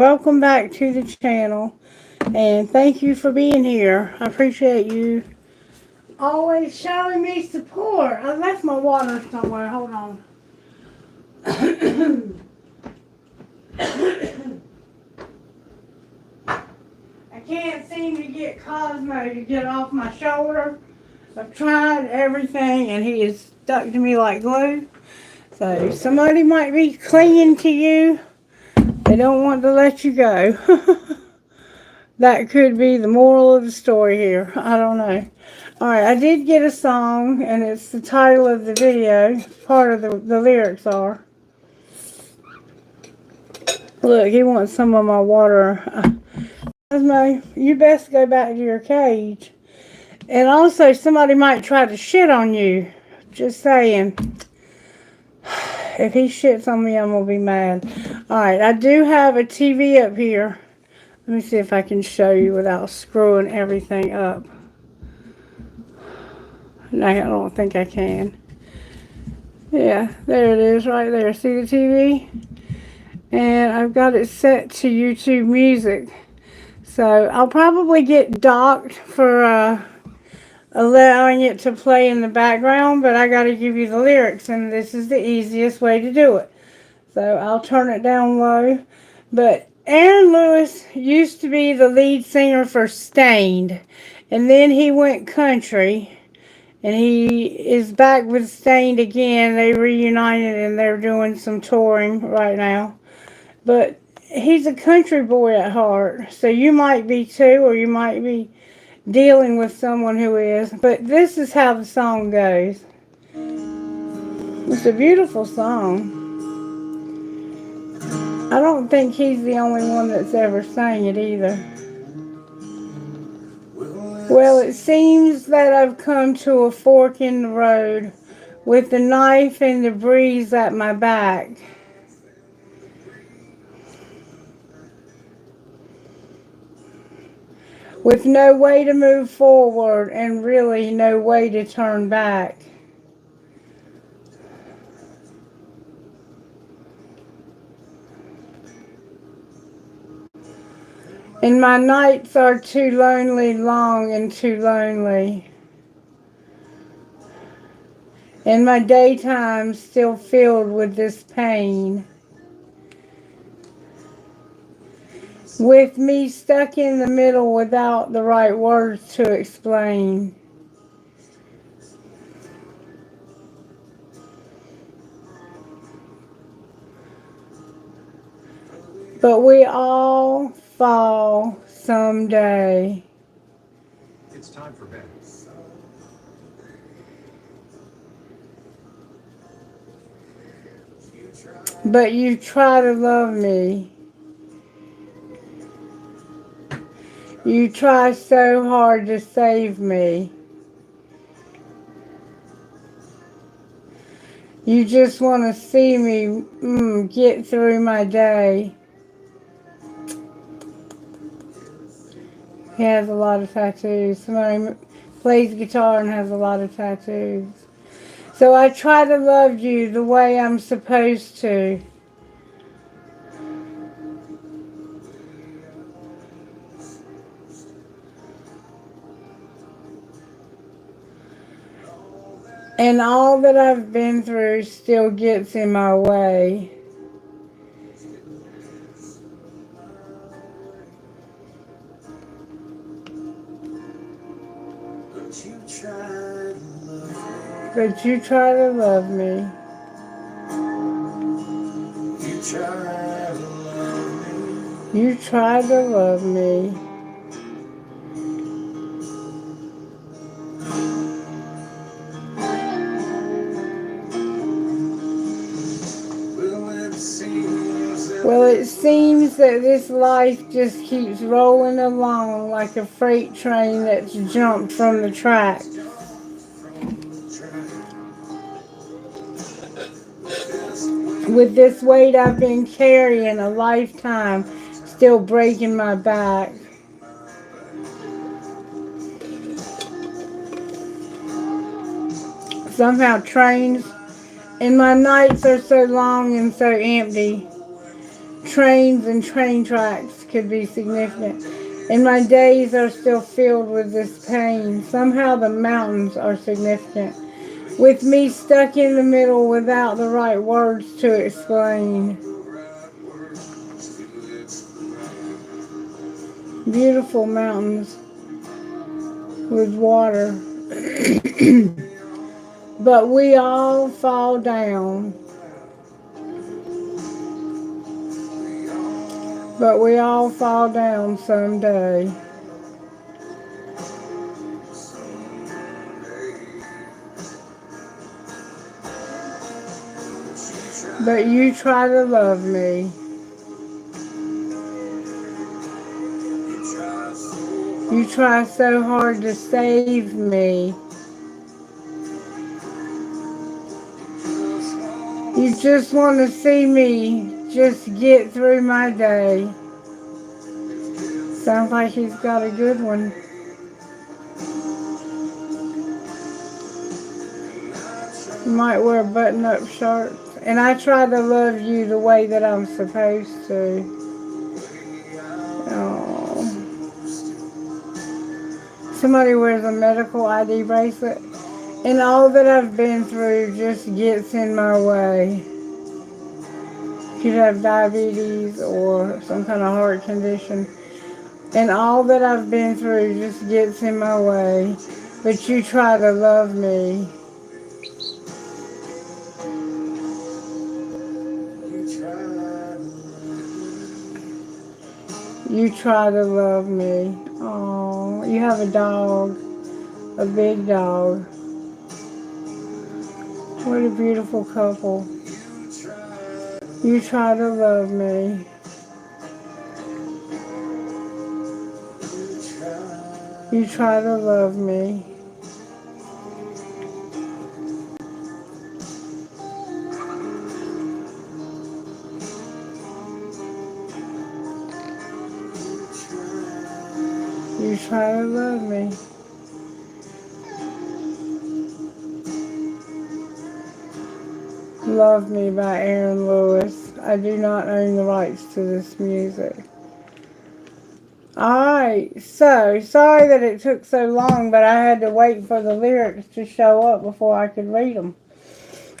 Welcome back to the channel, and thank you for being here. I appreciate you always showing me support. I left my water somewhere. Hold on. I can't seem to get Cosmo to get off my shoulder. I've tried everything, and he is stuck to me like glue. So somebody might be clinging to you. They don't want to let you go. That could be the moral of the story here. I don't know. Alright, I did get a song, and it's the title of the video. Part of the lyrics are. Look, he wants some of my water. Cosmo, you best go back to your cage. And also, somebody might try to shit on you. Just saying. If he shits on me, I'm going to be mad. Alright, I do have a TV up here. Let me see if I can show you without screwing everything up. No, I don't think I can. Yeah, there it is right there. See the TV? And I've got it set to YouTube Music. So I'll probably get docked for allowing it to play in the background, but I got to give you the lyrics, and this is the easiest way to do it. So I'll turn it down low. But Aaron Lewis used to be the lead singer for Stained, and then he went country. And he is back with Stained again. They reunited and they're doing some touring right now. But he's a country boy at heart. So you might be too, or you might be dealing with someone who is. But this is how the song goes. It's a beautiful song. I don't think he's the only one that's ever sang it either. Well, it seems that I've come to a fork in the road with the knife and the breeze at my back. With no way to move forward and really no way to turn back. And my nights are too lonely, long and too lonely. And my daytime's still filled with this pain. With me stuck in the middle without the right words to explain. But we all fall someday. It's time for bed. But you try to love me. You try so hard to save me. You just want to see me get through my day. He has a lot of tattoos. Somebody plays guitar and has a lot of tattoos. So I try to love you the way I'm supposed to. And all that I've been through still gets in my way. But you try to love me. You try to love me. You try to love me. Well, it seems that this life just keeps rolling along like a freight train that's jumped from the track. With this weight I've been carrying a lifetime, still breaking my back. Somehow trains, and my nights are so long and so empty. trains and train tracks could be significant. And my days are still filled with this pain. Somehow the mountains are significant. With me stuck in the middle without the right words to explain. Beautiful mountains with water. But we all fall down. But we all fall down someday. But you try to love me. You try so hard to save me. You just want to see me just get through my day. Sounds like he's got a good one. You might wear button-up shirts. And I try to love you the way that I'm supposed to. Oh. Somebody wears a medical ID bracelet. And all that I've been through just gets in my way. Could have diabetes or some kind of heart condition. And all that I've been through just gets in my way. But you try to love me. You try to love me. Oh, you have a dog. A big dog. What a beautiful couple. You try to love me. You try to love me. You try to love me. Love Me by Aaron Lewis. I do not own the rights to this music. Alright, so sorry that it took so long, but I had to wait for the lyrics to show up before I could read them.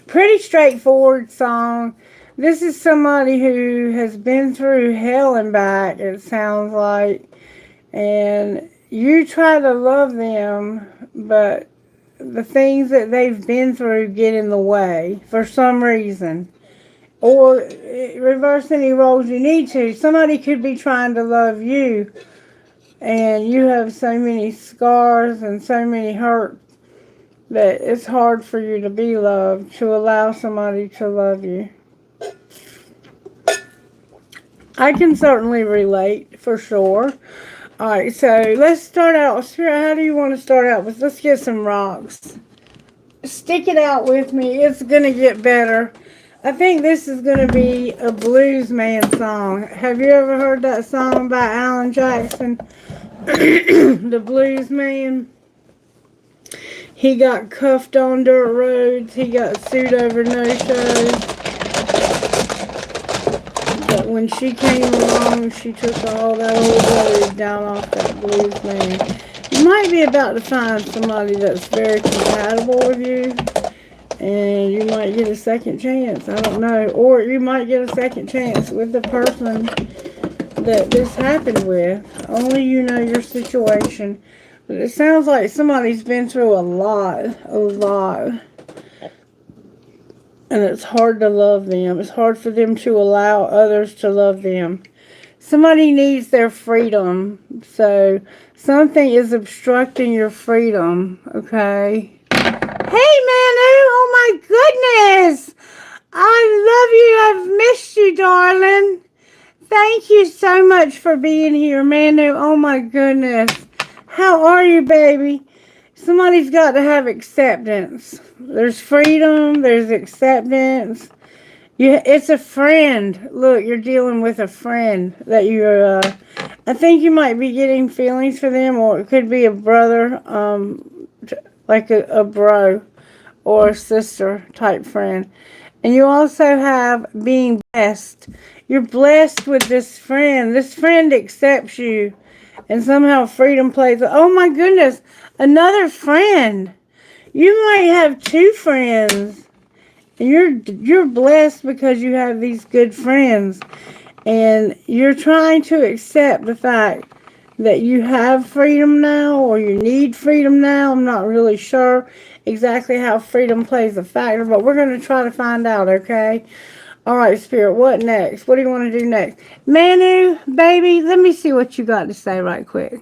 Pretty straightforward song. This is somebody who has been through hell and back, it sounds like. And you try to love them, but the things that they've been through get in the way for some reason. Or reverse any roles you need to. Somebody could be trying to love you, and you have so many scars and so many hurt that it's hard for you to be loved, to allow somebody to love you. I can certainly relate, for sure. Alright, so let's start out. Spirit, how do you want to start out with? Let's get some rocks. Stick it out with me. It's going to get better. I think this is going to be a blues man song. Have you ever heard that song by Alan Jackson? The Blues Man. He got cuffed on dirt roads. He got sued over no shows. But when she came along, she took all that old load down off that blues man. You might be about to find somebody that's very compatible with you. And you might get a second chance. I don't know. Or you might get a second chance with the person that this happened with. Only you know your situation. But it sounds like somebody's been through a lot. And it's hard to love them. It's hard for them to allow others to love them. Somebody needs their freedom. So something is obstructing your freedom. Okay? Hey, Manu! Oh my goodness! I love you. I've missed you, darling. Thank you so much for being here, Manu. Oh my goodness. How are you, baby? Somebody's got to have acceptance. There's freedom. There's acceptance. It's a friend. Look, you're dealing with a friend that you're, I think you might be getting feelings for them, or it could be a brother, like a bro or a sister type friend. And you also have being blessed. You're blessed with this friend. This friend accepts you. And somehow freedom plays. Oh my goodness. Another friend. You might have two friends. And you're blessed because you have these good friends. And you're trying to accept the fact that you have freedom now or you need freedom now. I'm not really sure exactly how freedom plays a factor, but we're going to try to find out, okay? All right, Spirit, what next? What do you want to do next? Manu, baby, let me see what you got to say right quick.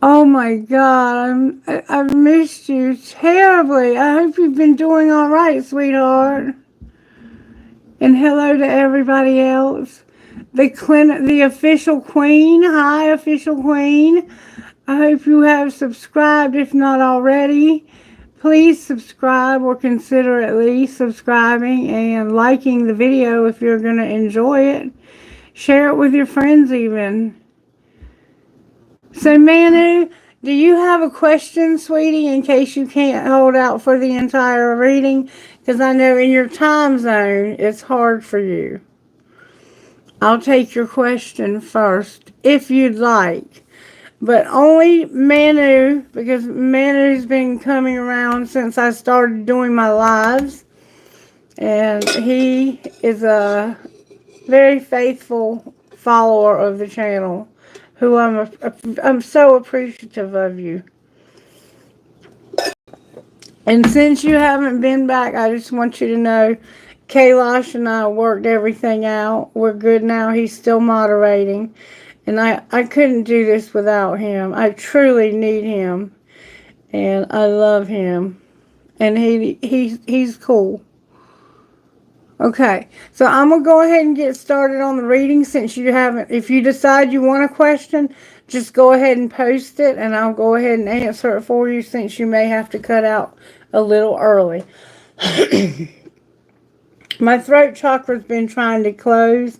Oh my God, I've missed you terribly. I hope you've been doing all right, sweetheart. And hello to everybody else. The official queen. Hi, official queen. I hope you have subscribed if not already. Please subscribe or consider at least subscribing and liking the video if you're going to enjoy it. Share it with your friends even. So, Manu, do you have a question, sweetie, in case you can't hold out for the entire reading? Because I know in your time zone, it's hard for you. I'll take your question first, if you'd like. But only Manu, because Manu's been coming around since I started doing my lives. And he is a very faithful follower of the channel, who I'm so appreciative of you. And since you haven't been back, I just want you to know, Kailash and I worked everything out. We're good now. He's still moderating. And I couldn't do this without him. I truly need him. And I love him. And he's cool. Okay, so I'm going to go ahead and get started on the reading since you haven't. If you decide you want a question, just go ahead and post it, and I'll go ahead and answer it for you since you may have to cut out a little early. My throat chakra's been trying to close,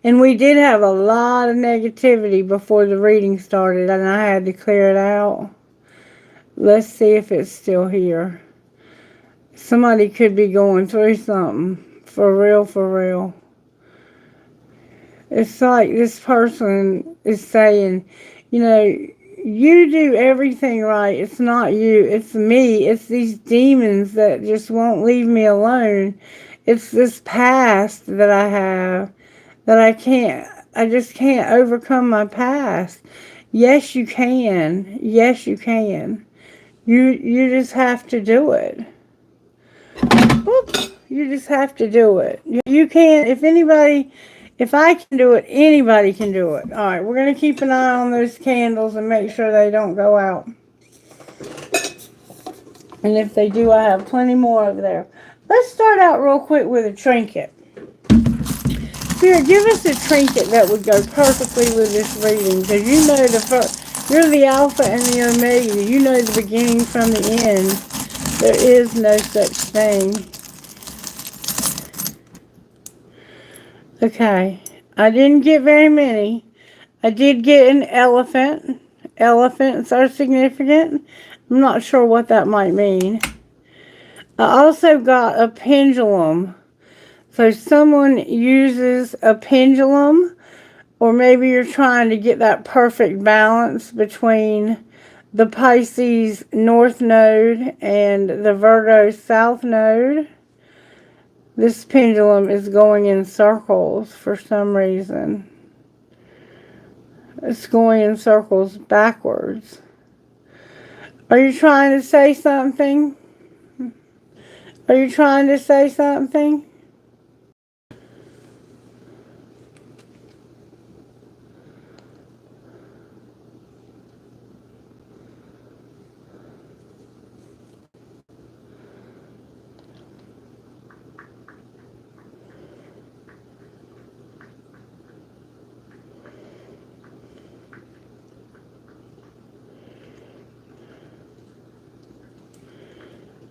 and we did have a lot of negativity before the reading started, and I had to clear it out. Let's see if it's still here. Somebody could be going through something. For real, for real. It's like this person is saying, you know, you do everything right. It's not you. It's me. It's these demons that just won't leave me alone. It's this past that I have that I just can't overcome my past. Yes, you can. Yes, you can. You just have to do it. Whoop. You just have to do it. You can't, if I can do it, anybody can do it. All right, we're going to keep an eye on those candles and make sure they don't go out. And if they do, I have plenty more over there. Let's start out real quick with a trinket. Spirit, give us a trinket that would go perfectly with this reading. Because you know you're the Alpha and the Omega. You know the beginning from the end. There is no such thing. Okay, I didn't get very many. I did get an elephant. Elephants are significant. I'm not sure what that might mean. I also got a pendulum. So someone uses a pendulum, or maybe you're trying to get that perfect balance between the Pisces North Node and the Virgo South Node. This pendulum is going in circles for some reason. It's going in circles backwards. Are you trying to say something? Are you trying to say something?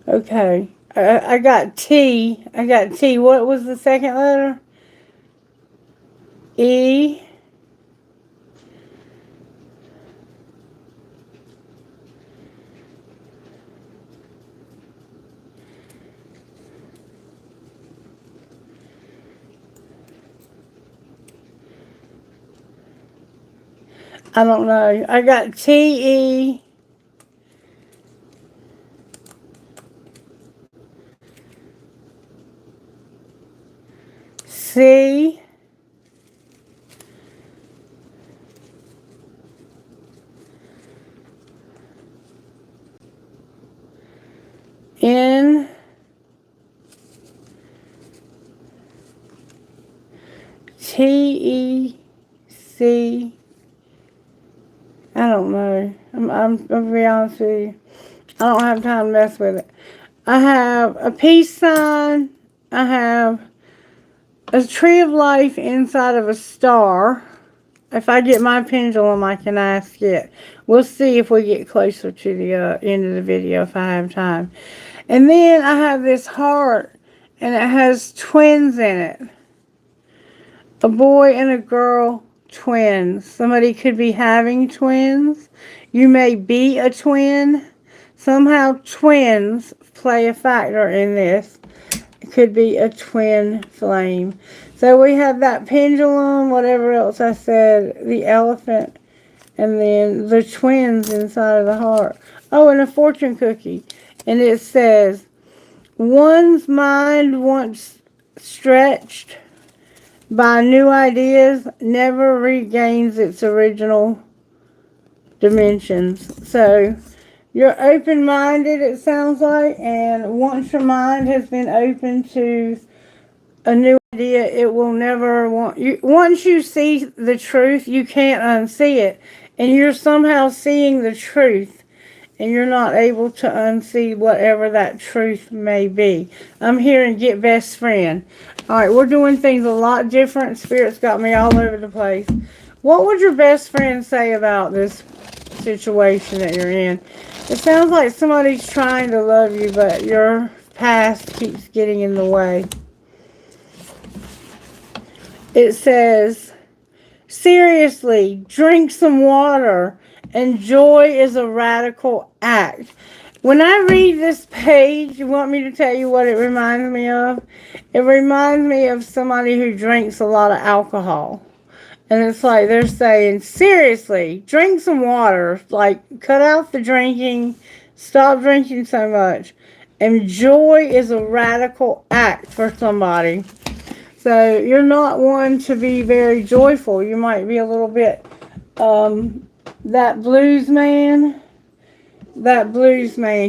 Okay. I got T. I got T. What was the second letter? E. I don't know. I got TE. C. N. TEC. I don't know. I'm gonna be honest with you. I don't have time to mess with it. I have a peace sign. I have a tree of life inside of a star. If I get my pendulum, I can ask it. We'll see if we get closer to the end of the video if I have time. And then I have this heart, and it has twins in it. A boy and a girl, twins. Somebody could be having twins. You may be a twin. Somehow twins play a factor in this. It could be a twin flame. So we have that pendulum, whatever else I said, the elephant, and then the twins inside of the heart. Oh, and a fortune cookie. And it says, one's mind once stretched by new ideas never regains its original dimensions. So you're open-minded, it sounds like, and once your mind has been open to a new idea, it will never want you. Once you see the truth, you can't unsee it, and you're somehow seeing the truth, and you're not able to unsee whatever that truth may be. I'm hearing get best friend. All right, we're doing things a lot different. Spirit's got me all over the place. What would your best friend say about this situation that you're in? It sounds like somebody's trying to love you, but your past keeps getting in the way. It says, seriously, drink some water, and joy is a radical act. When I read this page, you want me to tell you what it reminds me of? It reminds me of somebody who drinks a lot of alcohol. And it's like they're saying, seriously, drink some water. Like, cut out the drinking. Stop drinking so much. And joy is a radical act for somebody. So you're not one to be very joyful. You might be a little bit, that blues man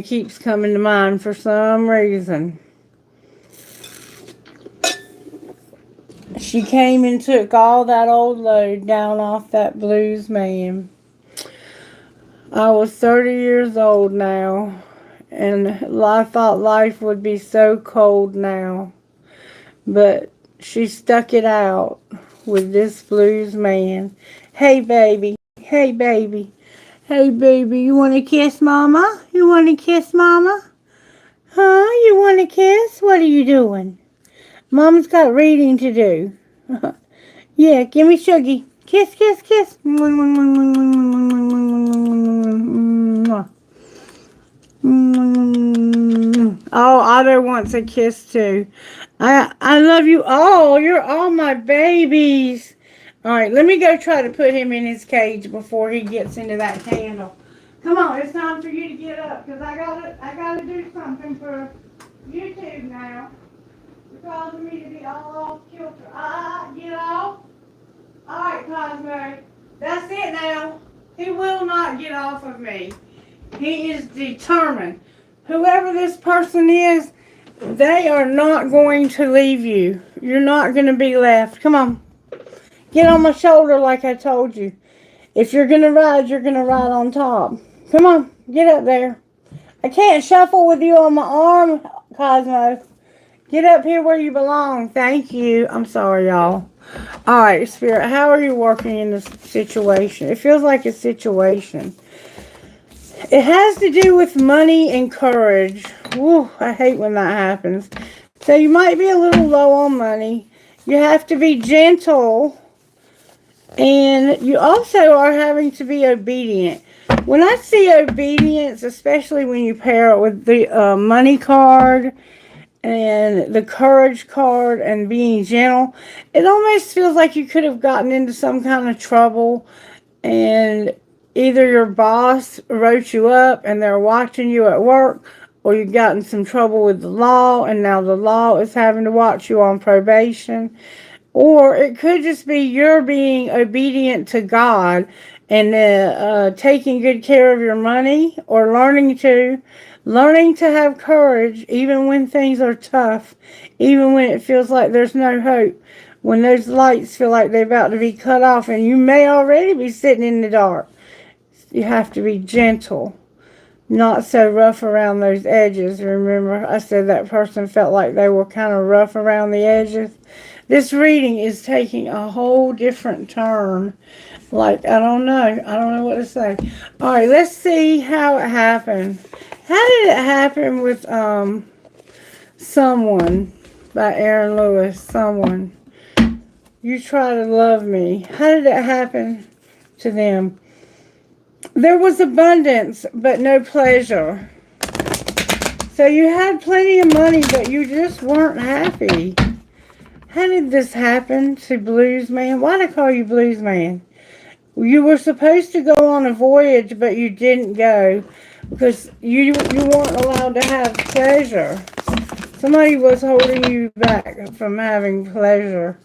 keeps coming to mind for some reason. She came and took all that old load down off that blues man. I was 30 years old now, and I thought life would be so cold now. But she stuck it out with this blues man. Hey, baby. Hey, baby. Hey, baby. You want to kiss Mama? You want to kiss Mama? Huh? You want to kiss? What are you doing? Mama's got reading to do. Yeah, give me Shuggy. Kiss, kiss, kiss. Oh, Otto wants a kiss too. I love you all. You're all my babies. All right, let me go try to put him in his cage before he gets into that candle. Come on, it's time for you to get up because I gotta do something for YouTube now. You're causing me to be all off kilter. Get off. All right, Cosmo. That's it now. He will not get off of me. He is determined. Whoever this person is, they are not going to leave you. You're not going to be left. Come on. Get on my shoulder like I told you. If you're going to ride, you're going to ride on top. Come on. Get up there. I can't shuffle with you on my arm, Cosmo. Get up here where you belong. Thank you. I'm sorry, y'all. All right, Spirit, how are you working in this situation? It feels like a situation. It has to do with money and courage. Woo, I hate when that happens. So you might be a little low on money. You have to be gentle. And you also are having to be obedient. When I see obedience, especially when you pair it with the money card and the courage card and being gentle, it almost feels like you could have gotten into some kind of trouble and either your boss wrote you up and they're watching you at work, or you got in some trouble with the law and now the law is having to watch you on probation. Or it could just be you're being obedient to God and taking good care of your money, or learning to have courage even when things are tough, even when it feels like there's no hope, when those lights feel like they're about to be cut off and you may already be sitting in the dark. You have to be gentle, not so rough around those edges. Remember, I said that person felt like they were kind of rough around the edges. This reading is taking a whole different turn. Like, I don't know what to say. All right, let's see how it happened. How did it happen with Someone by Aaron Lewis? Someone. You try to love me. How did it happen to them? There was abundance, but no pleasure. So you had plenty of money, but you just weren't happy. How did this happen to Blues Man? Why did I call you Blues Man? You were supposed to go on a voyage, but you didn't go because you weren't allowed to have pleasure. Somebody was holding you back from having pleasure.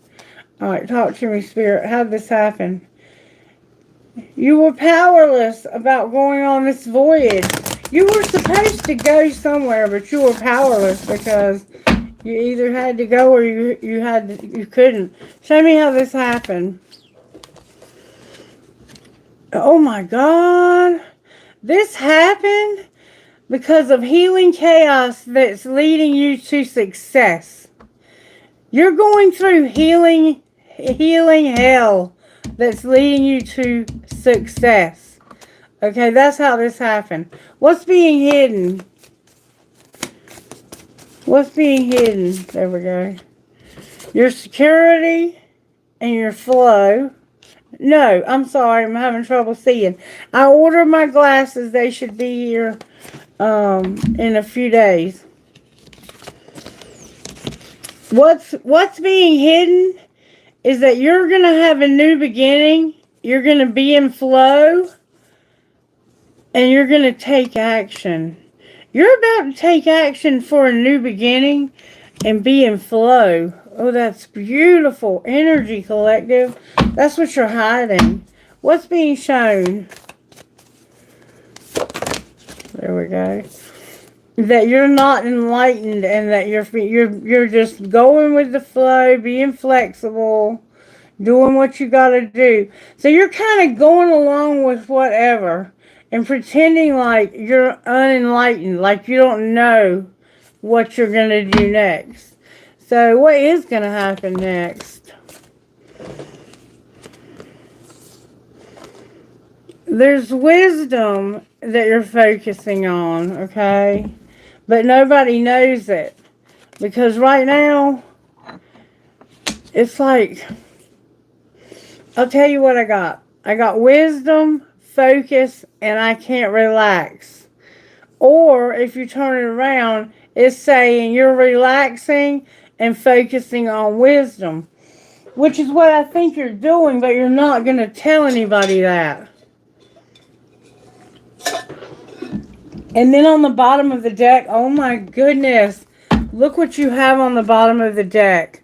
All right, talk to me, Spirit. How did this happen? You were powerless about going on this voyage. You were supposed to go somewhere, but you were powerless because you either had to go or you couldn't. Show me how this happened. Oh my God. This happened because of healing chaos that's leading you to success. You're going through healing hell that's leading you to success. Okay, that's how this happened. What's being hidden? What's being hidden? There we go. Your security and your flow. No, I'm sorry. I'm having trouble seeing. I ordered my glasses. They should be here in a few days. What's being hidden is that you're going to have a new beginning. You're going to be in flow. And you're going to take action. You're about to take action for a new beginning and be in flow. Oh, that's beautiful. Energy, collective. That's what you're hiding. What's being shown? There we go. That you're not enlightened and that you're just going with the flow, being flexible, doing what you got to do. So you're kind of going along with whatever and pretending like you're unenlightened, like you don't know what you're going to do next. So what is going to happen next? There's wisdom that you're focusing on, okay? But nobody knows it. Because right now, it's like, I'll tell you what I got. I got wisdom, focus, and I can't relax. Or if you turn it around, it's saying you're relaxing and focusing on wisdom, which is what I think you're doing, but you're not going to tell anybody that. And then on the bottom of the deck, oh my goodness, look what you have on the bottom of the deck.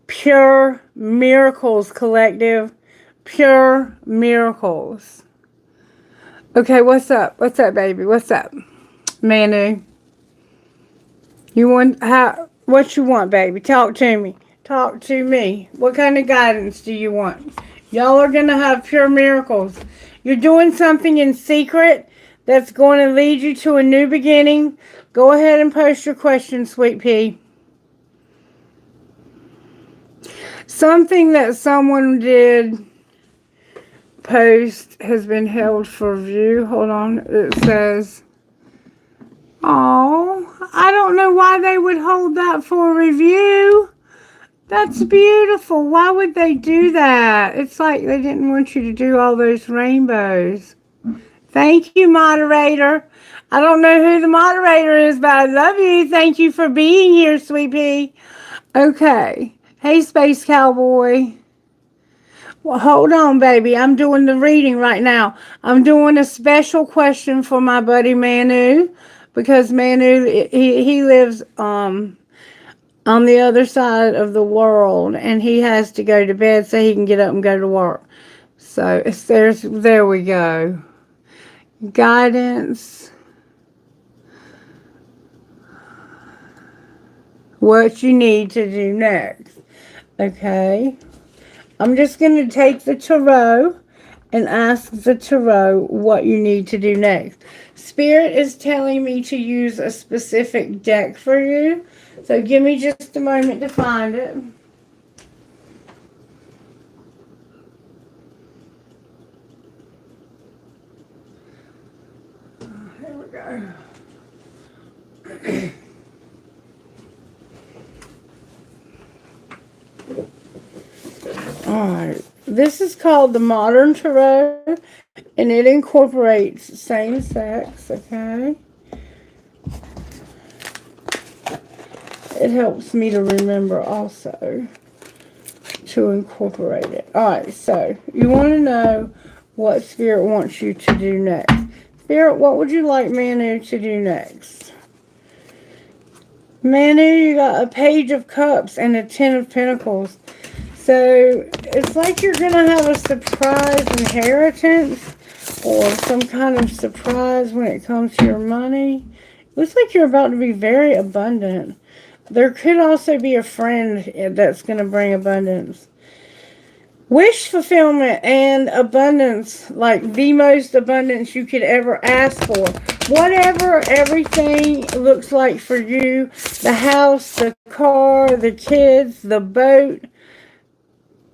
Pure miracles, collective. Pure miracles. Okay, what's up? What's up, baby? What's up? Manu. What you want, baby? Talk to me. Talk to me. What kind of guidance do you want? Y'all are going to have pure miracles. You're doing something in secret that's going to lead you to a new beginning. Go ahead and post your question, Sweet Pea. Something that someone did post has been held for view. Hold on. It says, oh, I don't know why they would hold that for review. That's beautiful. Why would they do that? It's like they didn't want you to do all those rainbows. Thank you, moderator. I don't know who the moderator is, but I love you. Thank you for being here, Sweet Pea. Okay. Hey, Space Cowboy. Well, hold on, baby. I'm doing the reading right now. I'm doing a special question for my buddy Manu, because Manu, he lives on the other side of the world, and he has to go to bed so he can get up and go to work. So there we go. Guidance. What you need to do next. Okay. I'm just going to take the tarot and ask the tarot what you need to do next. Spirit is telling me to use a specific deck for you. So give me just a moment to find it. Here we go. Alright. This is called the Modern Tarot, and it incorporates same sex, okay? It helps me to remember also to incorporate it. Alright, so you want to know what Spirit wants you to do next. Spirit, what would you like Manu to do next? Manu, you got a Page of Cups and a Ten of Pentacles. So it's like you're going to have a surprise inheritance or some kind of surprise when it comes to your money. It looks like you're about to be very abundant. There could also be a friend that's going to bring abundance. Wish fulfillment and abundance, like the most abundance you could ever ask for. Whatever everything looks like for you, the house, the car, the kids, the boat,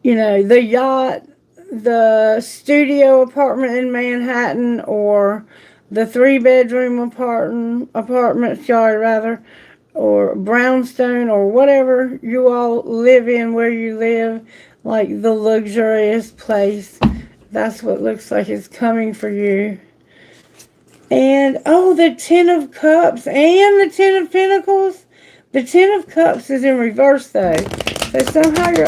you know, the yacht, the studio apartment in Manhattan, or the 3-bedroom apartment, sorry, rather, or brownstone, or whatever you all live in where you live, like the luxurious place. That's what looks like it's coming for you. And, oh, the Ten of Cups and the Ten of Pentacles. The Ten of Cups is in reverse, though. So somehow you're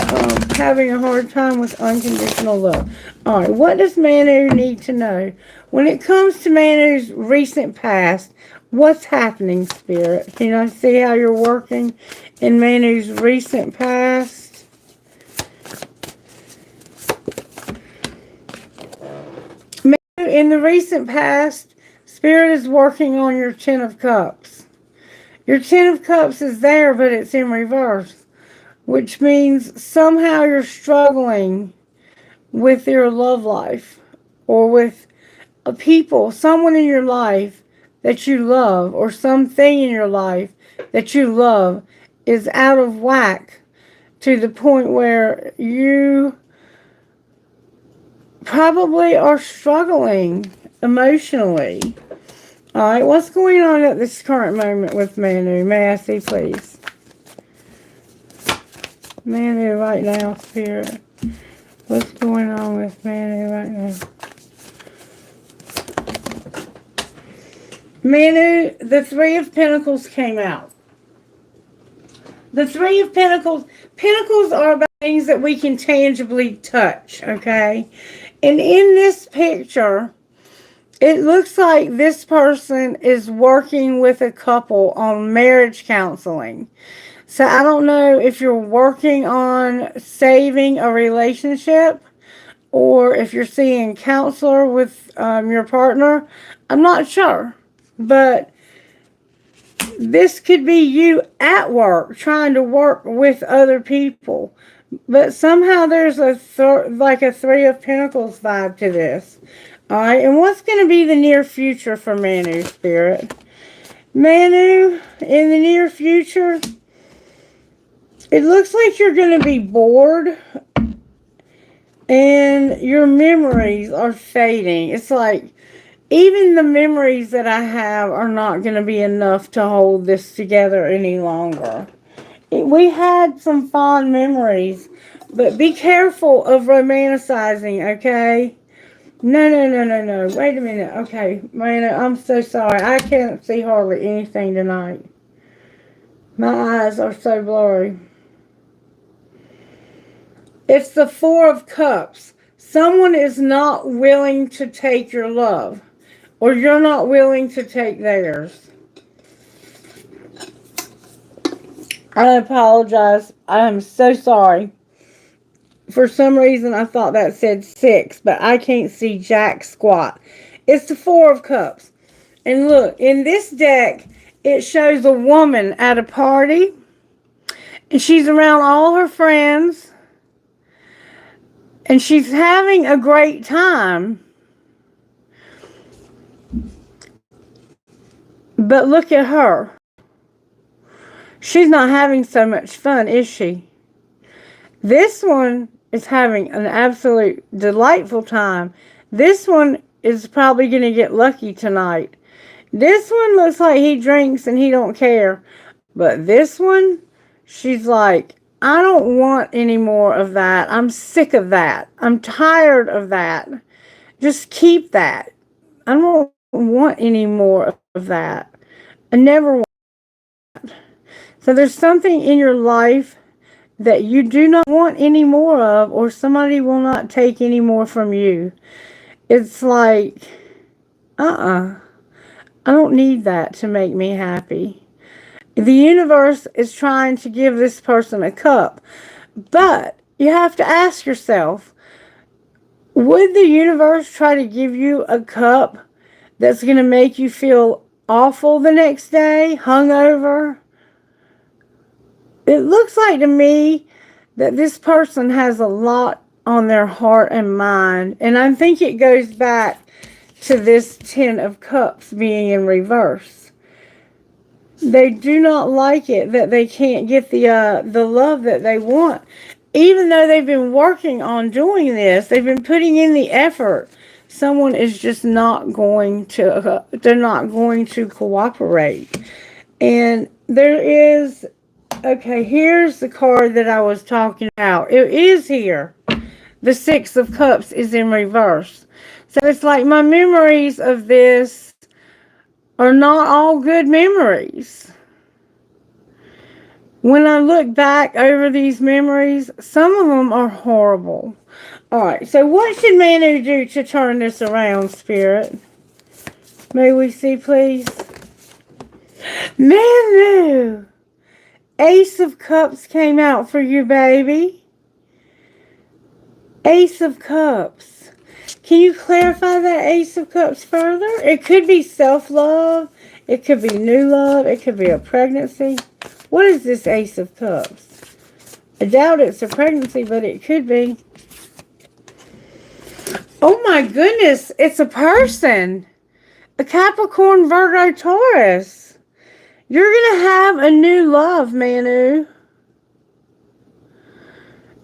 having a hard time with unconditional love. All right, what does Manu need to know? When it comes to Manu's recent past, what's happening, Spirit? Can I see how you're working in Manu's recent past? Manu, in the recent past, Spirit is working on your Ten of Cups. Your Ten of Cups is there, but it's in reverse, which means somehow you're struggling with your love life, or with a people, someone in your life that you love, or something in your life that you love is out of whack to the point where you probably are struggling emotionally. All right, what's going on at this current moment with Manu? May I see, please? Manu right now, Spirit. What's going on with Manu right now? Manu, the Three of Pentacles came out. The Three of Pentacles. Pentacles are about things that we can tangibly touch, okay? And in this picture, it looks like this person is working with a couple on marriage counseling. So I don't know if you're working on saving a relationship, or if you're seeing a counselor with your partner. I'm not sure. But this could be you at work trying to work with other people. But somehow there's like a Three of Pentacles vibe to this. Alright, and what's going to be the near future for Manu, Spirit? Manu, in the near future, it looks like you're going to be bored and your memories are fading. It's like even the memories that I have are not going to be enough to hold this together any longer. We had some fond memories, but be careful of romanticizing, okay? No. Wait a minute. Okay, man, I'm so sorry. I can't see hardly anything tonight. My eyes are so blurry. It's the Four of Cups. Someone is not willing to take your love, or you're not willing to take theirs. I apologize. I am so sorry. For some reason, I thought that said 6, but I can't see jack squat. It's the Four of Cups. And look, in this deck, it shows a woman at a party, and she's around all her friends, and she's having a great time. But look at her. She's not having so much fun, is she? This one is having an absolute delightful time. This one is probably going to get lucky tonight. This one looks like he drinks and he don't care. But this one, she's like, I don't want any more of that. I'm sick of that. I'm tired of that. Just keep that. I don't want any more of that. I never want that. So there's something in your life that you do not want any more of, or somebody will not take any more from you. It's like, I don't need that to make me happy. The universe is trying to give this person a cup, but you have to ask yourself, would the universe try to give you a cup that's going to make you feel awful the next day, hungover? It looks like to me that this person has a lot on their heart and mind. And I think it goes back to this 10 of Cups being in reverse. They do not like it that they can't get the love that they want. Even though they've been working on doing this, they've been putting in the effort. Someone is just not going to, they're not going to cooperate. And there is... Okay, here's the card that I was talking about. It is here. The Six of Cups is in reverse. So it's like my memories of this are not all good memories. When I look back over these memories, some of them are horrible. Alright, so what should Manu do to turn this around, Spirit? May we see, please? Manu! Ace of Cups came out for you, baby. Ace of Cups. Can you clarify that Ace of Cups further? It could be self-love. It could be new love. It could be a pregnancy. What is this Ace of Cups? I doubt it's a pregnancy, but it could be. Oh my goodness. It's a person. A Capricorn, Virgo, Taurus. You're going to have a new love, Manu.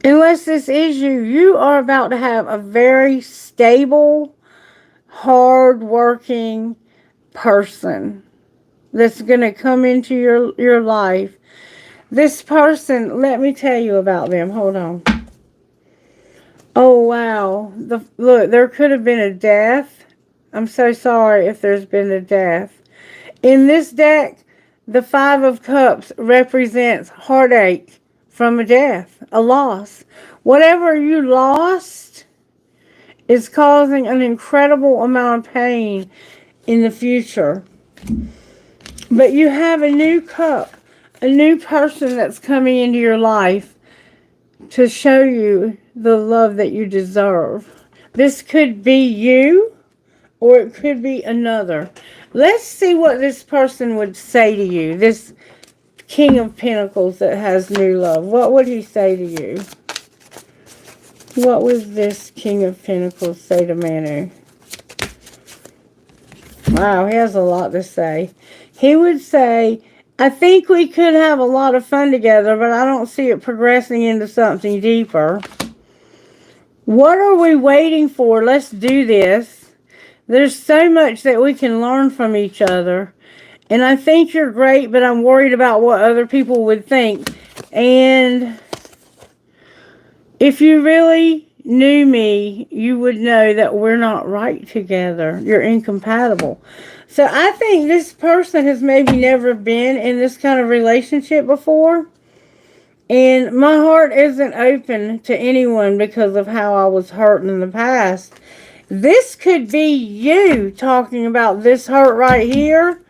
Unless this is you, you are about to have a very stable, hard-working person that's going to come into your life. This person, let me tell you about them. Hold on. Oh, wow. Look, there could have been a death. I'm so sorry if there's been a death. In this deck, the Five of Cups represents heartache from a death, a loss. Whatever you lost is causing an incredible amount of pain in the future. But you have a new cup, a new person that's coming into your life to show you the love that you deserve. This could be you, or it could be another. Let's see what this person would say to you. This King of Pentacles that has new love. What would he say to you? What would this King of Pentacles say to Manu? Wow, he has a lot to say. He would say, I think we could have a lot of fun together, but I don't see it progressing into something deeper. What are we waiting for? Let's do this. There's so much that we can learn from each other. And I think you're great, but I'm worried about what other people would think. And if you really knew me, you would know that we're not right together. You're incompatible. So I think this person has maybe never been in this kind of relationship before. And my heart isn't open to anyone because of how I was hurt in the past. This could be you talking about this hurt right here.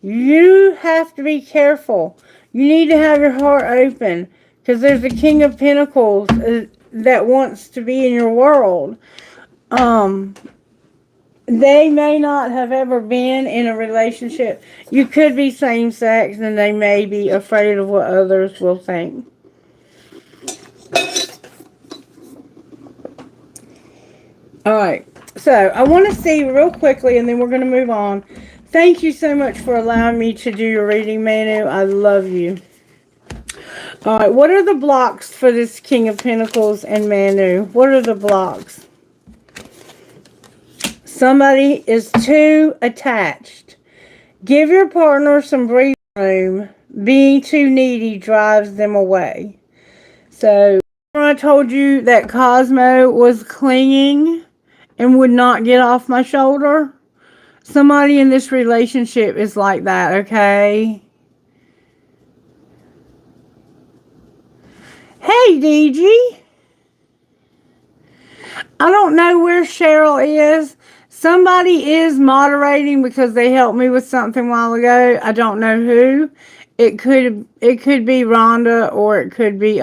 You have to be careful. You need to have your heart open because there's a King of Pentacles that wants to be in your world. They may not have ever been in a relationship. You could be same sex and they may be afraid of what others will think. Alright, so I want to see real quickly and then we're going to move on. Thank you so much for allowing me to do your reading, Manu. I love you. Alright, what are the blocks for this King of Pentacles and Manu? What are the blocks? Somebody is too attached. Give your partner some breathing room. Being too needy drives them away. So, I told you that Cosmo was clinging and would not get off my shoulder. Somebody in this relationship is like that, okay? Hey, DG. I don't know where Cheryl is. Somebody is moderating because they helped me with something a while ago. I don't know who. It could be Rhonda or it could be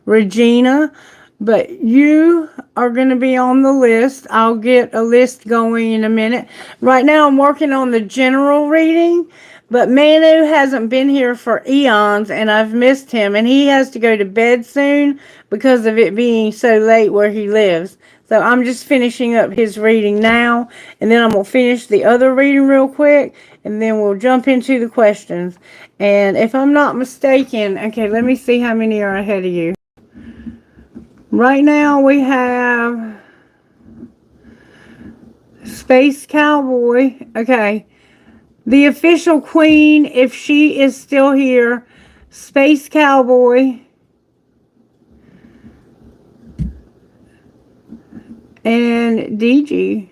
Regina. But you are going to be on the list. I'll get a list going in a minute. Right now I'm working on the general reading. But Manu hasn't been here for eons and I've missed him. And he has to go to bed soon because of it being so late where he lives. So I'm just finishing up his reading now. And then I'm going to finish the other reading real quick. And then we'll jump into the questions. And if I'm not mistaken, okay, let me see how many are ahead of you. Right now we have Space Cowboy. Okay. The official queen, if she is still here, Space Cowboy, and DG.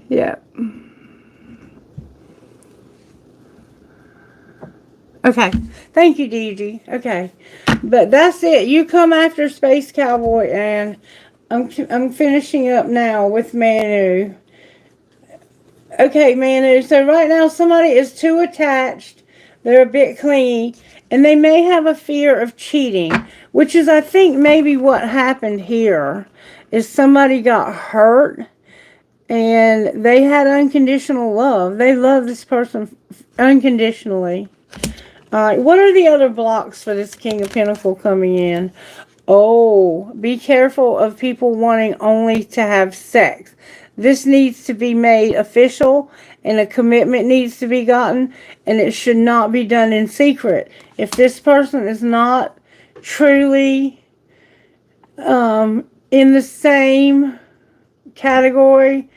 Yep. Okay. Thank you, DG. Okay. But that's it. You come after Space Cowboy, and I'm finishing up now with Manu. Okay, Manu. So right now somebody is too attached. They're a bit clingy. And they may have a fear of cheating. Which is, I think, maybe what happened here. Is somebody got hurt. And they had unconditional love. They love this person unconditionally. Alright, what are the other blocks for this King of Pentacles coming in? Oh, be careful of people wanting only to have sex. This needs to be made official and a commitment needs to be gotten and it should not be done in secret. If this person is not truly in the same category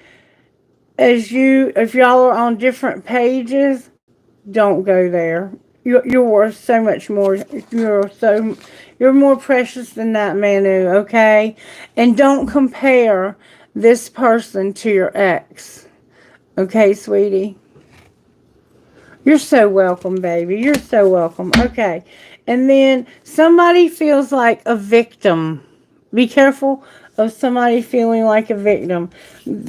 as you, if y'all are on different pages, don't go there. You're worth so much more. You're more precious than that, Manu, okay? And don't compare this person to your ex. Okay, sweetie? You're so welcome, baby. You're so welcome. Okay. And then somebody feels like a victim. Be careful of somebody feeling like a victim.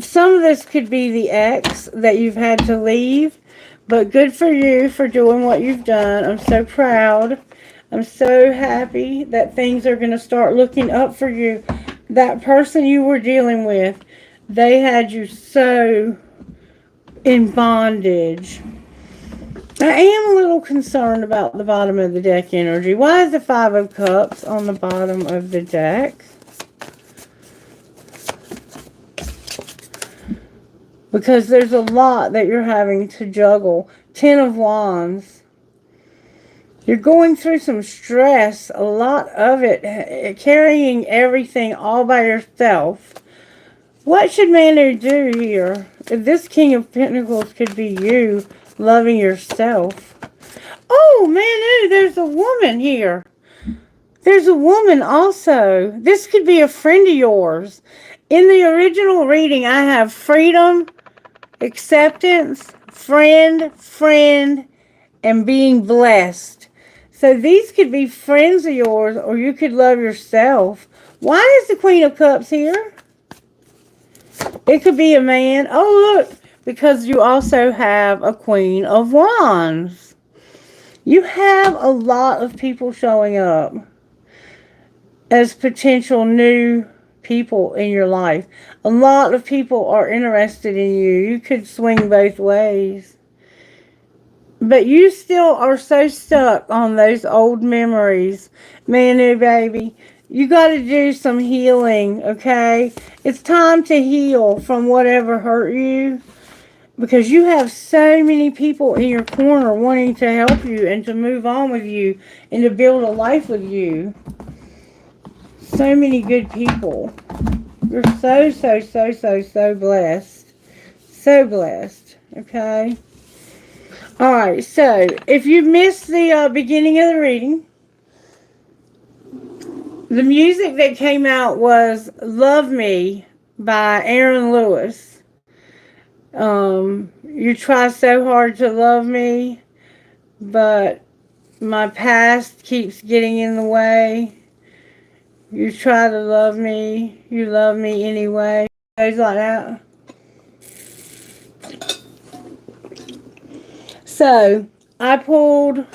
Some of this could be the ex that you've had to leave. But good for you for doing what you've done. I'm so proud. I'm so happy that things are going to start looking up for you. That person you were dealing with, they had you so in bondage. I am a little concerned about the bottom of the deck energy. Why is the Five of Cups on the bottom of the deck? Because there's a lot that you're having to juggle. Ten of Wands. You're going through some stress. A lot of it. Carrying everything all by yourself. What should Manu do here? If this King of Pentacles could be you loving yourself. Oh, Manu, there's a woman here. There's a woman also. This could be a friend of yours. In the original reading, I have freedom, acceptance, friend, and being blessed. So these could be friends of yours, or you could love yourself. Why is the Queen of Cups here? It could be a man. Oh, look, because you also have a Queen of Wands. You have a lot of people showing up as potential new people in your life. A lot of people are interested in you. You could swing both ways. But you still are so stuck on those old memories. Manu, baby, you got to do some healing, okay? It's time to heal from whatever hurt you. Because you have so many people in your corner wanting to help you and to move on with you and to build a life with you. So many good people. You're so blessed. So blessed, okay? Alright, so if you missed the beginning of the reading, the music that came out was Love Me by Aaron Lewis. You try so hard to love me, but my past keeps getting in the way. You try to love me, you love me anyway. Goes like that. So, I pulled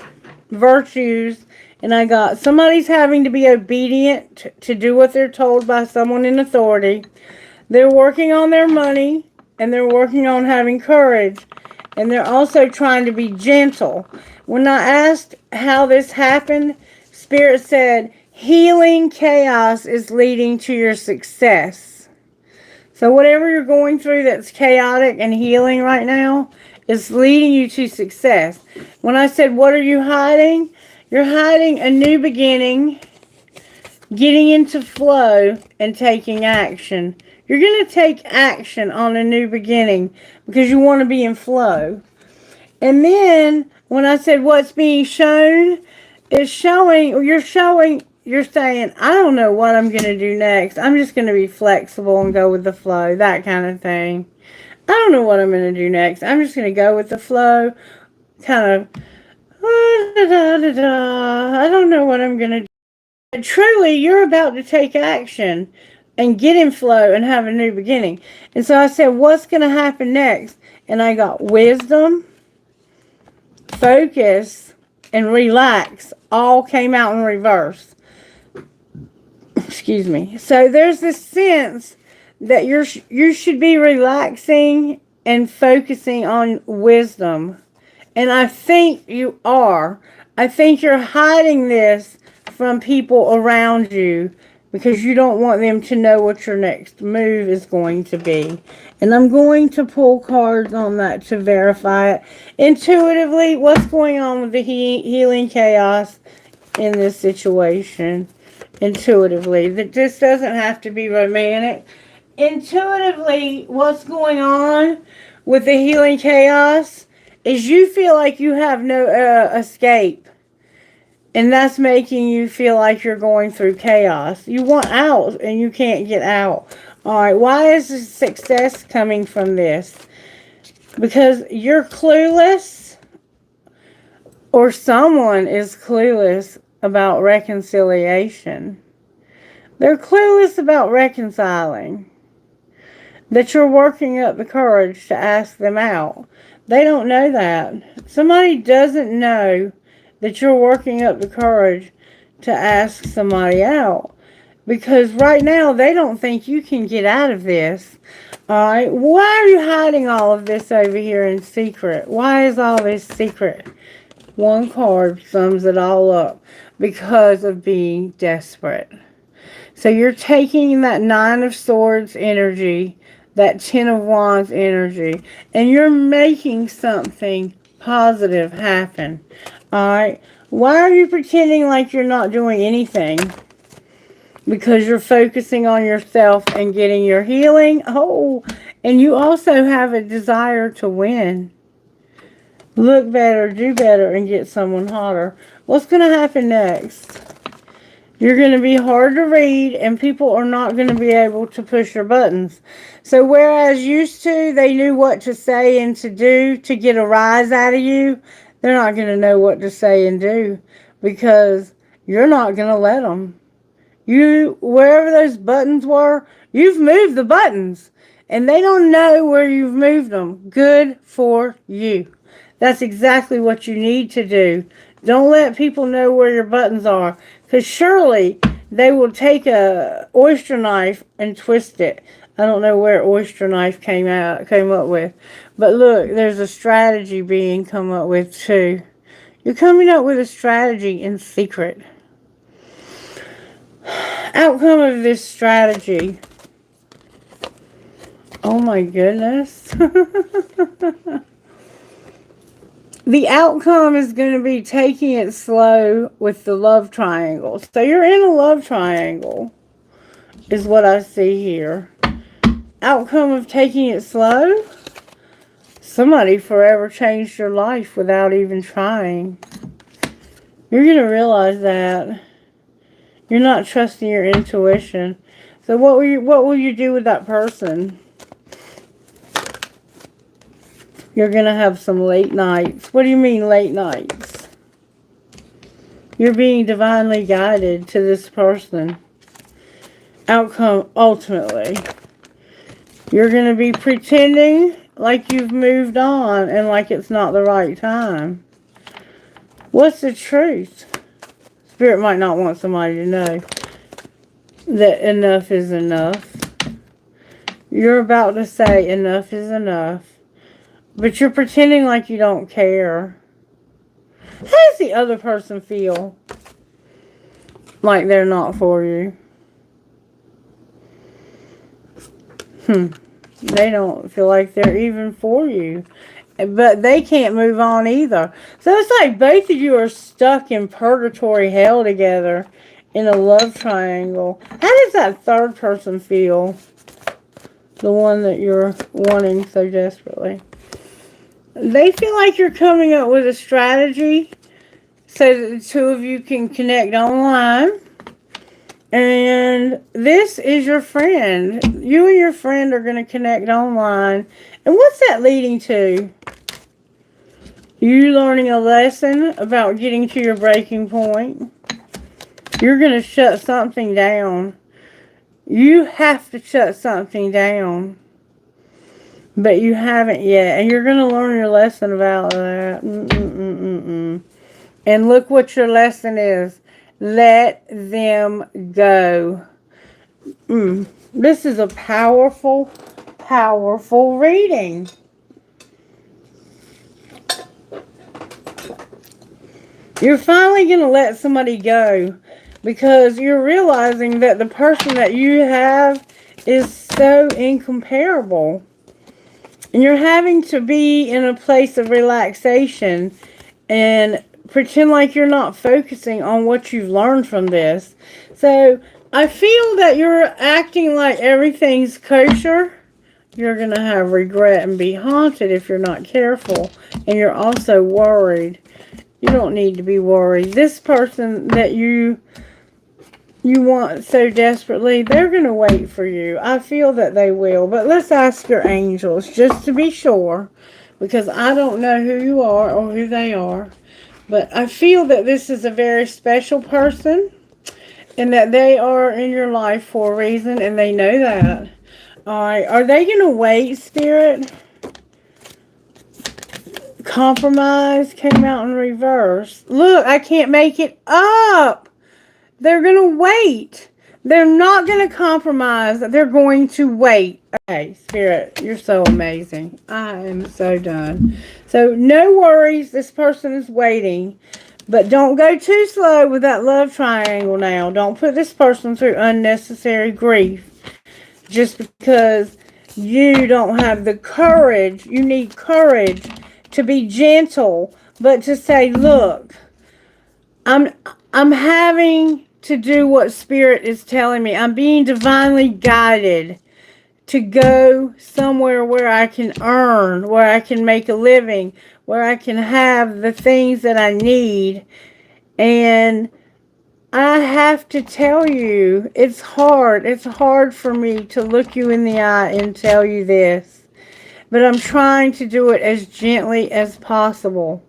virtues, and I got somebody's having to be obedient to do what they're told by someone in authority. They're working on their money, and they're working on having courage, and they're also trying to be gentle. When I asked how this happened, Spirit said, healing chaos is leading to your success. So whatever you're going through that's chaotic and healing right now is leading you to success. When I said, what are you hiding? You're hiding a new beginning, getting into flow, and taking action. You're going to take action on a new beginning because you want to be in flow. And then when I said what's being shown, it's showing, you're saying, I don't know what I'm going to do next. I'm just going to be flexible and go with the flow, that kind of thing. I don't know what I'm going to do next. I'm just going to go with the flow, kind of, I don't know what I'm going to do. But truly, you're about to take action and get in flow and have a new beginning. And so I said, what's going to happen next? And I got wisdom, focus, and relax all came out in reverse. Excuse me. So there's this sense that you should be relaxing and focusing on wisdom. And I think you are. I think you're hiding this from people around you because you don't want them to know what your next move is going to be. And I'm going to pull cards on that to verify it. Intuitively, what's going on with the healing chaos in this situation? Intuitively. That this doesn't have to be romantic. Intuitively, what's going on with the healing chaos is you feel like you have no escape. And that's making you feel like you're going through chaos. You want out and you can't get out. Alright, why is the success coming from this? Because you're clueless, or someone is clueless about reconciliation. They're clueless about reconciling. That you're working up the courage to ask them out. They don't know that. Somebody doesn't know that you're working up the courage to ask somebody out. Because right now, they don't think you can get out of this. Alright, why are you hiding all of this over here in secret? Why is all this secret? One card sums it all up. Because of being desperate. So you're taking that Nine of Swords energy, that Ten of Wands energy, and you're making something positive happen. Alright? Why are you pretending like you're not doing anything? Because you're focusing on yourself and getting your healing. Oh, and you also have a desire to win. Look better, do better, and get someone hotter. What's going to happen next? You're going to be hard to read, and people are not going to be able to push your buttons. So whereas used to, they knew what to say and to do to get a rise out of you, they're not going to know what to say and do. because you're not going to let them. Wherever those buttons were, you've moved the buttons. And they don't know where you've moved them. Good for you. That's exactly what you need to do. Don't let people know where your buttons are. Because surely they will take a oyster knife and twist it. I don't know where oyster knife came up with. But look, there's a strategy being come up with too. You're coming up with a strategy in secret. Outcome of this strategy. Oh my goodness. The outcome is going to be taking it slow with the love triangle. So you're in a love triangle, is what I see here. Outcome of taking it slow? Somebody forever changed your life without even trying. You're going to realize that. You're not trusting your intuition. So what will you do with that person? You're going to have some late nights. What do you mean late nights? You're being divinely guided to this person. Outcome, ultimately. You're going to be pretending like you've moved on and like it's not the right time. What's the truth? Spirit might not want somebody to know that enough is enough. You're about to say enough is enough. But you're pretending like you don't care. How does the other person feel? Like they're not for you. They don't feel like they're even for you. But they can't move on either. So it's like both of you are stuck in purgatory hell together in a love triangle. How does that third person feel? The one that you're wanting so desperately. They feel like you're coming up with a strategy so that the two of you can connect online. And this is your friend. You and your friend are going to connect online. And what's that leading to? You learning a lesson about getting to your breaking point. You're going to shut something down. You have to shut something down. But you haven't yet. And you're going to learn your lesson about that. And look what your lesson is. Let them go. This is a powerful, powerful reading. You're finally going to let somebody go. Because you're realizing that the person that you have is so incomparable. And you're having to be in a place of relaxation and pretend like you're not focusing on what you've learned from this. So I feel that you're acting like everything's kosher. You're going to have regret and be haunted if you're not careful. And you're also worried. You don't need to be worried. This person that you want so desperately, they're going to wait for you. I feel that they will. But let's ask your angels just to be sure. Because I don't know who you are or who they are. But I feel that this is a very special person. And that they are in your life for a reason. And they know that. Alright. Are they going to wait, Spirit? Compromise came out in reverse. Look, I can't make it up. They're going to wait. They're not going to compromise. They're going to wait. Okay, Spirit, you're so amazing. I am so done. So, no worries. This person is waiting. But don't go too slow with that love triangle now. Don't put this person through unnecessary grief. Just because you don't have the courage. You need courage to be gentle. But to say, look, I'm having to do what Spirit is telling me. I'm being divinely guided to go somewhere where I can earn, where I can make a living, where I can have the things that I need. And I have to tell you, it's hard. It's hard for me to look you in the eye and tell you this. But I'm trying to do it as gently as possible.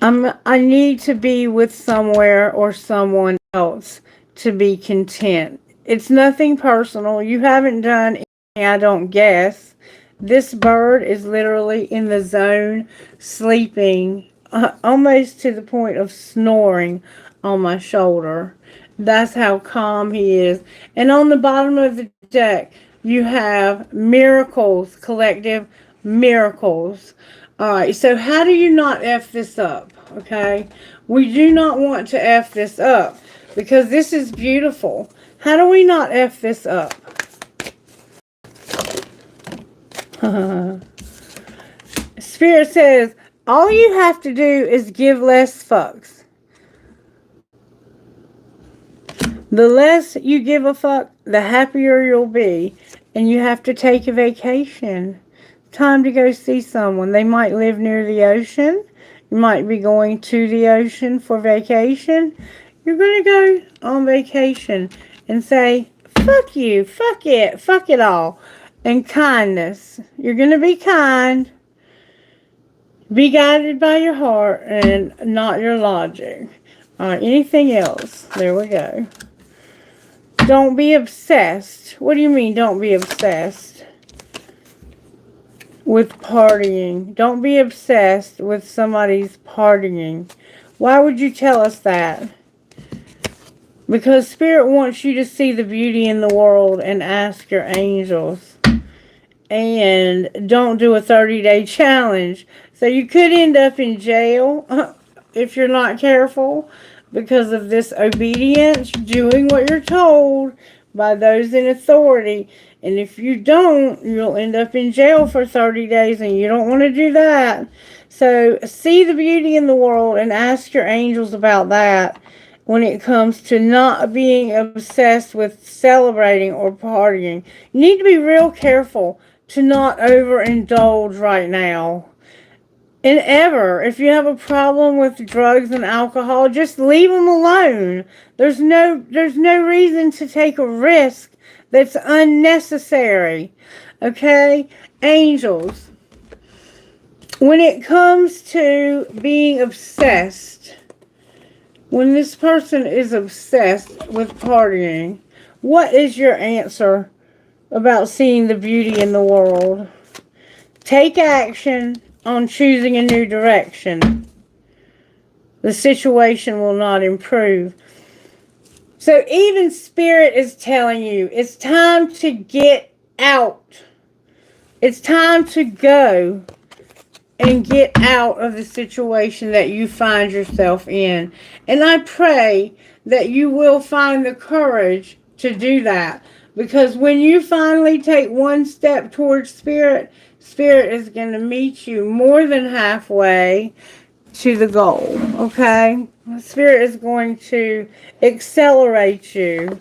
I need to be with somewhere or someone else to be content. It's nothing personal. You haven't done anything, I don't guess. This bird is literally in the zone, sleeping, almost to the point of snoring on my shoulder. That's how calm he is. And on the bottom of the deck, you have miracles, collective miracles. Alright, so how do you not F this up? Okay? We do not want to F this up because this is beautiful. How do we not F this up? Spirit says, all you have to do is give less fucks. The less you give a fuck, the happier you'll be. And you have to take a vacation. Time to go see someone. They might live near the ocean. You might be going to the ocean for vacation. You're going to go on vacation and say, fuck you, fuck it all. And kindness. You're going to be kind. Be guided by your heart and not your logic. Alright, anything else? There we go. Don't be obsessed. What do you mean, don't be obsessed? With partying. Don't be obsessed with somebody's partying. Why would you tell us that? Because Spirit wants you to see the beauty in the world and ask your angels. And don't do a 30-day challenge. So you could end up in jail if you're not careful because of this obedience, doing what you're told by those in authority. And if you don't, you'll end up in jail for 30 days and you don't want to do that. So see the beauty in the world and ask your angels about that when it comes to not being obsessed with celebrating or partying. You need to be real careful to not overindulge right now. And ever, if you have a problem with drugs and alcohol, just leave them alone. There's no reason to take a risk that's unnecessary. Okay? Angels. When it comes to being obsessed, when this person is obsessed with partying, what is your answer about seeing the beauty in the world? Take action on choosing a new direction. The situation will not improve. So even Spirit is telling you it's time to get out. It's time to go and get out of the situation that you find yourself in. And I pray that you will find the courage to do that. Because when you finally take one step towards Spirit, Spirit is going to meet you more than halfway to the goal. Okay? Spirit is going to accelerate you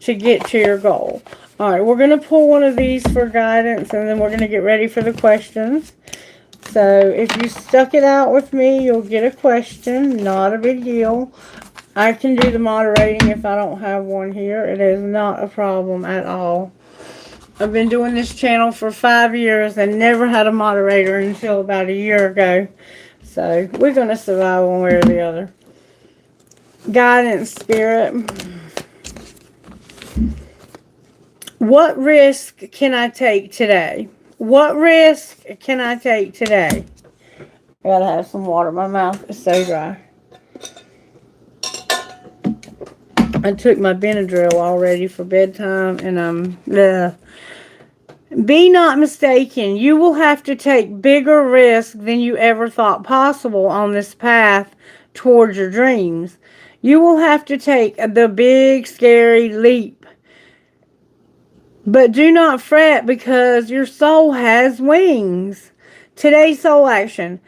to get to your goal. Alright, we're going to pull one of these for guidance and then we're going to get ready for the questions. So if you stuck it out with me, you'll get a question. Not a big deal. I can do the moderating if I don't have one here. It is not a problem at all. I've been doing this channel for 5 years and never had a moderator until about a year ago. So we're going to survive one way or the other. Guidance, Spirit. What risk can I take today? What risk can I take today? I gotta have some water. My mouth is so dry. I took my Benadryl already for bedtime and be not mistaken. You will have to take bigger risks than you ever thought possible on this path towards your dreams. You will have to take the big scary leap. But do not fret because your soul has wings. Today's soul action.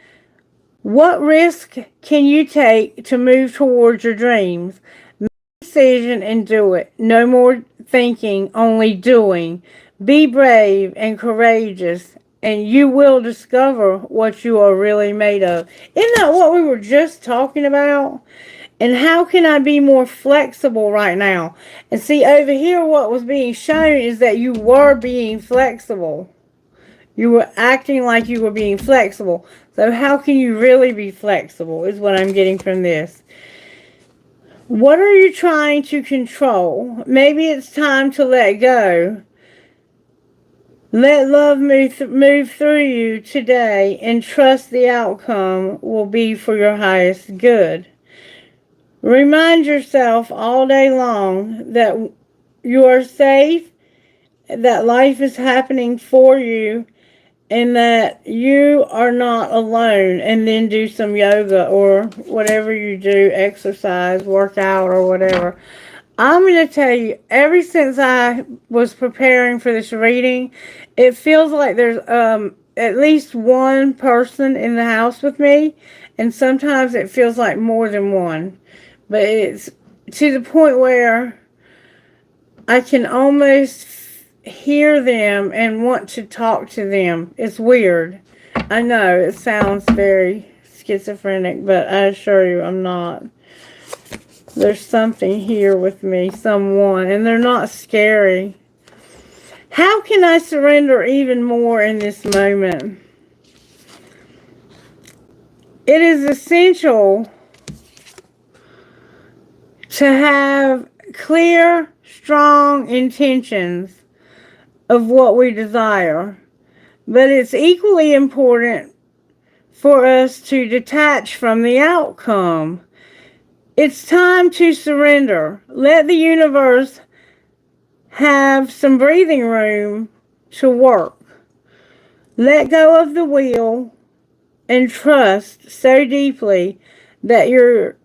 What risk can you take to move towards your dreams? Make a decision and do it. No more thinking, only doing. Be brave and courageous and you will discover what you are really made of. Isn't that what we were just talking about? And how can I be more flexible right now? And see, over here what was being shown is that you were being flexible. You were acting like you were being flexible. So how can you really be flexible is what I'm getting from this. What are you trying to control? Maybe it's time to let go. Let love move through you today and trust the outcome will be for your highest good. Remind yourself all day long that you are safe, that life is happening for you, and that you are not alone. And then do some yoga or whatever you do, exercise, work out, or whatever. I'm going to tell you, ever since I was preparing for this reading, it feels like there's at least one person in the house with me, and sometimes it feels like more than one. But it's to the point where I can almost hear them and want to talk to them. It's weird. I know it sounds very schizophrenic, but I assure you I'm not. There's something here with me, someone, and they're not scary. How can I surrender even more in this moment? It is essential to have clear, strong intentions of what we desire, but it's equally important for us to detach from the outcome. It's time to surrender. Let the universe have some breathing room to work. Let go of the wheel and trust so deeply that your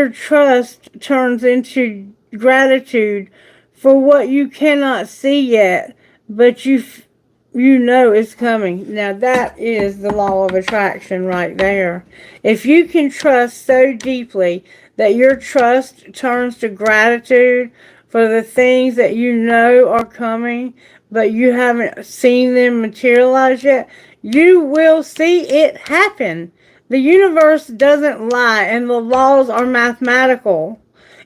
trust turns into gratitude for what you cannot see yet, but you know it's coming. Now that is the law of attraction right there. If you can trust so deeply that your trust turns to gratitude for the things that you know are coming, but you haven't seen them materialize yet, you will see it happen. The universe doesn't lie, and the laws are mathematical.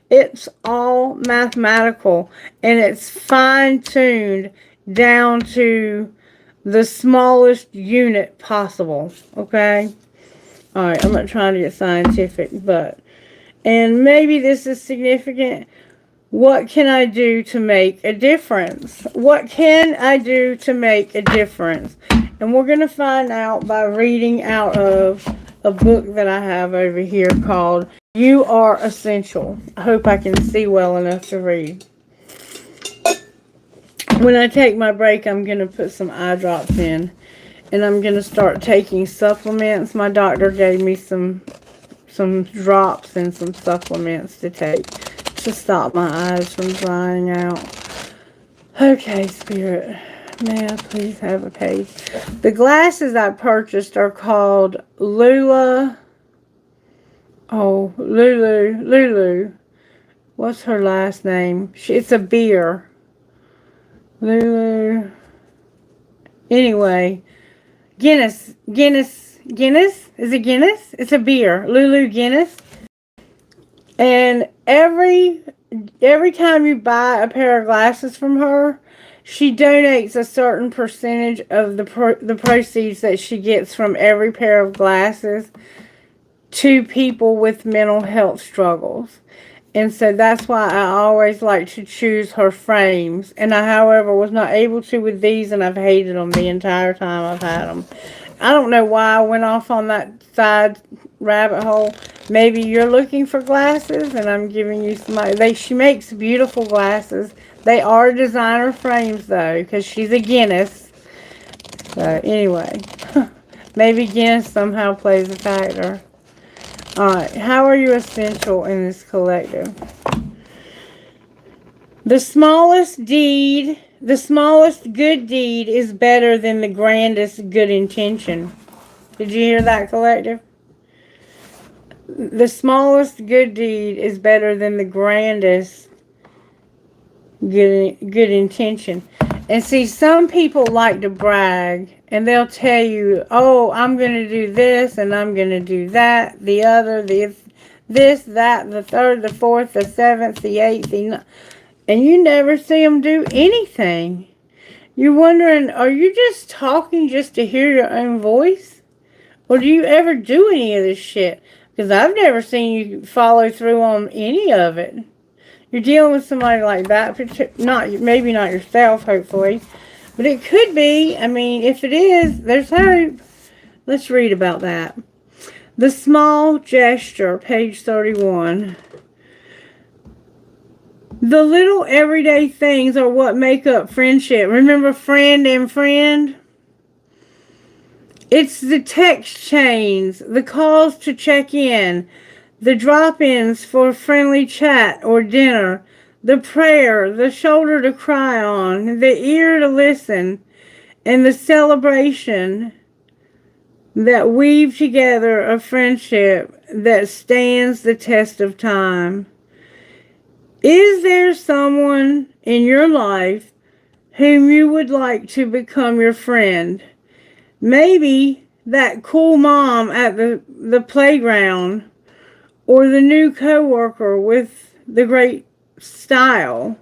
It's all mathematical, and it's fine-tuned down to the smallest unit possible, okay? Alright, I'm not trying to get scientific, and maybe this is significant. What can I do to make a difference? What can I do to make a difference? And we're going to find out by reading out of a book that I have over here called You Are Essential. I hope I can see well enough to read. When I take my break, I'm going to put some eye drops in. And I'm going to start taking supplements. My doctor gave me some drops and some supplements to take to stop my eyes from drying out. Okay, Spirit. May I please have a page? The glasses I purchased are called Lulu. What's her last name? It's a beer. Lulu. Anyway. Guinness. Is it Guinness? It's a beer. Lulu Guinness. And every time you buy a pair of glasses from her, she donates a certain percentage of the proceeds that she gets from every pair of glasses to people with mental health struggles. And so that's why I always like to choose her frames. And I, however, was not able to with these, and I've hated them the entire time I've had them. I don't know why I went off on that side rabbit hole. Maybe you're looking for glasses, and I'm giving you some. She makes beautiful glasses. They are designer frames, though, because she's a Guinness. So, anyway. Maybe Guinness somehow plays a factor. Alright, how are you essential in this collective? The smallest good deed is better than the grandest good intention. Did you hear that, collective? The smallest good deed is better than the grandest good intention. And see, some people like to brag, and they'll tell you, oh, I'm going to do this, and I'm going to do that, the other, this, that, the third, the fourth, the seventh, the eighth, and you never see them do anything. You're wondering, are you just talking just to hear your own voice? Or do you ever do any of this shit? Because I've never seen you follow through on any of it. You're dealing with somebody like that, maybe not yourself, hopefully. But it could be. I mean, if it is, there's hope. Let's read about that. The small gesture, page 31. The little everyday things are what make up friendship. Remember friend and friend? It's the text chains, the calls to check in, the drop-ins for friendly chat or dinner, the prayer, the shoulder to cry on, the ear to listen, and the celebration that weave together a friendship that stands the test of time. Is there someone in your life whom you would like to become your friend? Maybe that cool mom at the playground, or the new coworker with the great style.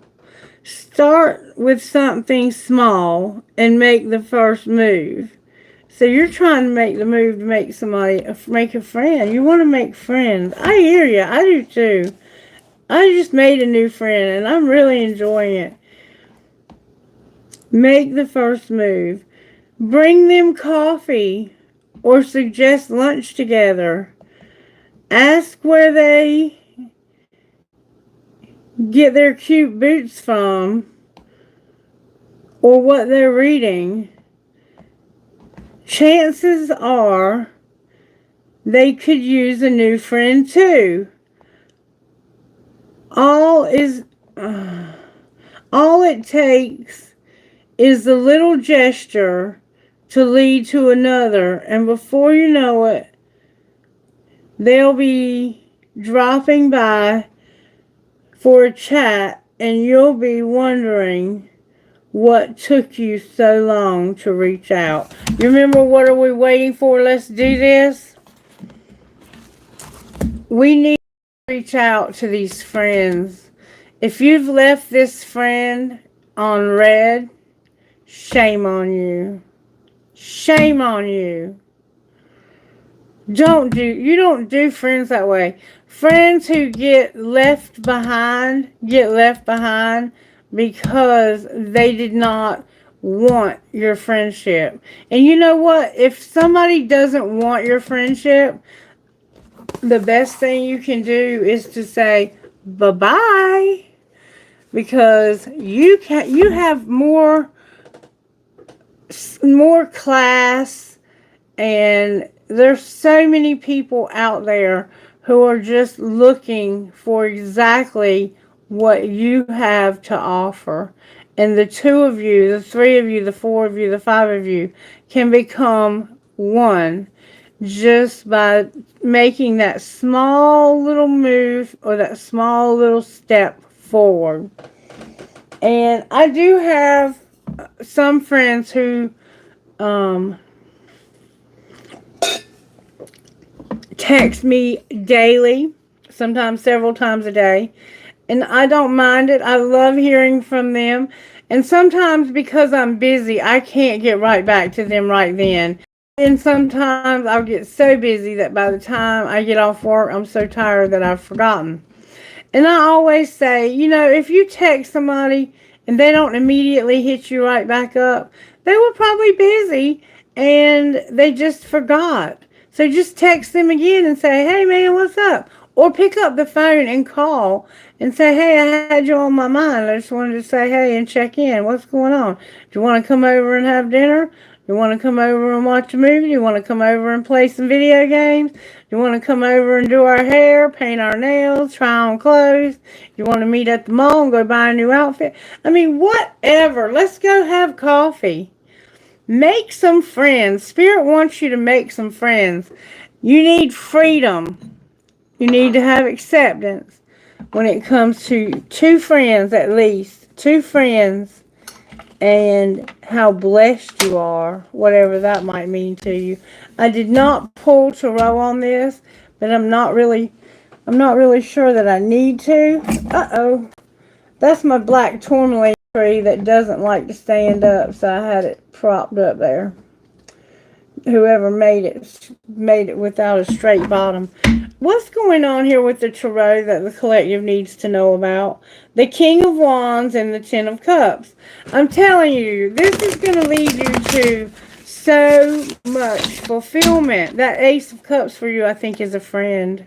Start with something small and make the first move. So you're trying to make the move to make a friend. You want to make friends. I hear you. I do too. I just made a new friend and I'm really enjoying it. Make the first move. Bring them coffee or suggest lunch together. Ask where they get their cute boots from or what they're reading. Chances are they could use a new friend too. All it takes is the little gesture to lead to another, and before you know it, they'll be dropping by for a chat, and you'll be wondering what took you so long to reach out. You remember, what are we waiting for? Let's do this. We need to reach out to these friends. If you've left this friend on red, shame on you. Shame on you. You don't do friends that way. Friends who get left behind because they did not want your friendship. And you know what? If somebody doesn't want your friendship, the best thing you can do is to say bye-bye, because you have more class, and there's so many people out there who are just looking for exactly what you have to offer. And the two of you, the three of you, the four of you, the five of you can become one just by making that small little move or that small little step forward. And I do have some friends who text me daily, sometimes several times a day, and I don't mind it. I love hearing from them, and sometimes because I'm busy, I can't get right back to them right then. And sometimes I'll get so busy that by the time I get off work, I'm so tired that I've forgotten. And I always say, if you text somebody and they don't immediately hit you right back up, they were probably busy and they just forgot. So just text them again and say, hey man, what's up? Or pick up the phone and call and say, hey, I had you on my mind. I just wanted to say hey and check in. What's going on? Do you want to come over and have dinner? You want to come over and watch a movie? You want to come over and play some video games? You want to come over and do our hair, paint our nails, try on clothes? You want to meet at the mall and go buy a new outfit? I mean, whatever. Let's go have coffee. Make some friends. Spirit wants you to make some friends. You need freedom. You need to have acceptance when it comes to two friends, at least. Two friends. And how blessed you are, whatever that might mean to you. I did not pull THRU on this, but I'm not really sure that I need to. Uh-oh. That's my black tourmaline tree that doesn't like to stand up, so I had it propped up there. Whoever made it without a straight bottom. What's going on here with the tarot that the collective needs to know about? The King of Wands and the Ten of Cups. I'm telling you, this is going to lead you to so much fulfillment. That Ace of Cups for you, I think, is a friend.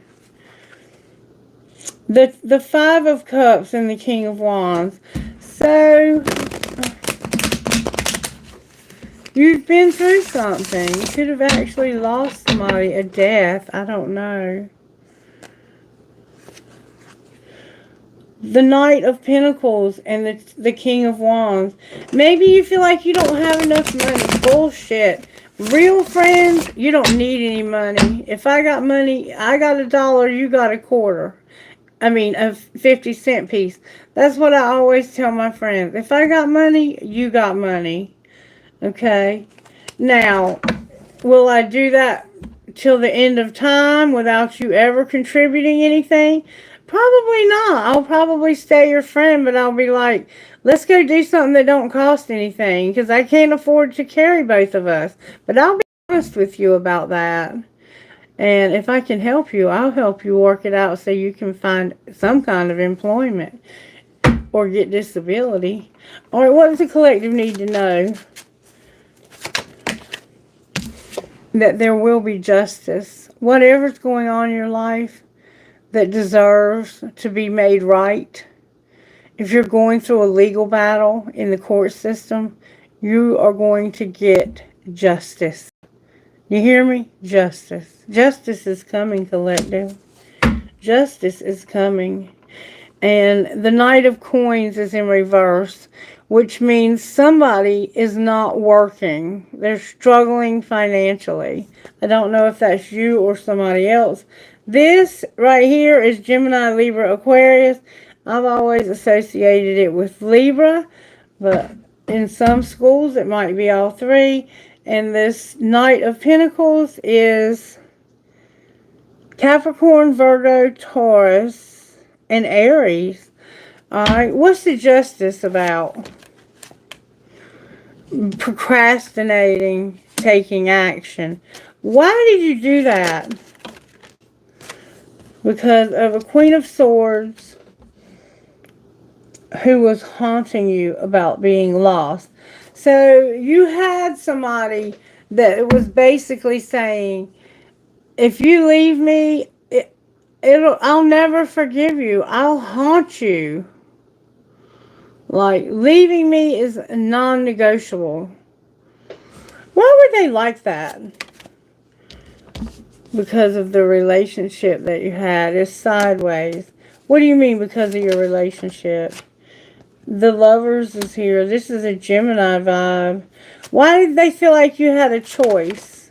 The Five of Cups and the King of Wands. So, you've been through something. You could have actually lost somebody, a death. I don't know. The Knight of Pentacles and the King of Wands. Maybe you feel like you don't have enough money. Bullshit. Real friends, you don't need any money. If I got money, I got $1, you got a quarter. I mean, a 50-cent piece. That's what I always tell my friends. If I got money, you got money. Okay? Now, will I do that till the end of time without you ever contributing anything? Probably not. I'll probably stay your friend, but I'll be like, let's go do something that don't cost anything, because I can't afford to carry both of us. But I'll be honest with you about that. And if I can help you, I'll help you work it out so you can find some kind of employment or get disability. All right, what does the collective need to know? That there will be justice. Whatever's going on in your life that deserves to be made right. If you're going through a legal battle in the court system, you are going to get justice. You hear me? Justice. Justice is coming, collective. Justice is coming. And the Knight of Coins is in reverse, which means somebody is not working. They're struggling financially. I don't know if that's you or somebody else. This right here is Gemini, Libra, Aquarius. I've always associated it with Libra, but in some schools it might be all three. And this Knight of Pentacles is Capricorn, Virgo, Taurus, and Aries. Alright, what's the justice about? Procrastinating, taking action. Why did you do that? Because of a Queen of Swords who was haunting you about being lost. So you had somebody that was basically saying, if you leave me, I'll never forgive you. I'll haunt you. Like, leaving me is non-negotiable. Why were they like that? Because of the relationship that you had. It's sideways. What do you mean because of your relationship? The Lovers is here. This is a Gemini vibe. Why did they feel like you had a choice?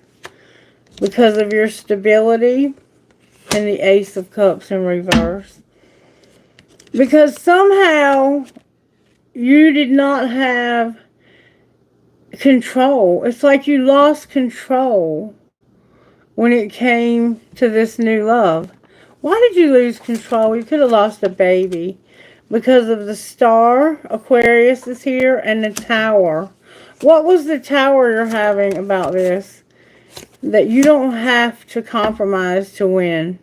Because of your stability and the Ace of Cups in reverse. Because somehow you did not have control. It's like you lost control when it came to this new love. Why did you lose control? You could have lost a baby. Because of the Star, Aquarius is here, and the Tower. What was the Tower you're having about this? That you don't have to compromise to win.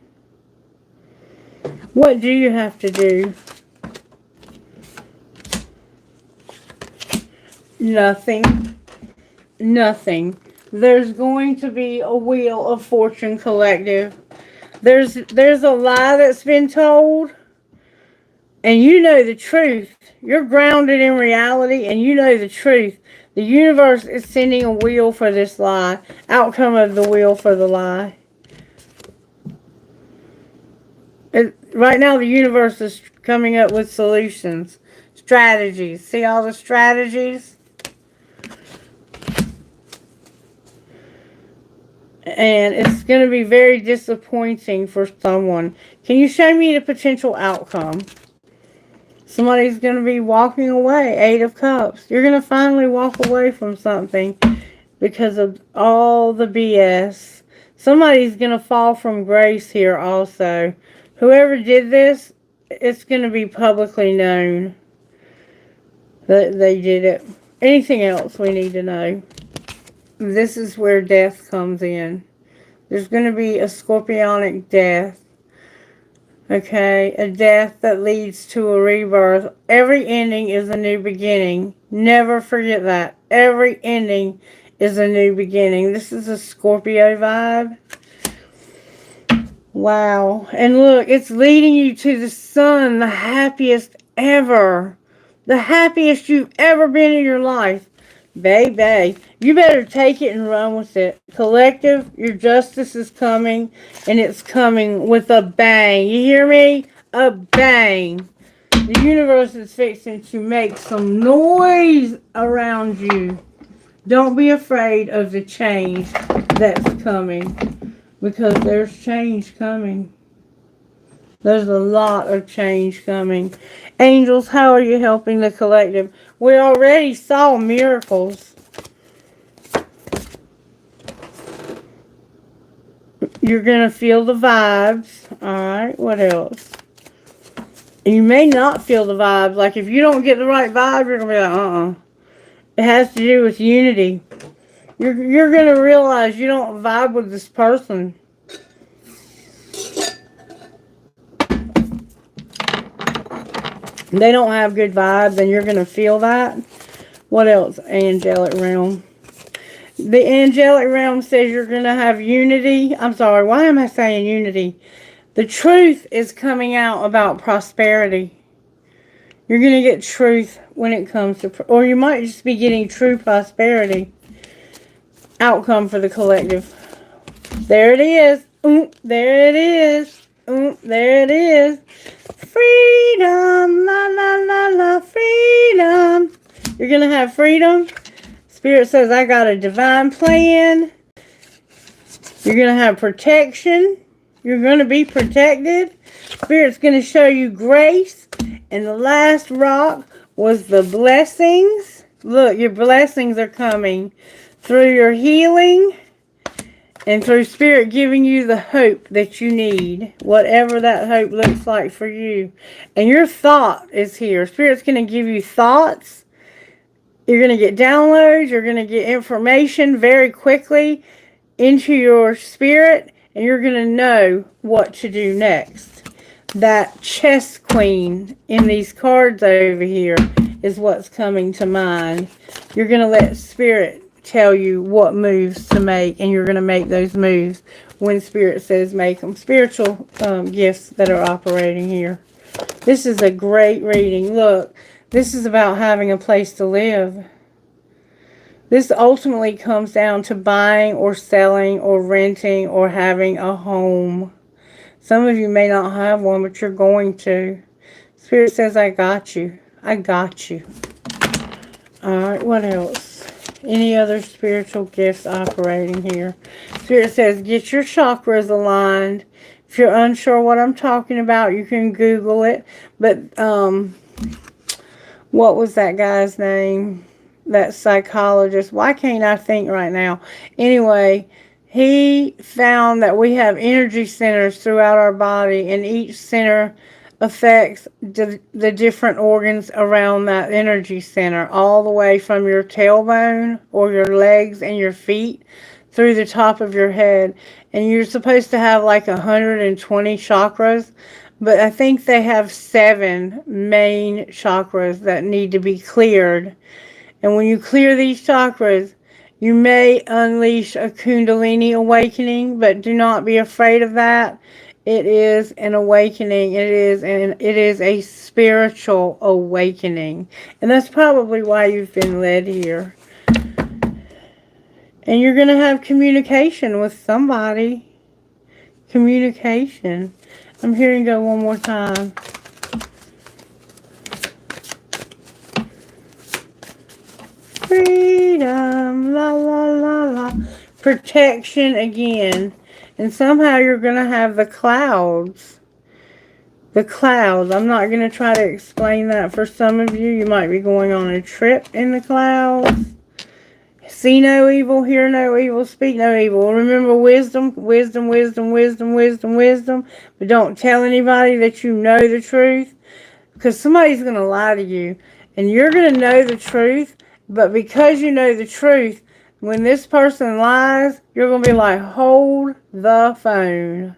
What do you have to do? Nothing. Nothing. There's going to be a Wheel of Fortune, collective. There's a lie that's been told. And you know the truth. You're grounded in reality and you know the truth. The universe is sending a wheel for this lie. Outcome of the wheel for the lie. Right now the universe is coming up with solutions. Strategies. See all the strategies? And it's going to be very disappointing for someone. Can you show me the potential outcome? Somebody's going to be walking away. 8 of Cups. You're going to finally walk away from something because of all the BS. Somebody's going to fall from grace here also. Whoever did this, it's going to be publicly known. that they did it. Anything else we need to know? This is where death comes in. There's going to be a scorpionic death. Okay, a death that leads to a rebirth. Every ending is a new beginning. Never forget that. Every ending is a new beginning. This is a Scorpio vibe. Wow. And look, it's leading you to the sun, the happiest ever. The happiest you've ever been in your life. Baby, you better take it and run with it. Collective, your justice is coming, and it's coming with a bang. You hear me? A bang. The universe is fixing to make some noise around you. Don't be afraid of the change that's coming, because there's change coming. There's a lot of change coming. Angels, how are you helping the collective? We already saw miracles. You're going to feel the vibes. Alright, what else? You may not feel the vibes. Like if you don't get the right vibe, you're going to be like, It has to do with unity. You're going to realize you don't vibe with this person. They don't have good vibes, and you're going to feel that. What else? Angelic realm. The angelic realm says you're going to have unity. I'm sorry, why am I saying unity? The truth is coming out about prosperity. You're going to get truth when it comes to, or you might just be getting true prosperity. Outcome for the collective. There it is. There it is. There it is. Freedom, la la la la, freedom. You're going to have freedom. Spirit says, I got a divine plan. You're going to have protection. You're going to be protected. Spirit's going to show you grace. And the last rock was the blessings. Look, your blessings are coming through your healing. And through Spirit giving you the hope that you need. Whatever that hope looks like for you. And your thought is here. Spirit's going to give you thoughts. You're going to get downloads. You're going to get information very quickly into your spirit. And you're going to know what to do next. That chess queen in these cards over here is what's coming to mind. You're going to let Spirit tell you what moves to make, and you're going to make those moves when Spirit says make them. Spiritual gifts that are operating here. This is a great reading. Look, this is about having a place to live. This ultimately comes down to buying or selling or renting or having a home. Some of you may not have one, but you're going to. Spirit says, I got you. I got you. Alright, what else? Any other spiritual gifts operating here? Spirit says, get your chakras aligned. If you're unsure what I'm talking about, you can Google it. But, what was that guy's name? That psychologist. Why can't I think right now? Anyway, he found that we have energy centers throughout our body, and each center affects the different organs around that energy center, all the way from your tailbone or your legs and your feet through the top of your head. And you're supposed to have like 120 chakras, but I think they have 7 main chakras that need to be cleared. And when you clear these chakras, you may unleash a Kundalini awakening, but do not be afraid of that. It is an awakening. It is a spiritual awakening. And that's probably why you've been led here. And you're going to have communication with somebody. Communication. I'm hearing go one more time. Freedom. La la la la. Protection again. And somehow you're going to have the clouds. The clouds. I'm not going to try to explain that for some of you. You might be going on a trip in the clouds. See no evil, hear no evil, speak no evil. Remember wisdom, wisdom, wisdom, wisdom, wisdom, wisdom. But don't tell anybody that you know the truth. Because somebody's going to lie to you. And you're going to know the truth. But because you know the truth, when this person lies, you're going to be like, hold the phone.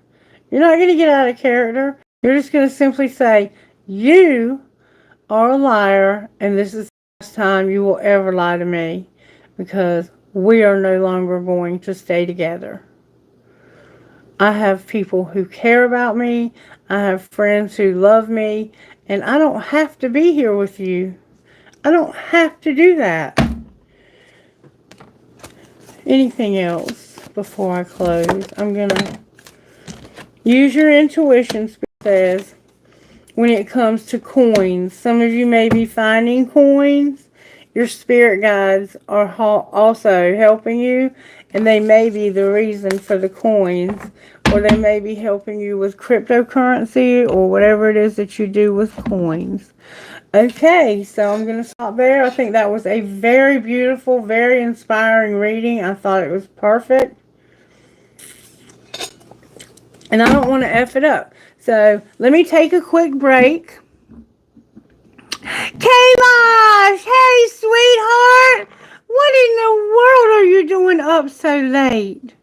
You're not going to get out of character. You're just going to simply say, you are a liar, and this is the last time you will ever lie to me, because we are no longer going to stay together. I have people who care about me. I have friends who love me, and I don't have to be here with you. I don't have to do that. Anything else before I close? I'm going to use your intuition, Spirit says, when it comes to coins. Some of you may be finding coins. Your spirit guides are also helping you, and they may be the reason for the coins, or they may be helping you with cryptocurrency or whatever it is that you do with coins. Okay, so I'm going to stop there. I think that was a very beautiful, very inspiring reading. I thought it was perfect. And I don't want to F it up. So let me take a quick break. Kaylash! Hey, sweetheart! What in the world are you doing up so late?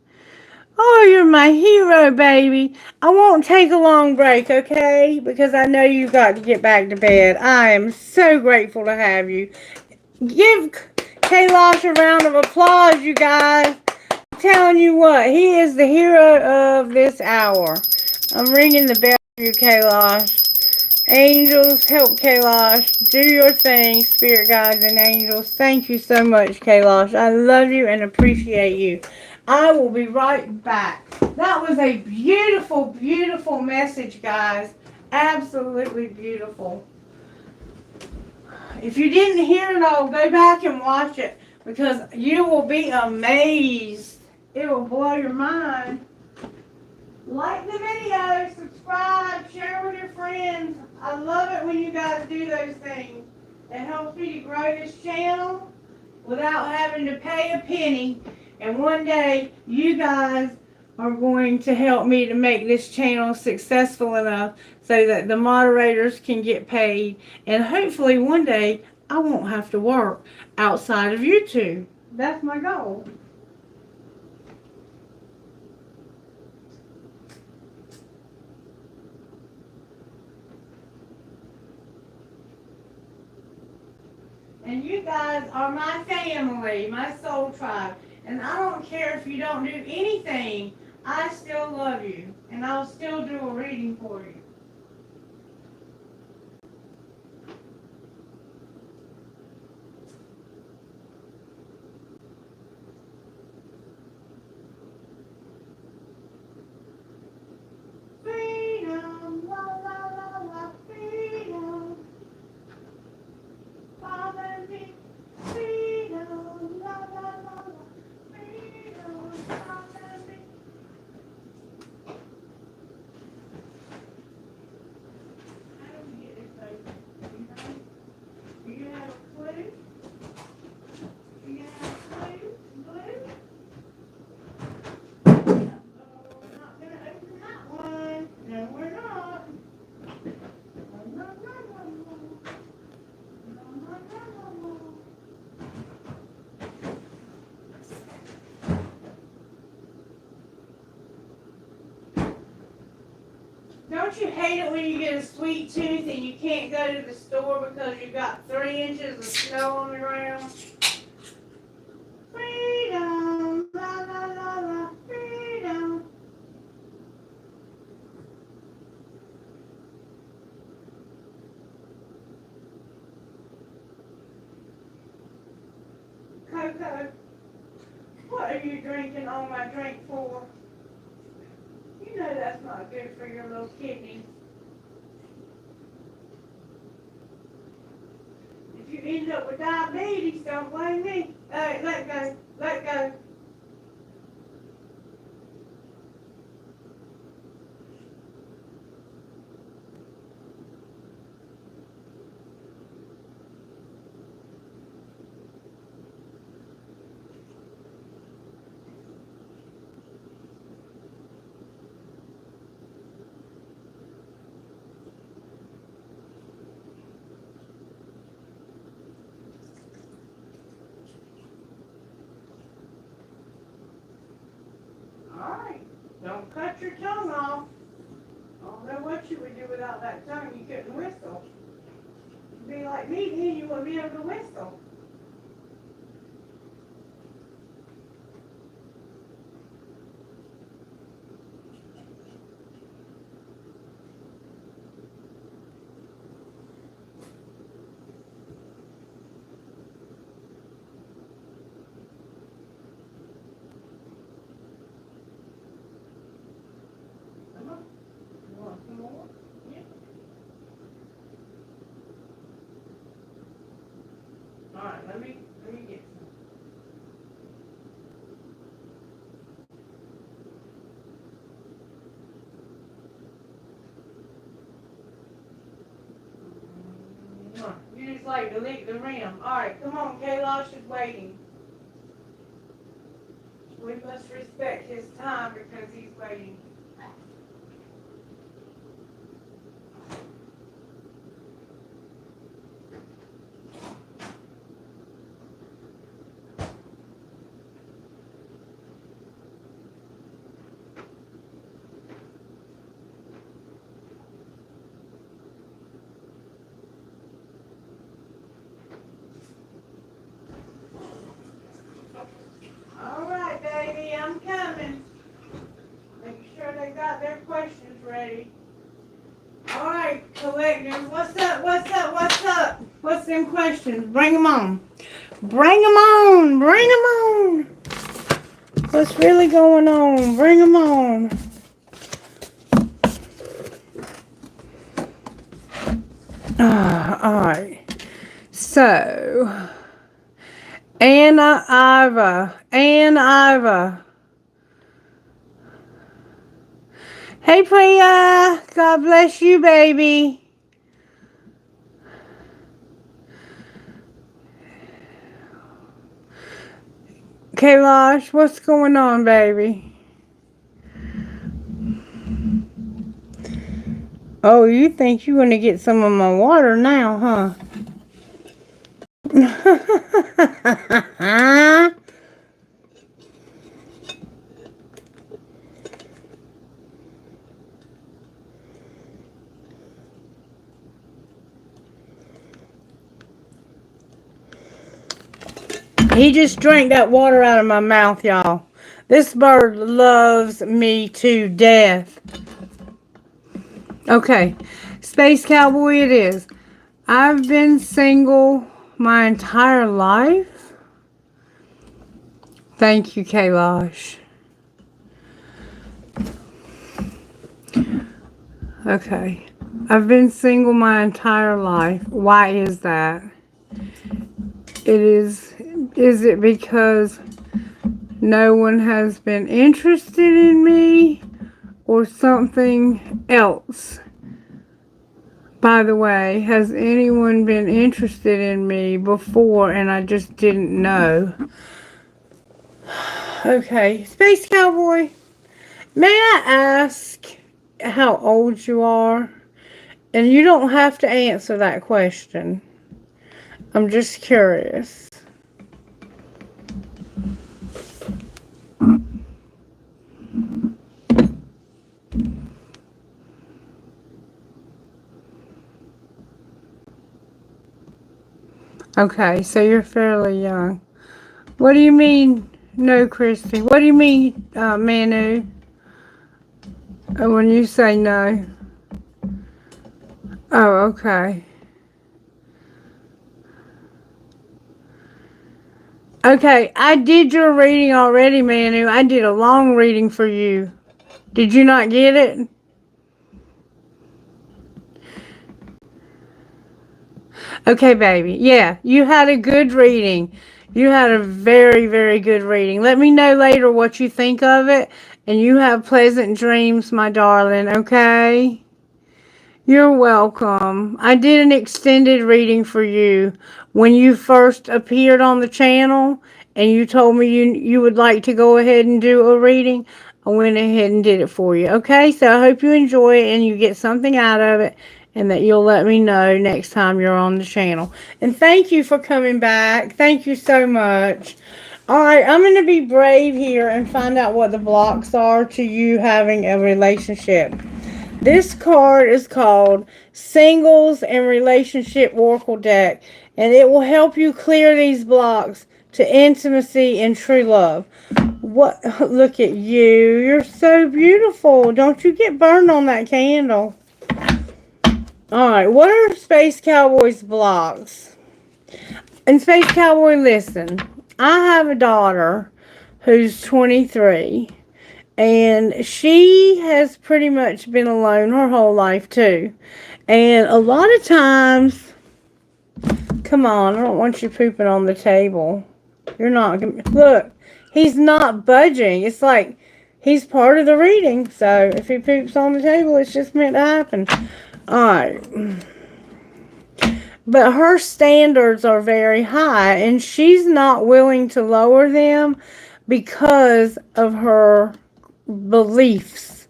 Oh, you're my hero, baby. I won't take a long break, okay? Because I know you've got to get back to bed. I am so grateful to have you. Give Kaylash a round of applause, you guys. I'm telling you what, he is the hero of this hour. I'm ringing the bell for you, Kaylash. Angels, help Kaylash. Do your thing, spirit guides and angels. Thank you so much, Kaylash. I love you and appreciate you. I will be right back. That was a beautiful, beautiful message, guys. Absolutely beautiful. If you didn't hear it all, go back and watch it, because you will be amazed. It will blow your mind. Like the video, subscribe, share with your friends. I love it when you guys do those things. It helps me to grow this channel without having to pay a penny. And one day, you guys are going to help me to make this channel successful enough so that the moderators can get paid. And hopefully one day, I won't have to work outside of YouTube. That's my goal. And you guys are my family, my soul tribe. And I don't care if you don't do anything. I still love you. And I'll still do a reading for you. Freedom, la la la la, freedom. Father me, freedom, la la la la, freedom, Father me. How do we get this open? Do you have a clue? Do you have a clue? Blue? Oh, we're not going to open that one. No, we're not. No, no, no, no, no. No, no, no, no, no. Don't you hate it when you get a sweet tooth and you can't go to the store because you've got 3 inches of snow on the ground? Freedom, la la la la, freedom. Coco, what are you drinking on my drink for? You know that's not good for your little kidney. If you end up with diabetes, don't blame me. Hey, let go, let go. Don't cut your tongue off. I don't know what you would do without that tongue. You couldn't whistle. You'd be like me, then you wouldn't be able to whistle. Come on. You want some more? Yeah. All right, let me get some. You just like to lick the rim. All right, come on. Kailash is waiting. We must respect his time because he's waiting. All right, baby, I'm coming. Make sure they got their questions ready. All right, collectors, what's up, what's up, what's up? What's them questions? Bring them on. Bring them on, bring them on. What's really going on? Bring them on. All right. So, Anna Iva. Hey, Priya. God bless you, baby. Kailash, what's going on, baby? Oh, you think you're going to get some of my water now, huh? He just drank that water out of my mouth, y'all. This bird loves me to death. Okay, Space Cowboy it is. I've been single my entire life. Thank you, Kailash. Okay, I've been single my entire life. Why is that? Is it because no one has been interested in me or something else? By the way, has anyone been interested in me before and I just didn't know? Okay, Space Cowboy, may I ask how old you are? And you don't have to answer that question. I'm just curious. Okay, so you're fairly young. What do you mean, no, Christy? What do you mean, Manu? When you say no? Oh, okay. Okay, I did your reading already, Manu. I did a long reading for you. Did you not get it? Okay, baby. Yeah, you had a good reading. You had a very, very good reading. Let me know later what you think of it. And you have pleasant dreams, my darling, okay? You're welcome. I did an extended reading for you when you first appeared on the channel and you told me you would like to go ahead and do a reading. I went ahead and did it for you. Okay, so I hope you enjoy it and you get something out of it and that you'll let me know next time you're on the channel. And thank you for coming back. Thank you so much. Alright, I'm going to be brave here and find out what the blocks are to you having a relationship. This card is called Singles and Relationship Oracle Deck, and it will help you clear these blocks to intimacy and true love. What? Look at you. You're so beautiful. Don't you get burned on that candle. Alright, what are Space Cowboy's blocks? And Space Cowboy, listen. I have a daughter who's 23. And she has pretty much been alone her whole life, too. And a lot of times... Come on, I don't want you pooping on the table. You're not... Look, he's not budging. It's like he's part of the reading. So if he poops on the table, it's just meant to happen. Alright. But her standards are very high. And she's not willing to lower them because of her beliefs.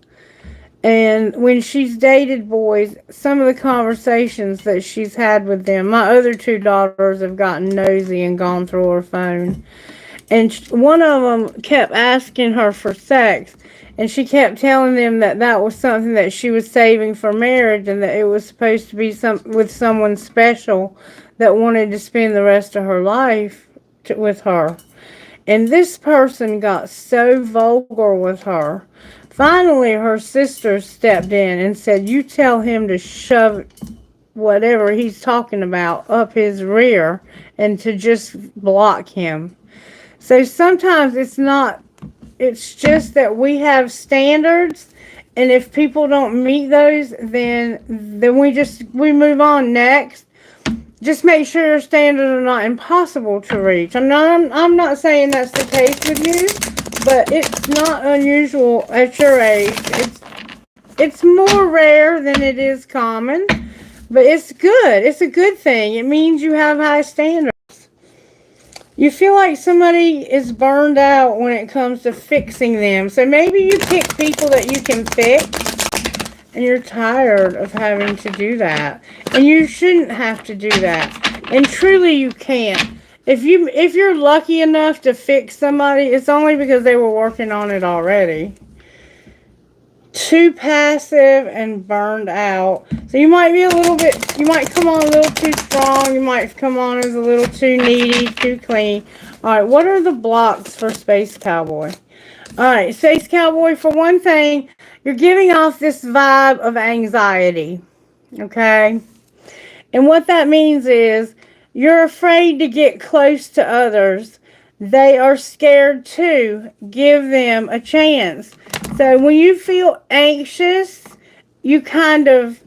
And when she's dated boys, some of the conversations that she's had with them, my other two daughters have gotten nosy and gone through her phone, and one of them kept asking her for sex, and she kept telling them that that was something that she was saving for marriage, and that it was supposed to be with someone special that wanted to spend the rest of her life with her. And this person got so vulgar with her. Finally, her sister stepped in and said, you tell him to shove whatever he's talking about up his rear and to just block him. So sometimes it's just that we have standards, and if people don't meet those, then we move on next. Just make sure your standards are not impossible to reach. I'm not saying that's the case with you, but it's not unusual at your age. It's more rare than it is common, but it's good. It's a good thing. It means you have high standards. You feel like somebody is burned out when it comes to fixing them. So maybe you pick people that you can fix, and you're tired of having to do that. And you shouldn't have to do that. And truly you can't. If you're lucky enough to fix somebody, it's only because they were working on it already. Too passive and burned out. So you might come on a little too strong. You might come on as a little too needy, too clean. Alright, what are the blocks for Space Cowboy? Alright, Space Cowboy, for one thing, you're giving off this vibe of anxiety. Okay? And what that means is you're afraid to get close to others. They are scared too. Give them a chance. So when you feel anxious, you kind of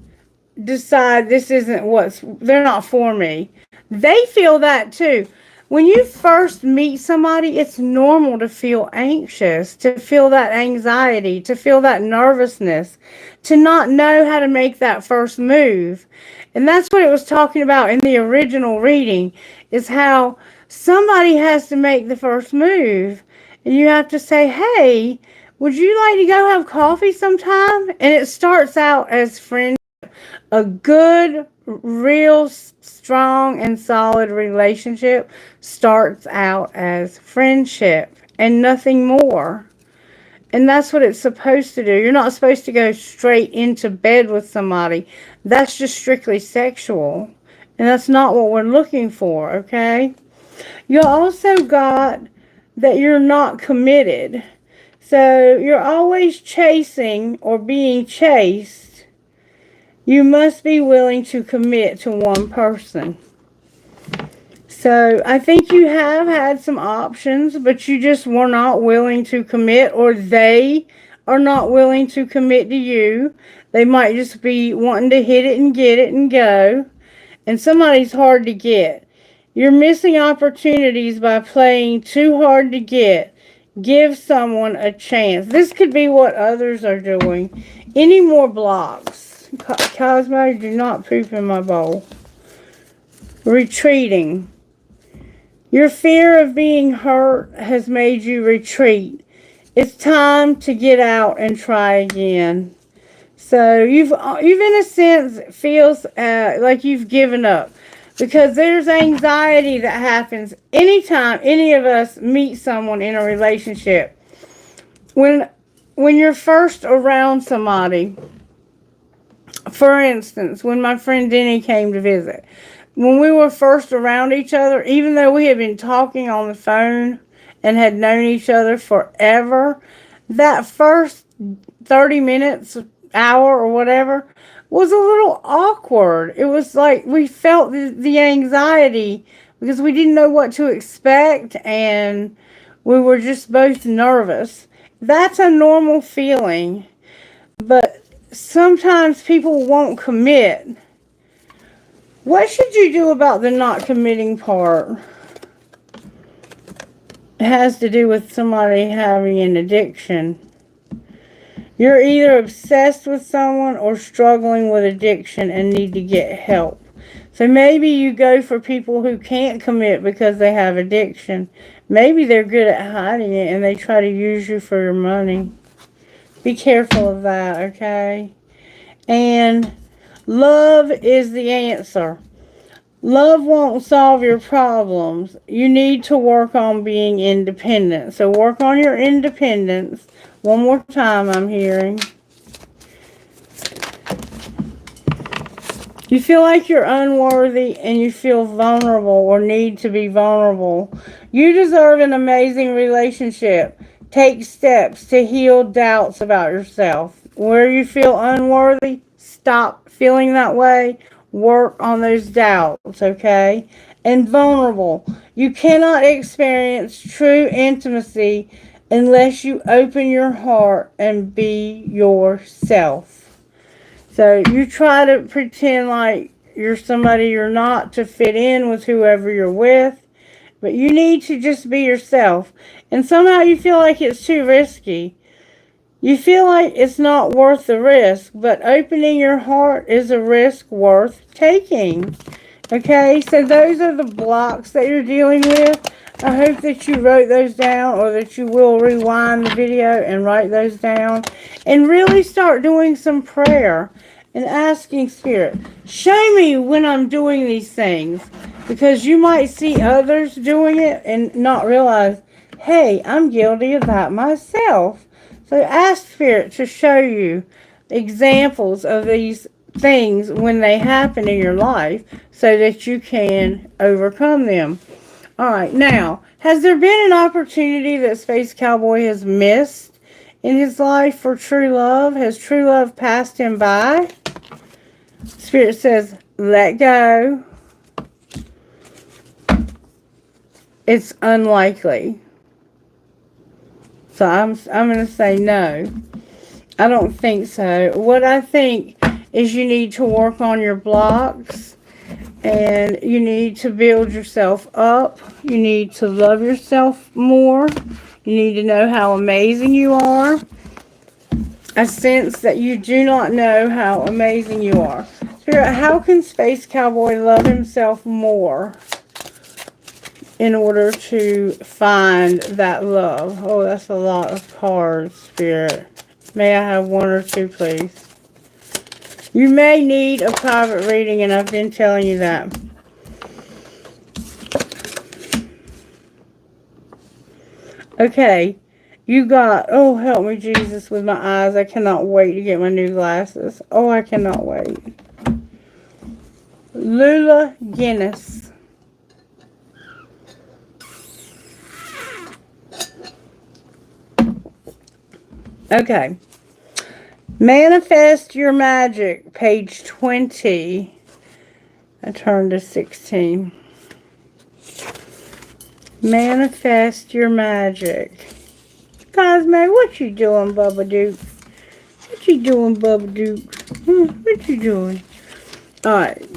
decide they're not for me. They feel that too. When you first meet somebody, it's normal to feel anxious, to feel that anxiety, to feel that nervousness, to not know how to make that first move. And that's what it was talking about in the original reading, is how somebody has to make the first move. And you have to say, hey, would you like to go have coffee sometime? And it starts out as friendship. A good, real, strong, and solid relationship starts out as friendship and nothing more. And that's what it's supposed to do. You're not supposed to go straight into bed with somebody. That's just strictly sexual. And that's not what we're looking for, okay? You also got that you're not committed. So you're always chasing or being chased. You must be willing to commit to one person. So I think you have had some options, but you just were not willing to commit, or they are not willing to commit to you. They might just be wanting to hit it and get it and go. And somebody's hard to get. You're missing opportunities by playing too hard to get. Give someone a chance. This could be what others are doing. Any more blocks? Cosmo, do not poop in my bowl. Retreating. Your fear of being hurt has made you retreat. It's time to get out and try again. So you've in a sense feels like you've given up. Because there's anxiety that happens anytime any of us meet someone in a relationship. When you're first around somebody, for instance, when my friend Denny came to visit, when we were first around each other, even though we had been talking on the phone and had known each other forever, that first 30 minutes, hour, or whatever was a little awkward. It was like we felt the anxiety because we didn't know what to expect and we were just both nervous. That's a normal feeling, but sometimes people won't commit. What should you do about the not committing part? It has to do with somebody having an addiction. You're either obsessed with someone or struggling with addiction and need to get help. So maybe you go for people who can't commit because they have addiction. Maybe they're good at hiding it and they try to use you for your money. Be careful of that, okay? And love is the answer. Love won't solve your problems. You need to work on being independent. So work on your independence. One more time, I'm hearing. You feel like you're unworthy and you feel vulnerable or need to be vulnerable. You deserve an amazing relationship. Take steps to heal doubts about yourself. Where you feel unworthy, stop feeling that way. Work on those doubts, okay? And vulnerable. You cannot experience true intimacy unless you open your heart and be yourself. So you try to pretend like you're somebody you're not to fit in with whoever you're with. But you need to just be yourself. And somehow you feel like it's too risky. You feel like it's not worth the risk. But opening your heart is a risk worth taking. Okay, so those are the blocks that you're dealing with. I hope that you wrote those down or that you will rewind the video and write those down. And really start doing some prayer and asking Spirit, show me when I'm doing these things. Because you might see others doing it and not realize, hey, I'm guilty of that myself. So ask Spirit to show you examples of these things when they happen in your life so that you can overcome them. All right, now, has there been an opportunity that Space Cowboy has missed in his life for true love? Has true love passed him by? Spirit says, let go. It's unlikely. So I'm going to say no. I don't think so. What I think is you need to work on your blocks and you need to build yourself up. You need to love yourself more. You need to know how amazing you are. I sense that you do not know how amazing you are. Spirit, how can Space Cowboy love himself more in order to find that love? Oh, that's a lot of cards, Spirit. May I have one or two, please? You may need a private reading, and I've been telling you that. Okay, you got, oh, help me, Jesus, with my eyes. I cannot wait to get my new glasses. Oh, I cannot wait. Lula Guinness. Okay. Manifest Your Magic, page 20. I turned to 16. Manifest Your Magic. Cosme, what you doing, Bubba Duke? What you doing, Bubba Duke? What you doing? Alright.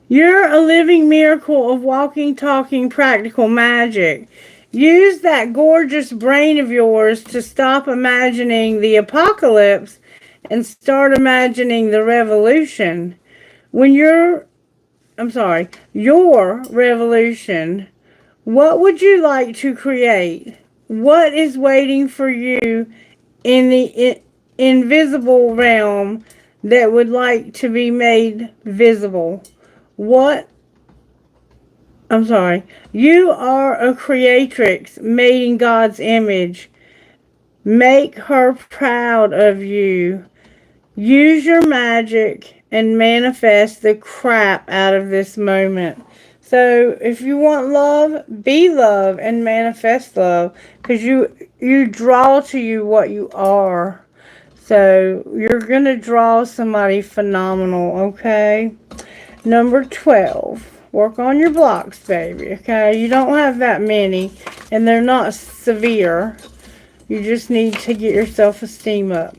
You're a living miracle of walking, talking, practical magic. Use that gorgeous brain of yours to stop imagining the apocalypse and start imagining the revolution. When your revolution, what would you like to create? What is waiting for you in the invisible realm that would like to be made visible? What I'm sorry. You are a creatrix made in God's image. Make her proud of you. Use your magic and manifest the crap out of this moment. So if you want love, be love and manifest love, because you draw to you what you are. So you're going to draw somebody phenomenal, okay? Number 12. Work on your blocks, baby, okay? You don't have that many, and they're not severe. You just need to get your self-esteem up.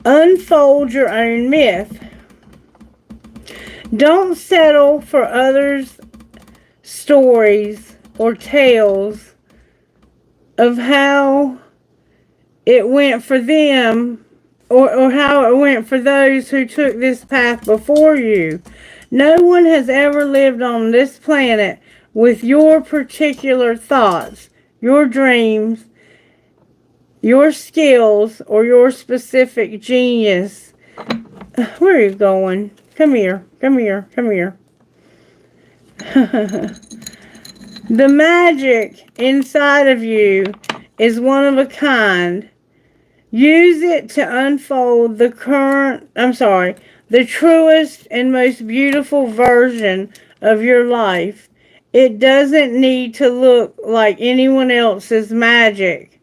Unfold your own myth. Don't settle for others' stories or tales of how it went for them or how it went for those who took this path before you. No one has ever lived on this planet with your particular thoughts, your dreams, your skills, or your specific genius. Where are you going? Come here, come here, come here. The magic inside of you is one of a kind. Use it to unfold the truest and most beautiful version of your life. It doesn't need to look like anyone else's magic,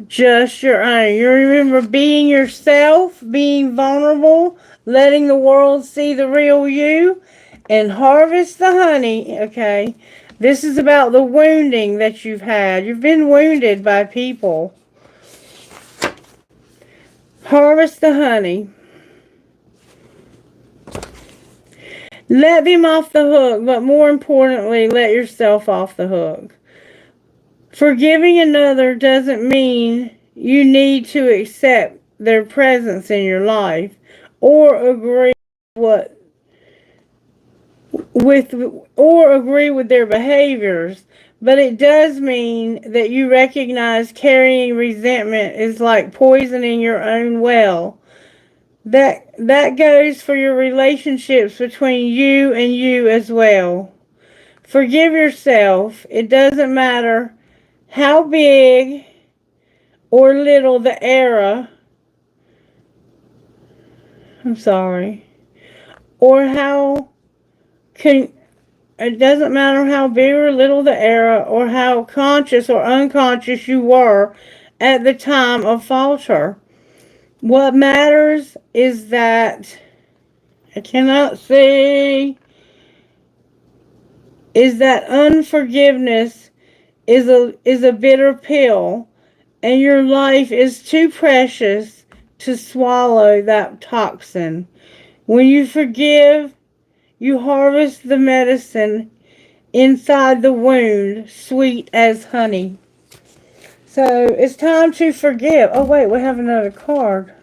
just your own. You remember being yourself, being vulnerable, letting the world see the real you, and harvest the honey, okay? This is about the wounding that you've had. You've been wounded by people. Harvest the honey. Let them off the hook, but more importantly, let yourself off the hook. Forgiving another doesn't mean you need to accept their presence in your life or agree with their behaviors, but it does mean that you recognize carrying resentment is like poisoning your own well. That goes for your relationships between you and you as well. Forgive yourself. It doesn't matter how big or little the error. I'm sorry. Or how can It doesn't matter how big or little the error or how conscious or unconscious you were at the time of falter. What matters is that I cannot see is that unforgiveness is a bitter pill, and your life is too precious to swallow that toxin. When you forgive, you harvest the medicine inside the wound, sweet as honey. So it's time to forgive. Oh wait, we have another card.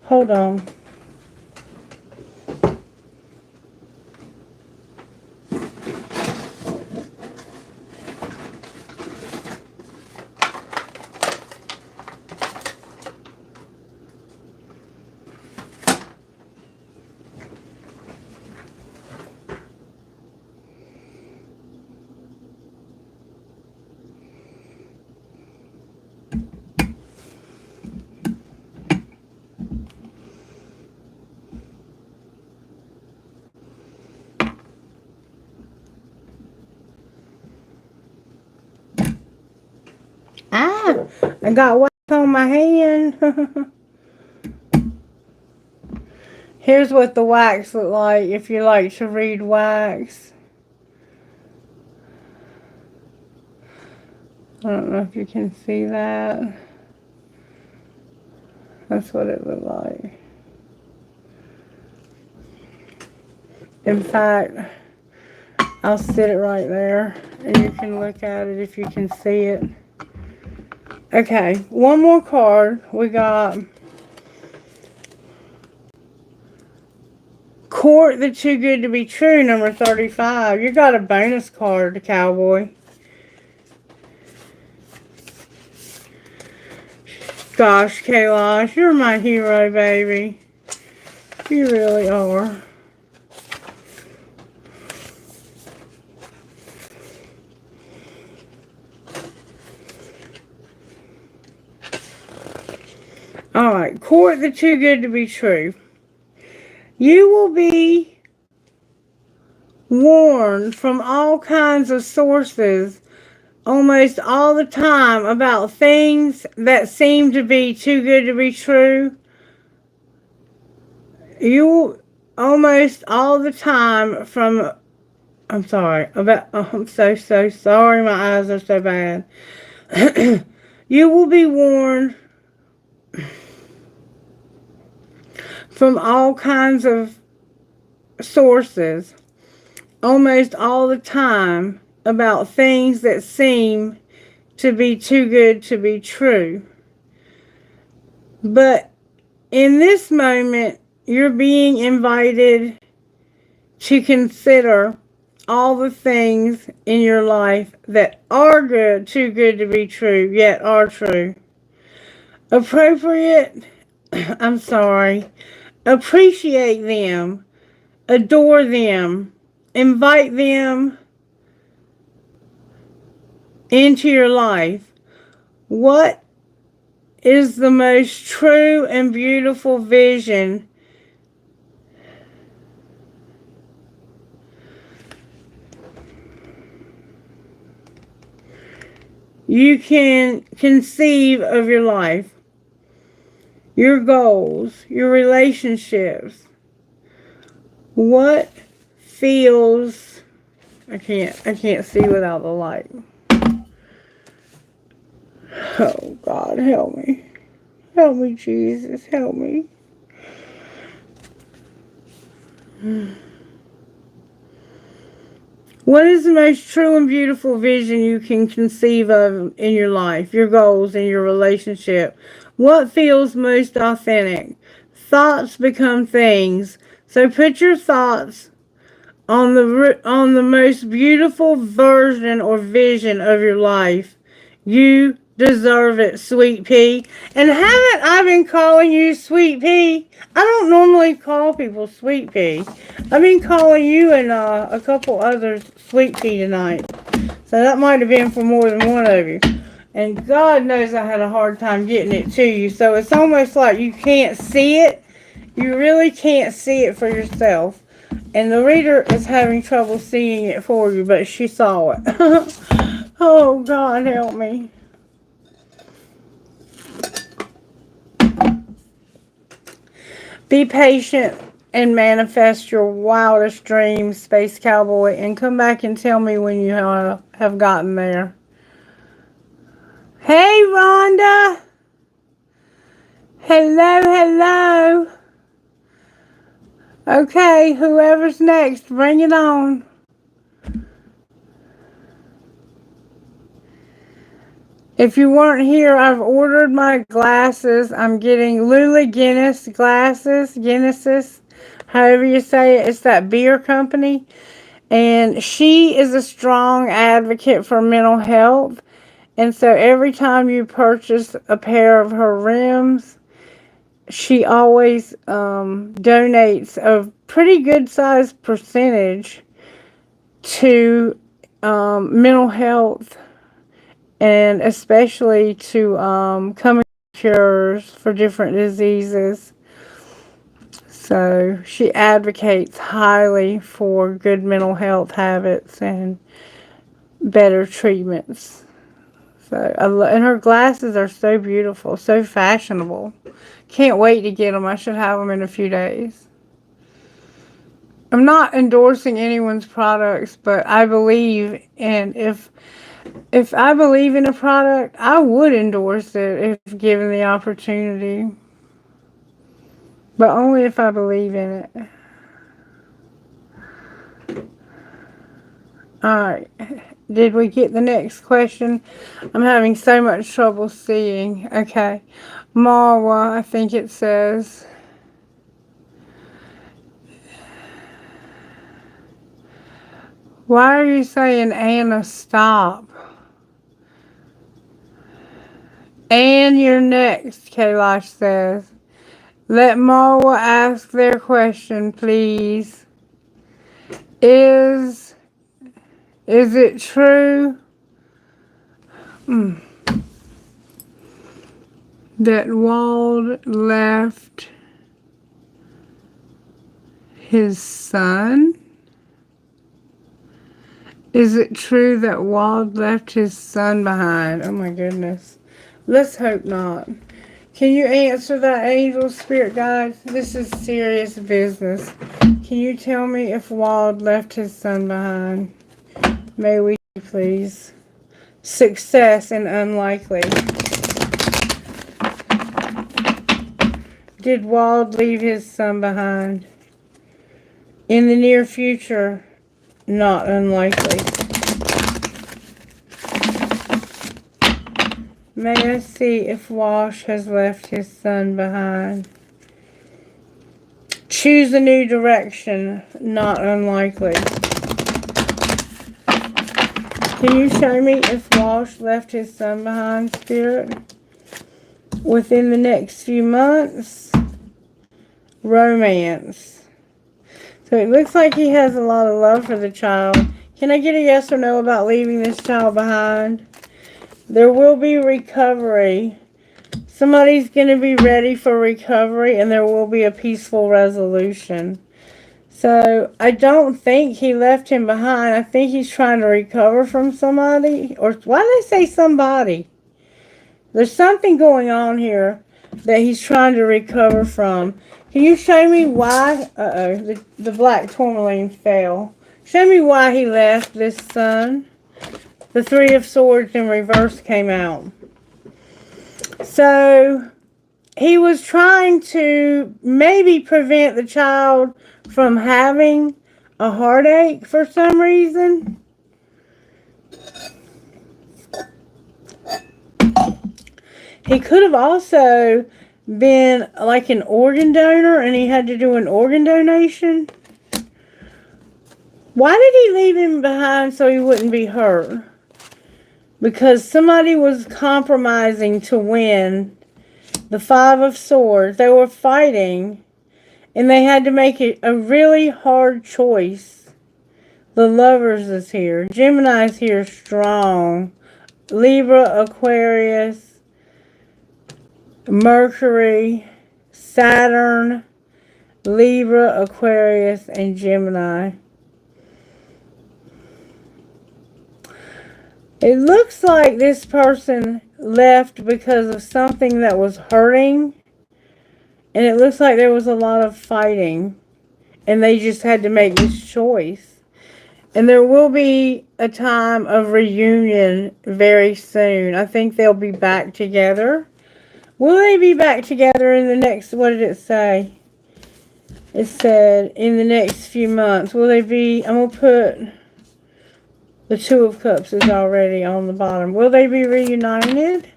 Hold on. I got wax on my hand. Here's what the wax look like if you like to read wax. I don't know if you can see that. That's what it looked like. In fact, I'll sit it right there and you can look at it if you can see it. Okay, one more card. We got Court the Too Good to Be True, number 35. You got a bonus card, Cowboy. Gosh, Kailash, you're my hero, baby. You really are. Alright, court the too good to be true. You will be warned from all kinds of sources almost all the time about things that seem to be too good to be true. You almost all the time from, I'm sorry, I'm so sorry, my eyes are so bad. You will be warned from all kinds of sources almost all the time about things that seem to be too good to be true. But in this moment, you're being invited to consider all the things in your life that are good, too good to be true, yet are true. Appreciate them, adore them, invite them into your life. What is the most true and beautiful vision you can conceive of your life? Your goals, your relationships. What feels, I can't see without the light. Oh God, help me. Help me, Jesus, help me. What is the most true and beautiful vision you can conceive of in your life, your goals, and your relationship? What feels most authentic? Thoughts become things. So put your thoughts on the most beautiful version or vision of your life. You deserve it, sweet pea. And haven't I been calling you sweet pea? I don't normally call people sweet pea. I've been calling you and a couple others sweet pea tonight. So that might have been for more than one of you. And God knows I had a hard time getting it to you. So it's almost like you can't see it. You really can't see it for yourself. And the reader is having trouble seeing it for you, but she saw it. Oh, God, help me. Be patient and manifest your wildest dreams, Space Cowboy, and come back and tell me when you have gotten there. Hey, Rhonda. Hello. Okay, whoever's next, bring it on. If you weren't here, I've ordered my glasses. I'm getting Lula Guinness glasses, Guinnesses, however you say it. It's that beer company. And she is a strong advocate for mental health. And so every time you purchase a pair of her rims, she always donates a pretty good sized percentage to mental health, and especially to coming cures for different diseases. So she advocates highly for good mental health habits and better treatments. So and her glasses are so beautiful, so fashionable. Can't wait to get them. I should have them in a few days. I'm not endorsing anyone's products, but I believe, and if I believe in a product, I would endorse it if given the opportunity. But only if I believe in it. Alright. Did we get the next question? I'm having so much trouble seeing. Okay. Marwa, I think it says. Why are you saying Anna stop? And you're next, Kailash says. Let Marwa ask their question, please. Is it true that Wald left his son? Is it true that Wald left his son behind? Oh my goodness. Let's hope not. Can you answer that, angel, spirit guides? This is serious business. Can you tell me if Wald left his son behind? May we, please? Success and unlikely. Did Wald leave his son behind? In the near future, not unlikely. May I see if Wash has left his son behind? Choose a new direction, not unlikely. Can you show me if Wash left his son behind, Spirit? Within the next few months? Romance. So it looks like he has a lot of love for the child. Can I get a yes or no about leaving this child behind? There will be recovery. Somebody's going to be ready for recovery, and there will be a peaceful resolution. So I don't think he left him behind. I think he's trying to recover from somebody. Or why did I say somebody? There's something going on here that he's trying to recover from. Can you show me why? The black tourmaline fell. Show me why he left this son. The Three of Swords in reverse came out. So he was trying to maybe prevent the child from having a heartache for some reason. He could have also been like an organ donor and he had to do an organ donation. Why did he leave him behind so he wouldn't be hurt? Because somebody was compromising to win the Five of Swords. They were fighting and they had to make it a really hard choice. The Lovers is here. Gemini's here strong. Libra, Aquarius, Mercury, Saturn, Libra, Aquarius, and Gemini. It looks like this person left because of something that was hurting. And it looks like there was a lot of fighting. And they just had to make this choice. And there will be a time of reunion very soon. I think they'll be back together. Will they be back together in the next, what did it say? It said in the next few months. Will they be, I'm going to put the Two of Cups is already on the bottom. Will they be reunited?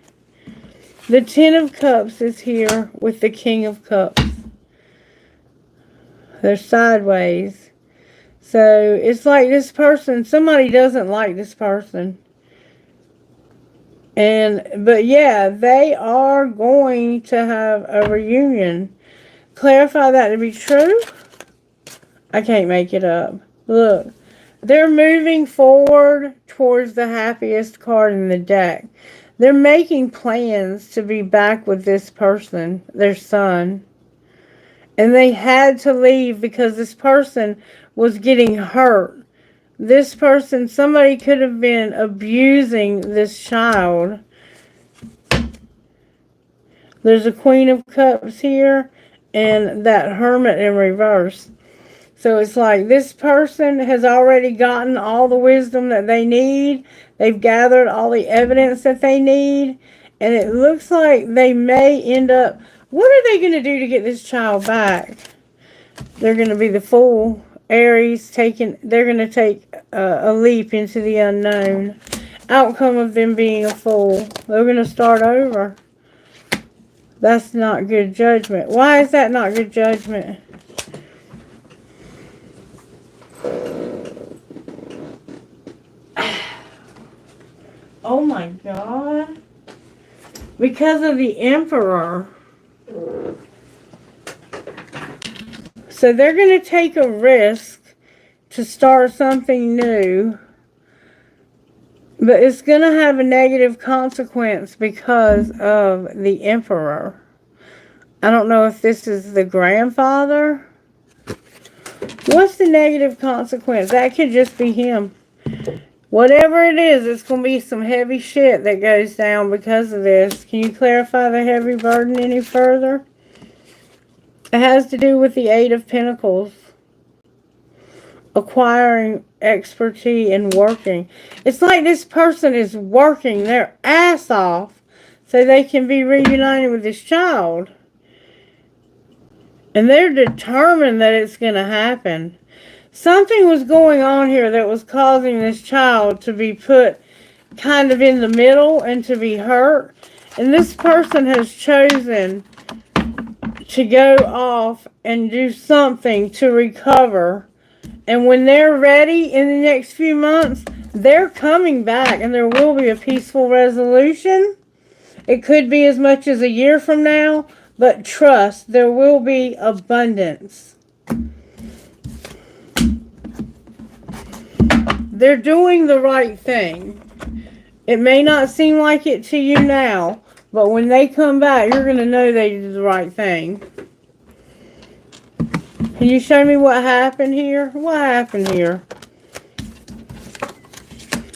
The Ten of Cups is here with the King of Cups. They're sideways. So it's like this person, somebody doesn't like this person. But yeah, they are going to have a reunion. Clarify that to be true. I can't make it up. Look, they're moving forward towards the happiest card in the deck. They're making plans to be back with this person, their son. And they had to leave because this person was getting hurt. This person, somebody could have been abusing this child. There's a Queen of Cups here and that Hermit in reverse. So it's like this person has already gotten all the wisdom that they need. They've gathered all the evidence that they need. And it looks like they may end up... What are they going to do to get this child back? They're going to be the Fool. Aries they're going to take a leap into the unknown. Outcome of them being a fool. They're going to start over. That's not good judgment. Why is that not good judgment? Oh my God. Because of the Emperor. So they're going to take a risk to start something new. But it's going to have a negative consequence because of the emperor. I don't know if this is the grandfather. What's the negative consequence? That could just be him. Whatever it is, it's going to be some heavy shit that goes down because of this. Can you clarify the heavy burden any further? It has to do with the Eight of Pentacles. Acquiring expertise and working. It's like this person is working their ass off so they can be reunited with this child. And they're determined that it's going to happen. Something was going on here that was causing this child to be put kind of in the middle and to be hurt. And this person has chosen to go off and do something to recover. And when they're ready in the next few months, they're coming back and there will be a peaceful resolution. It could be as much as a year from now, but trust, there will be abundance. They're doing the right thing. It may not seem like it to you now, but when they come back, you're going to know they did the right thing. Can you show me what happened here? What happened here?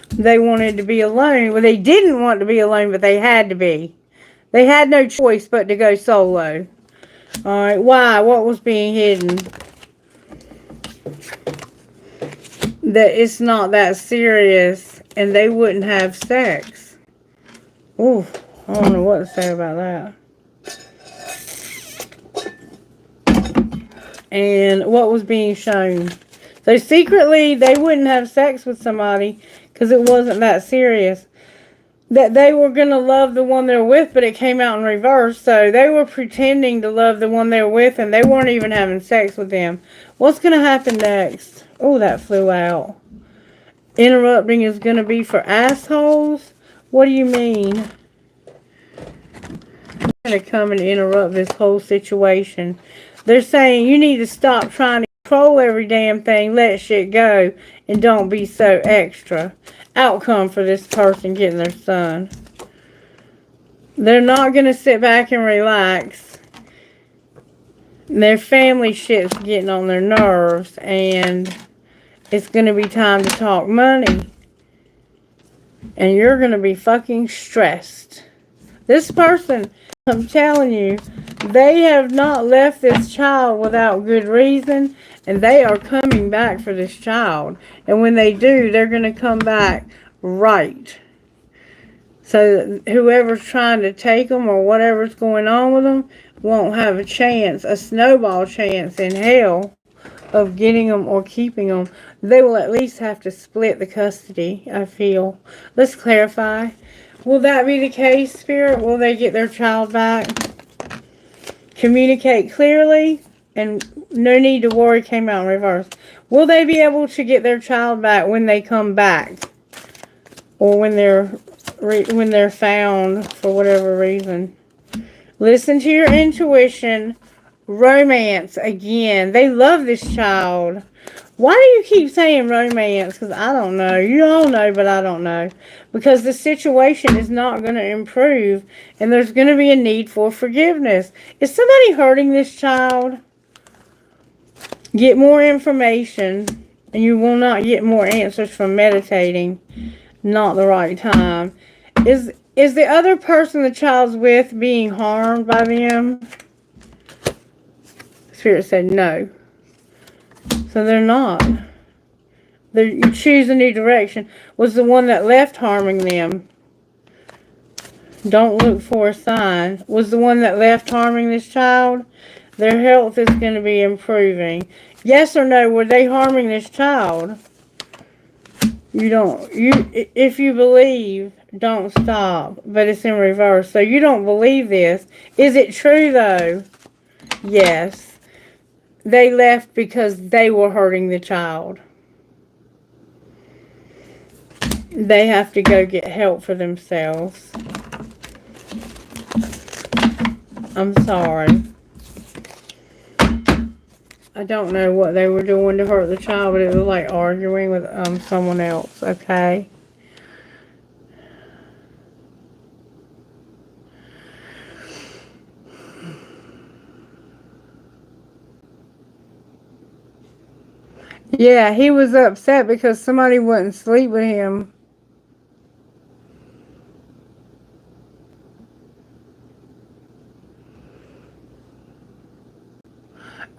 They wanted to be alone. Well, they didn't want to be alone, but they had to be. They had no choice but to go solo. Alright, why? What was being hidden? That it's not that serious and they wouldn't have sex. Ooh, I don't know what to say about that. And what was being shown? So secretly, they wouldn't have sex with somebody because it wasn't that serious. That they were going to love the one they're with, but it came out in reverse. So they were pretending to love the one they're with, and they weren't even having sex with them. What's going to happen next? Oh, that flew out. Interrupting is going to be for assholes? What do you mean? I'm going to come and interrupt this whole situation. They're saying you need to stop trying to control every damn thing, let shit go, and don't be so extra. Outcome for this person getting their son. They're not going to sit back and relax. Their family shit's getting on their nerves, and it's going to be time to talk money. And you're going to be fucking stressed. This person, I'm telling you, they have not left this child without good reason, and they are coming back for this child. And when they do, they're going to come back right. So whoever's trying to take them or whatever's going on with them won't have a chance, a snowball chance in hell of getting them or keeping them. They will at least have to split the custody, I feel. Let's clarify. Will that be the case, Spirit? Will they get their child back? Communicate clearly, and no need to worry came out in reverse. Will they be able to get their child back when they come back? Or when they're found for whatever reason? Listen to your intuition. Romance again. They love this child. Why do you keep saying romance? Because I don't know. You all know, but I don't know. Because the situation is not going to improve. And there's going to be a need for forgiveness. Is somebody hurting this child? Get more information. And you will not get more answers from meditating. Not the right time. Is the other person the child's with being harmed by them? Spirit said no. So they're not. You choose a new direction. Was the one that left harming them? Don't look for a sign. Was the one that left harming this child? Their health is going to be improving. Yes or no, were they harming this child? If you believe, don't stop. But it's in reverse. So you don't believe this. Is it true though? Yes. They left because they were hurting the child. They have to go get help for themselves. I'm sorry. I don't know what they were doing to hurt the child, but it was like arguing with someone else, okay? Yeah, he was upset because somebody wouldn't sleep with him.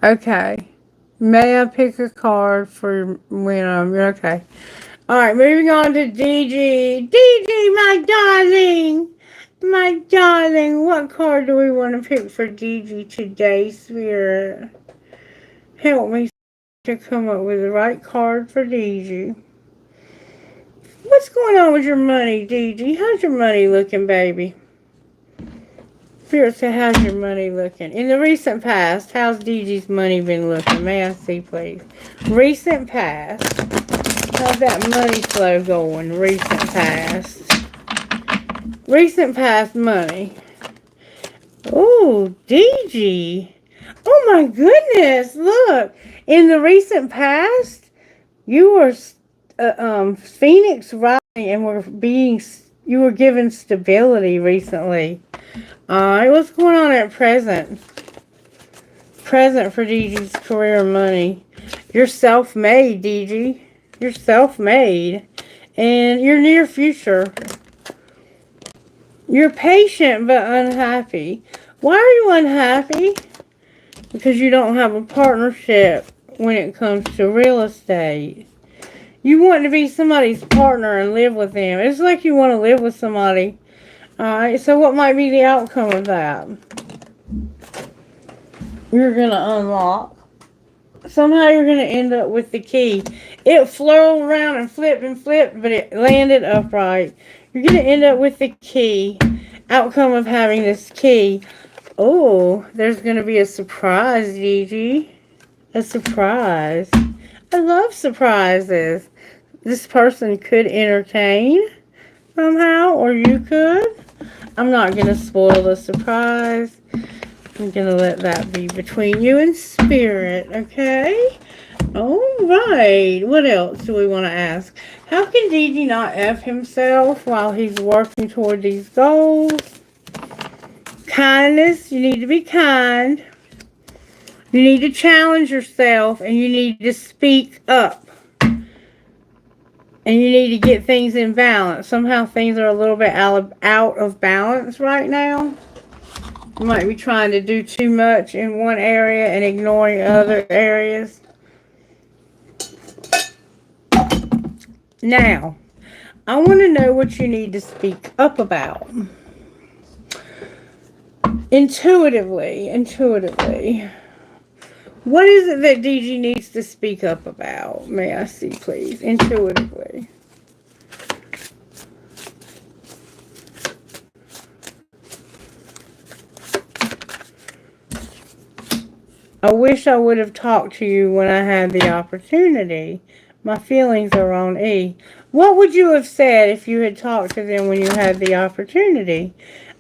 Okay. May I pick a card for when okay. Alright, moving on to DG. DG, my darling! My darling, what card do we want to pick for DG today, Spirit? Help me to come up with the right card for DG. What's going on with your money, DG? How's your money looking, baby? Spirit said, how's your money looking? In the recent past, how's DG's money been looking? May I see, please? Recent past. How's that money flow going? Recent past. Recent past money. Oh, DG. Oh my goodness. Look. In the recent past, you were Phoenix rising and you were given stability recently. Alright, what's going on at present? Present for DG's career money. You're self-made, DG. You're self-made. And your near future. You're patient but unhappy. Why are you unhappy? Because you don't have a partnership when it comes to real estate. You want to be somebody's partner and live with them. It's like you want to live with somebody. Alright, so what might be the outcome of that? You're going to unlock. Somehow you're going to end up with the key. It flowed around and flipped, but it landed upright. You're going to end up with the key. Outcome of having this key. Oh, there's going to be a surprise, Gigi. A surprise. I love surprises. This person could entertain somehow, or you could. I'm not going to spoil the surprise. I'm going to let that be between you and Spirit, okay? Alright, what else do we want to ask? How can DG not F himself while he's working toward these goals? Kindness, you need to be kind. You need to challenge yourself and you need to speak up. And you need to get things in balance. Somehow things are a little bit out of balance right now. You might be trying to do too much in one area and ignoring other areas. Now, I want to know what you need to speak up about. Intuitively. What is it that DG needs to speak up about? May I see, please? Intuitively. I wish I would have talked to you when I had the opportunity. My feelings are on E. What would you have said if you had talked to them when you had the opportunity?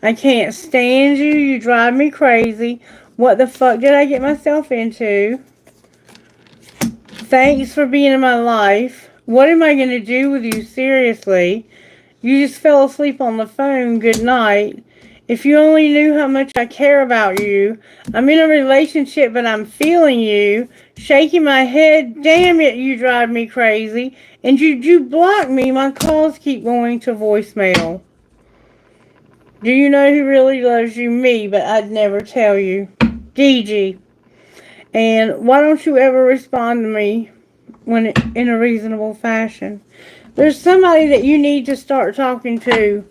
I can't stand you. You drive me crazy. What the fuck did I get myself into? Thanks for being in my life. What am I going to do with you? Seriously. You just fell asleep on the phone. Good night. If you only knew how much I care about you. I'm in a relationship, but I'm feeling you. Shaking my head. Damn it, you drive me crazy. And you block me. My calls keep going to voicemail. Do you know who really loves you? Me, but I'd never tell you. DG. And why don't you ever respond to me when in a reasonable fashion? There's somebody that you need to start talking to.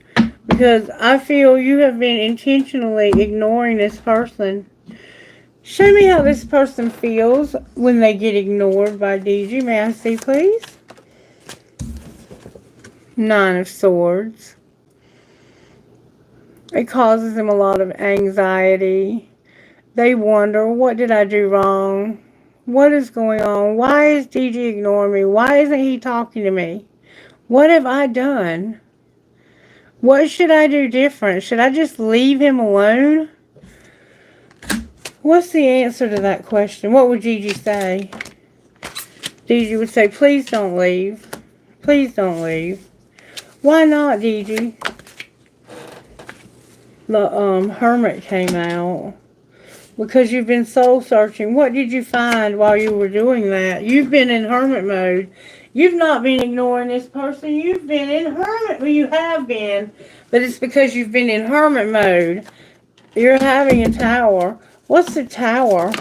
Because I feel you have been intentionally ignoring this person. Show me how this person feels when they get ignored by DG. May I see, please? Nine of Swords. It causes them a lot of anxiety. They wonder, what did I do wrong? What is going on? Why is DG ignoring me? Why isn't he talking to me? What have I done? What should I do different? Should I just leave him alone? What's the answer to that question? What would Gigi say? Gigi would say, please don't leave. Please don't leave. Why not, Gigi? The Hermit came out. because you've been soul searching. What did you find while you were doing that? You've been in hermit mode. You've not been ignoring this person. You've been in hermit. Well, you have been, but it's because you've been in hermit mode. You're having a tower. What's the tower?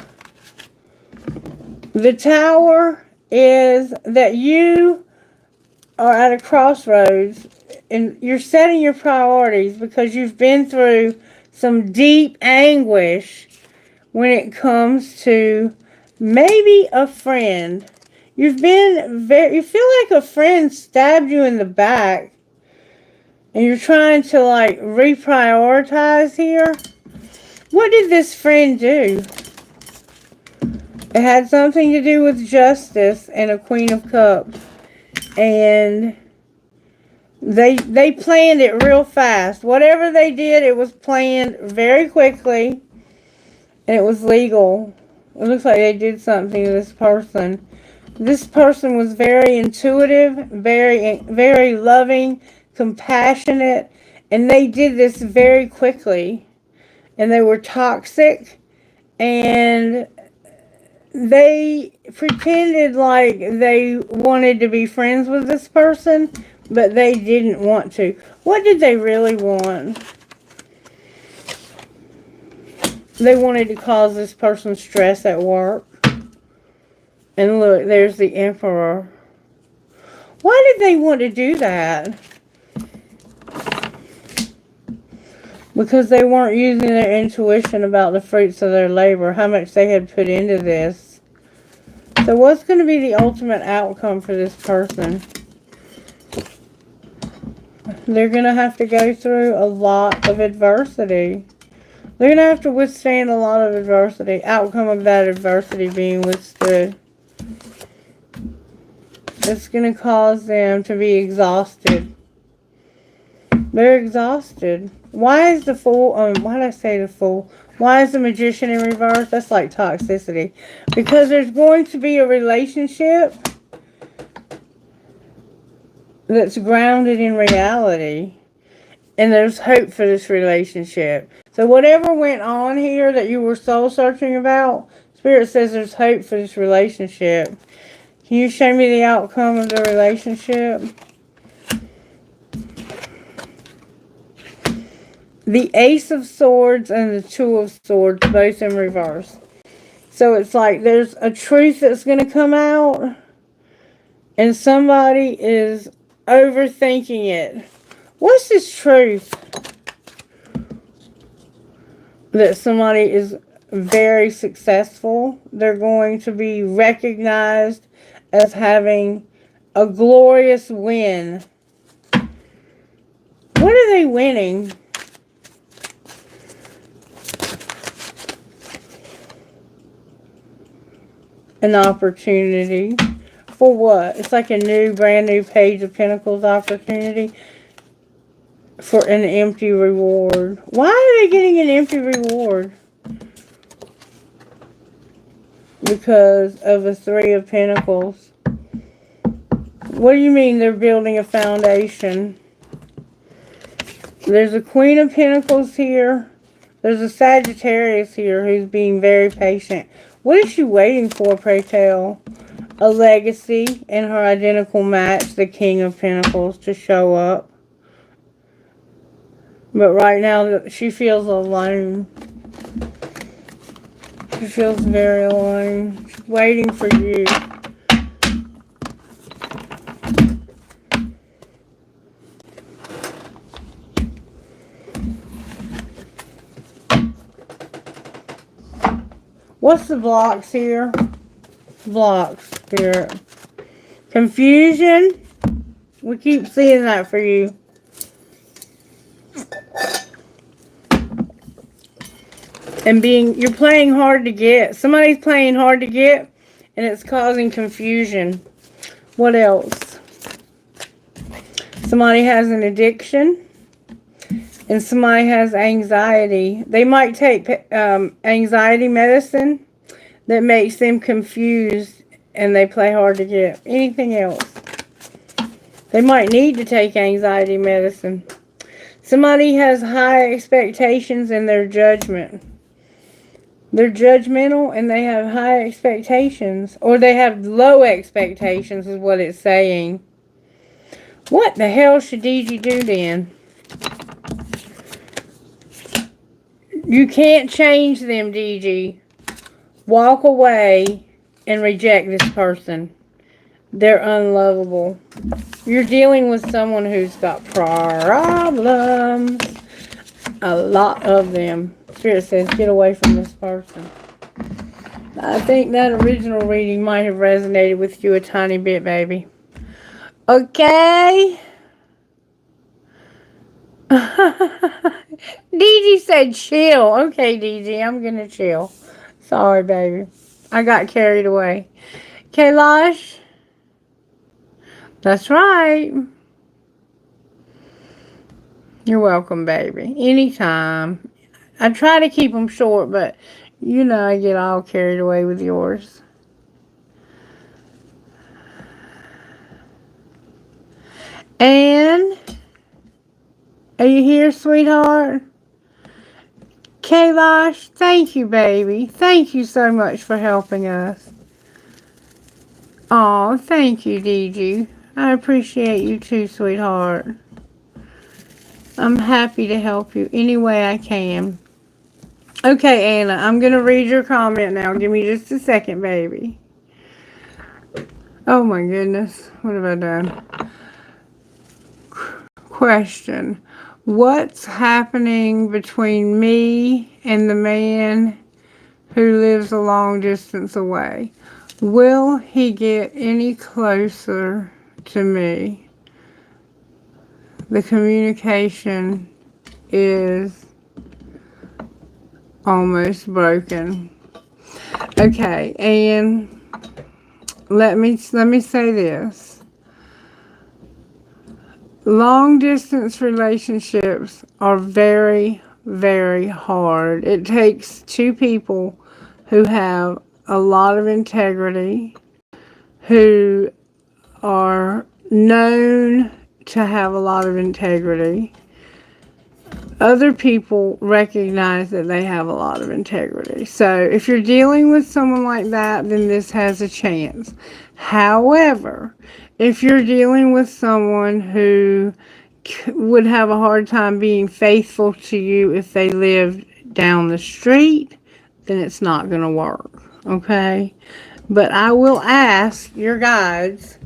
The tower is that you are at a crossroads and you're setting your priorities because you've been through some deep anguish when it comes to maybe a friend. You feel like a friend stabbed you in the back and you're trying to like reprioritize here. What did this friend do? It had something to do with justice and a Queen of Cups. And they planned it real fast. Whatever they did, it was planned very quickly. And it was legal. It looks like they did something to this person. This person was very intuitive, very loving, compassionate. And they did this very quickly. And they were toxic. And they pretended like they wanted to be friends with this person, but they didn't want to. What did they really want? They wanted to cause this person stress at work. And look, there's the Emperor. Why did they want to do that? Because they weren't using their intuition about the fruits of their labor, how much they had put into this. So what's going to be the ultimate outcome for this person? They're going to have to go through a lot of adversity. They're going to have to withstand a lot of adversity. Outcome of that adversity being withstood. It's going to cause them to be exhausted. They're exhausted. Why is the Fool, why did I say the Fool? Why is the Magician in reverse? That's like toxicity. Because there's going to be a relationship that's grounded in reality. And there's hope for this relationship. So whatever went on here that you were soul searching about, Spirit says there's hope for this relationship. Can you show me the outcome of the relationship? The Ace of Swords and the Two of Swords, both in reverse. So it's like there's a truth that's going to come out. And somebody is overthinking it. What's this truth? That somebody is very successful. They're going to be recognized as having a glorious win. What are they winning? An opportunity. For what? It's like a new, brand new Page of Pentacles opportunity. For an empty reward. Why are they getting an empty reward? Because of the Three of Pentacles. What do you mean they're building a foundation? There's a Queen of Pentacles here. There's a Sagittarius here who's being very patient. What is she waiting for, pray tell? A legacy and her identical match, the King of Pentacles, to show up. But right now, she feels alone. She feels very alone. She's waiting for you. What's the blocks here? Blocks, Spirit. Confusion. We keep seeing that for you. And you're playing hard to get. Somebody's playing hard to get, and it's causing confusion. What else? Somebody has an addiction, and somebody has anxiety. They might take anxiety medicine that makes them confused, and they play hard to get. Anything else? They might need to take anxiety medicine. Somebody has high expectations in their judgment. They're judgmental and they have high expectations. Or they have low expectations is what it's saying. What the hell should DG do then? You can't change them, DG. Walk away and reject this person. They're unlovable. You're dealing with someone who's got problems. A lot of them. Spirit says, get away from this person. I think that original reading might have resonated with you a tiny bit, baby. Okay? DG said chill. Okay, DG, I'm gonna chill. Sorry, baby. I got carried away. Kailash? That's right. You're welcome, baby. Anytime. I try to keep them short, but you know I get all carried away with yours. And are you here, sweetheart? Kailash, thank you, baby. Thank you so much for helping us. Aw, thank you, DG. I appreciate you too, sweetheart. I'm happy to help you any way I can. Okay, Anna, I'm going to read your comment now. Give me just a second, baby. Oh, my goodness. What have I done? Question. What's happening between me and the man who lives a long distance away? Will he get any closer to me? The communication is almost broken. Okay, and let me say this. Long distance relationships are very, very hard. It takes two people who have a lot of integrity, who are known to have a lot of integrity. Other people recognize that they have a lot of integrity. So if you're dealing with someone like that, then this has a chance. However, if you're dealing with someone who would have a hard time being faithful to you if they lived down the street, then it's not going to work. Okay? But I will ask your guides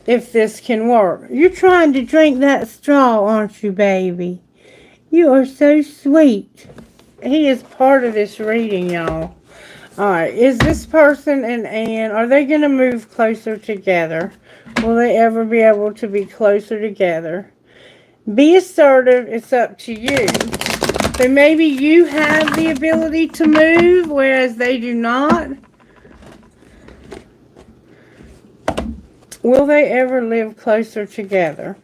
if this can work. You're trying to drink that straw, aren't you, baby? You are so sweet. He is part of this reading, y'all. Alright, is this person and Anne, are they going to move closer together? Will they ever be able to be closer together? Be assertive. It's up to you. So maybe you have the ability to move, whereas they do not. Will they ever live closer together?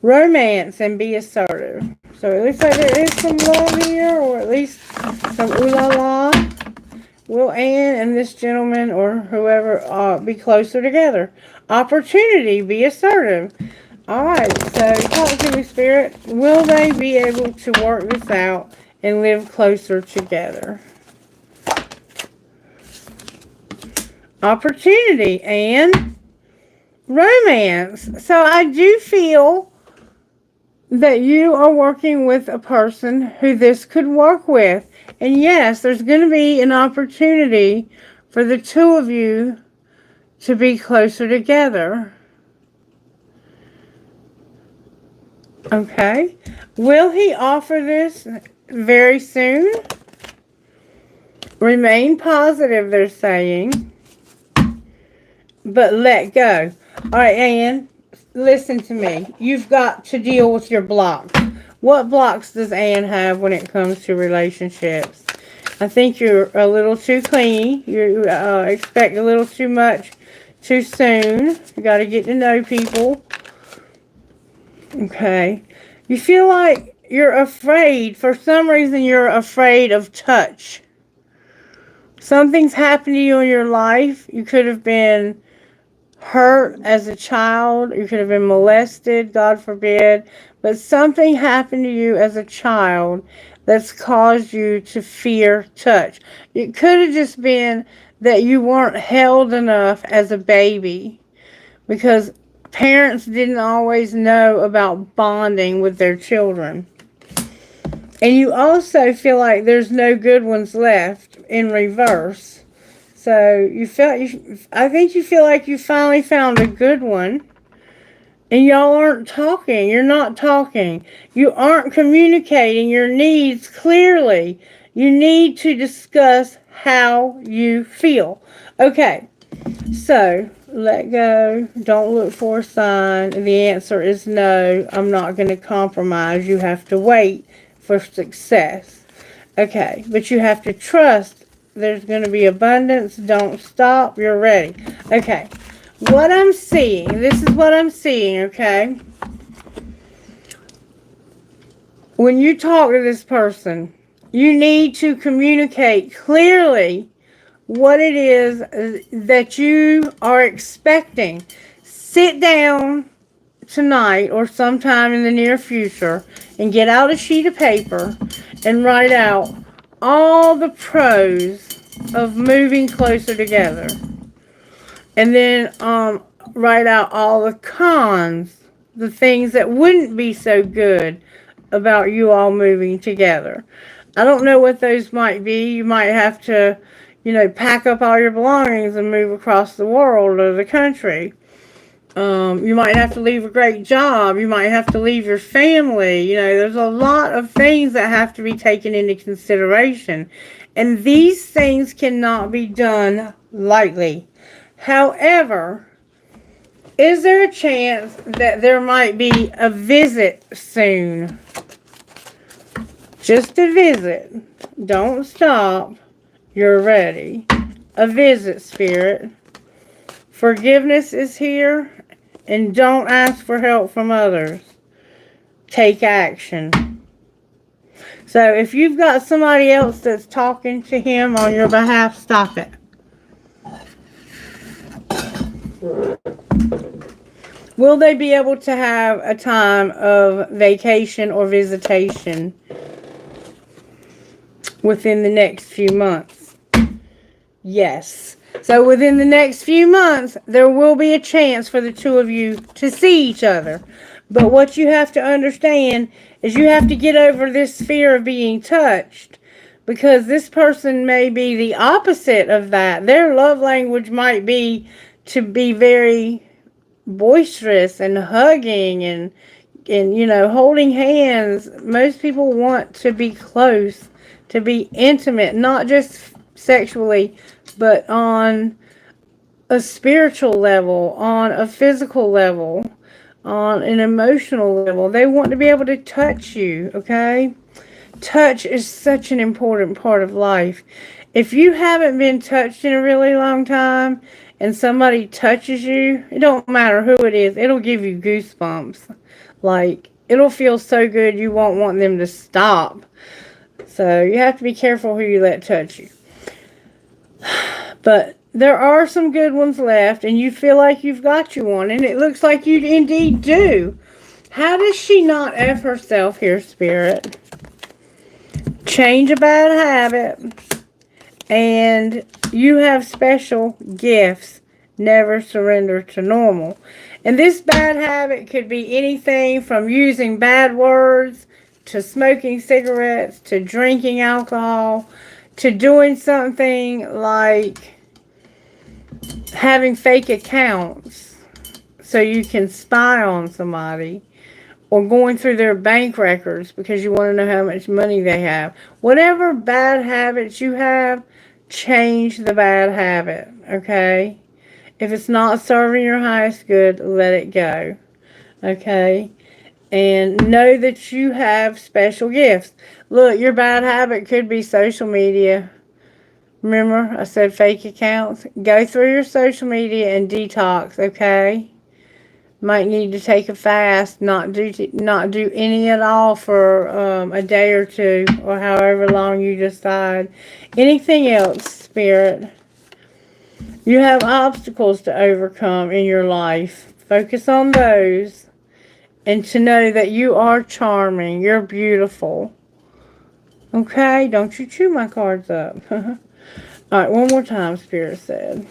Romance and be assertive. So it looks like there is some love here, or at least some ooh la la. Will Anne and this gentleman or whoever be closer together? Opportunity, be assertive. Alright, so talk to me, Spirit. Will they be able to work this out and live closer together? Opportunity and romance. So I do feel that you are working with a person who this could work with. And yes, there's going to be an opportunity for the two of you to be closer together. Okay. Will he offer this very soon? Remain positive, they're saying. But let go. Alright, Anne, listen to me. You've got to deal with your blocks. What blocks does Anne have when it comes to relationships? I think you're a little too clingy. You expect a little too much too soon. You got to get to know people. Okay. You feel like you're afraid. For some reason, you're afraid of touch. Something's happened to you in your life. You could have been hurt as a child. You could have been molested, God forbid. But something happened to you as a child that's caused you to fear touch. It could have just been that you weren't held enough as a baby because parents didn't always know about bonding with their children. And you also feel like there's no good ones left in reverse. So I think you feel like you finally found a good one. And y'all aren't talking. You're not talking. You aren't communicating your needs clearly. You need to discuss how you feel. Okay, so let go. Don't look for a sign. The answer is no. I'm not going to compromise. You have to wait for success. Okay, but you have to trust there's going to be abundance. Don't stop. You're ready. Okay, what I'm seeing, this is what I'm seeing, okay? When you talk to this person, you need to communicate clearly what it is that you are expecting. Sit down tonight or sometime in the near future and get out a sheet of paper and write out all the pros of moving closer together. And then write out all the cons, the things that wouldn't be so good about you all moving together. I don't know what those might be. You might have to, pack up all your belongings and move across the world or the country. You might have to leave a great job. You might have to leave your family. There's a lot of things that have to be taken into consideration. And these things cannot be done lightly. However, is there a chance that there might be a visit soon? Just a visit. Don't stop. You're ready. A visit, Spirit. Forgiveness is here, and don't ask for help from others. Take action. So if you've got somebody else that's talking to him on your behalf, stop it. Will they be able to have a time of vacation or visitation within the next few months? Yes. So within the next few months, there will be a chance for the two of you to see each other. But what you have to understand is you have to get over this fear of being touched, because this person may be the opposite of that. Their love language might be to be very boisterous and hugging and holding hands. Most people want to be close, to be intimate, not just sexually, but on a spiritual level, on a physical level, on an emotional level. They want to be able to touch you, okay? Touch is such an important part of life. If you haven't been touched in a really long time and somebody touches you, it don't matter who it is, it'll give you goosebumps. Like, it'll feel so good you won't want them to stop. So you have to be careful who you let touch you. But there are some good ones left, and you feel like you've got you one, and it looks like you indeed do. How does she not F herself here, Spirit? Change a bad habit, and you have special gifts. Never surrender to normal. And this bad habit could be anything from using bad words, to smoking cigarettes, to drinking alcohol, to doing something like having fake accounts so you can spy on somebody, or going through their bank records because you want to know how much money they have. Whatever bad habits you have, change the bad habit, okay? If it's not serving your highest good, let it go, okay? And know that you have special gifts. Look, your bad habit could be social media. Remember, I said fake accounts? Go through your social media and detox, okay? Might need to take a fast, not do any at all for a day or two, or however long you decide. Anything else, Spirit? You have obstacles to overcome in your life. Focus on those. And to know that you are charming. You're beautiful. Okay? Don't you chew my cards up. Alright, one more time, Spirit said.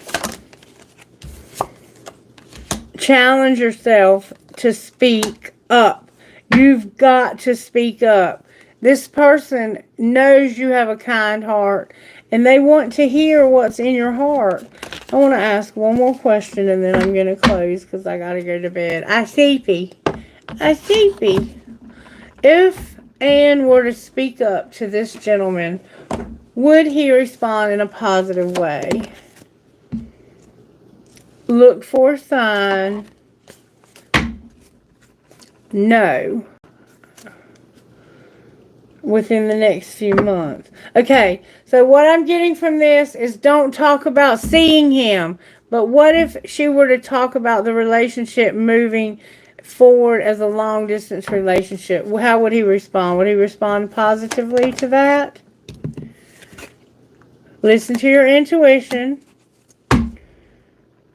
Challenge yourself to speak up. You've got to speak up. This person knows you have a kind heart, and they want to hear what's in your heart. I want to ask one more question, and then I'm going to close because I got to go to bed. I see. If Anne were to speak up to this gentleman, would he respond in a positive way? Look for a sign. No. Within the next few months. Okay, so what I'm getting from this is don't talk about seeing him. But what if she were to talk about the relationship moving forward as a long distance relationship? How would he respond? Would he respond positively to that? Listen to your intuition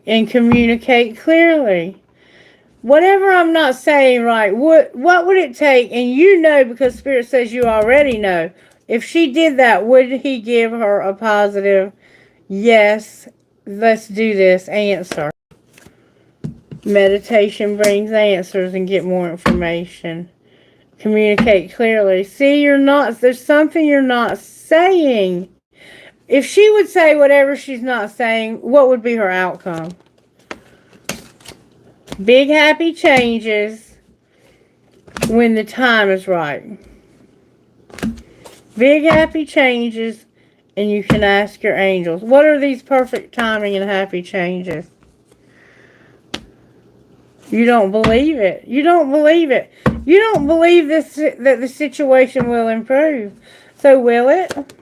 and communicate clearly. Whatever I'm not saying right, what would it take? And you know, because Spirit says you already know. If she did that, would he give her a positive, yes, let's do this answer? Meditation brings answers and get more information. Communicate clearly. See, there's something you're not saying. If she would say whatever she's not saying, what would be her outcome? Big happy changes when the time is right. Big happy changes, and you can ask your angels. What are these perfect timing and happy changes? You don't believe it. You don't believe it. You don't believe that the situation will improve. So will it?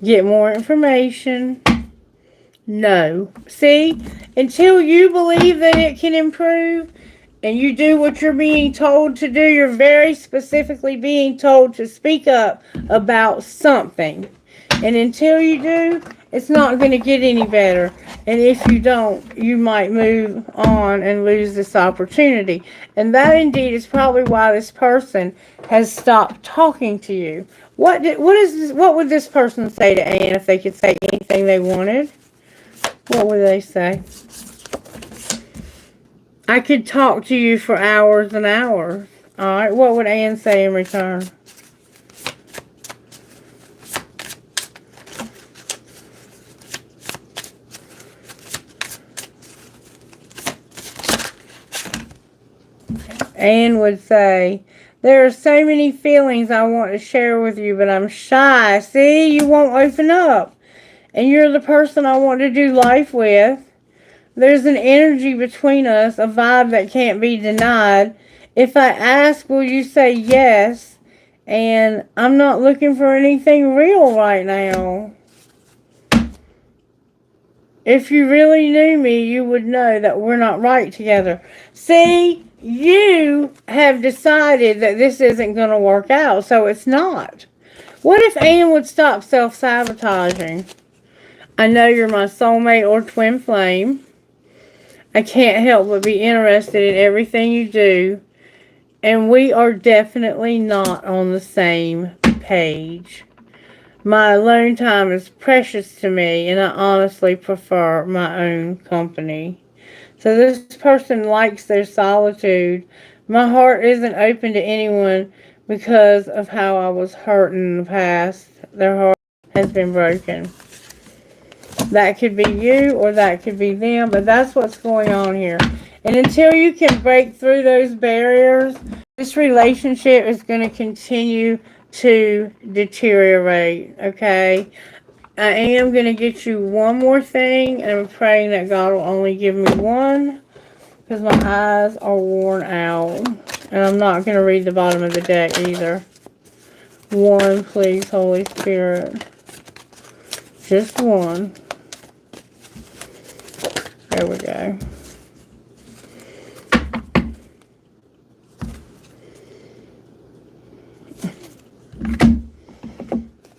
Get more information. No. See, until you believe that it can improve and you do what you're being told to do, you're very specifically being told to speak up about something. And until you do, it's not going to get any better. And if you don't, you might move on and lose this opportunity. And that indeed is probably why this person has stopped talking to you. What would this person say to Anne if they could say anything they wanted? What would they say? I could talk to you for hours and hours. Alright, what would Anne say in return? Anne would say, there are so many feelings I want to share with you, but I'm shy. See, you won't open up. And you're the person I want to do life with. There's an energy between us, a vibe that can't be denied. If I ask, will you say yes? And I'm not looking for anything real right now. If you really knew me, you would know that we're not right together. See, you have decided that this isn't going to work out, so it's not. What if Anne would stop self-sabotaging? I know you're my soulmate or twin flame. I can't help but be interested in everything you do. And we are definitely not on the same page. My alone time is precious to me, and I honestly prefer my own company. So this person likes their solitude. My heart isn't open to anyone because of how I was hurt in the past. Their heart has been broken. That could be you or that could be them, but that's what's going on here. And until you can break through those barriers, this relationship is going to continue to deteriorate, okay? I am going to get you one more thing, and I'm praying that God will only give me one, because my eyes are worn out. And I'm not going to read the bottom of the deck either. One, please, Holy Spirit. Just one. There we go.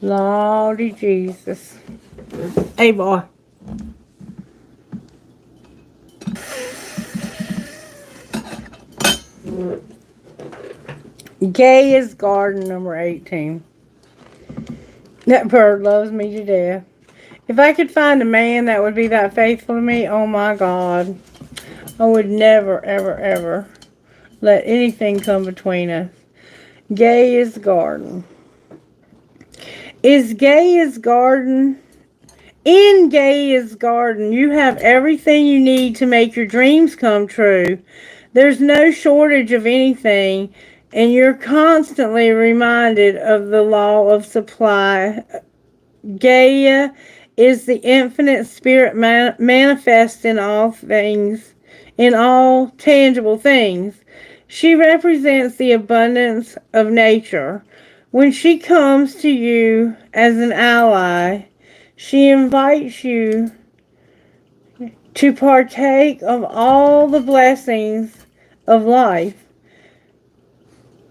Lordy Jesus. Hey, boy. Gaia's Garden, number 18. That bird loves me to death. If I could find a man that would be that faithful to me, oh my God, I would never, ever, ever let anything come between us. Gaia's Garden. In Gaia's Garden, you have everything you need to make your dreams come true. There's no shortage of anything, and you're constantly reminded of the law of supply. Gaia is the infinite spirit manifest in all things, in all tangible things. She represents the abundance of nature. When she comes to you as an ally, she invites you to partake of all the blessings of life.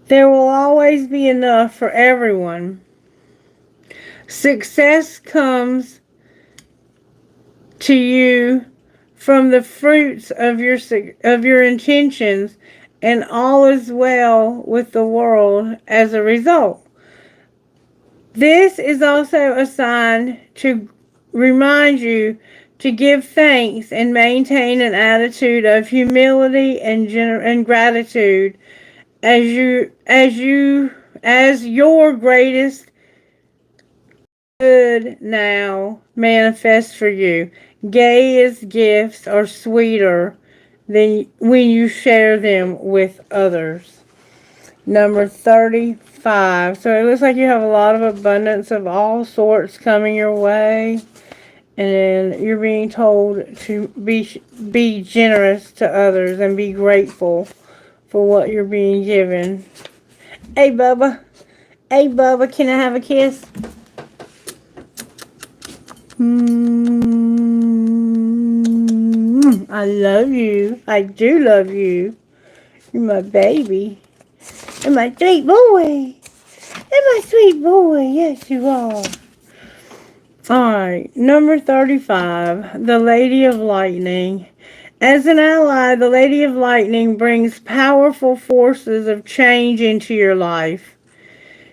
There will always be enough for everyone. Success comes to you from the fruits of your intentions, and all is well with the world as a result. This is also a sign to remind you to give thanks and maintain an attitude of humility and gratitude as your greatest good now manifests for you. Gaia's gifts are sweeter than when you share them with others. Number 35. So it looks like you have a lot of abundance of all sorts coming your way. And then you're being told to be generous to others and be grateful for what you're being given. Hey, Bubba. Hey, Bubba, can I have a kiss? I love you. I do love you. You're my baby. You're my sweet boy. You're my sweet boy. Yes, you are. Alright, number 35, the Lady of Lightning. As an ally, the Lady of Lightning brings powerful forces of change into your life.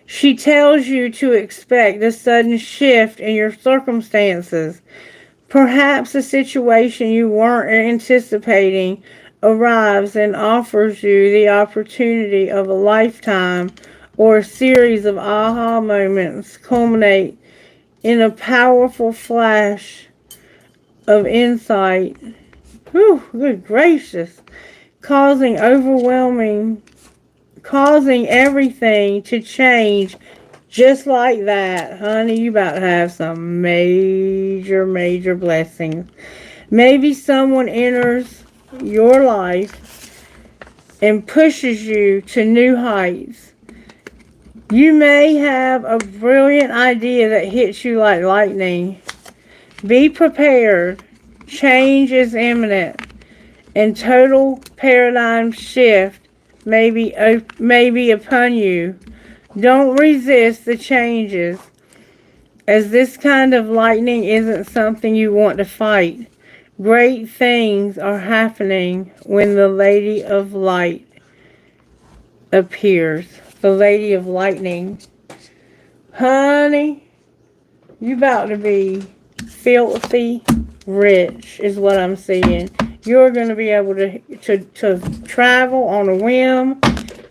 She tells you to expect a sudden shift in your circumstances. Perhaps a situation you weren't anticipating arrives and offers you the opportunity of a lifetime, or a series of aha moments culminate in a powerful flash of insight. Whew, good gracious. Causing everything to change just like that. Honey, you about to have some major, major blessings. Maybe someone enters your life and pushes you to new heights. You may have a brilliant idea that hits you like lightning. Be prepared. Change is imminent, and total paradigm shift may be upon you. Don't resist the changes, as this kind of lightning isn't something you want to fight. Great things are happening when the Lady of Light appears. The Lady of Lightning. Honey, you about to be filthy rich is what I'm seeing. You're going to be able to travel on a whim,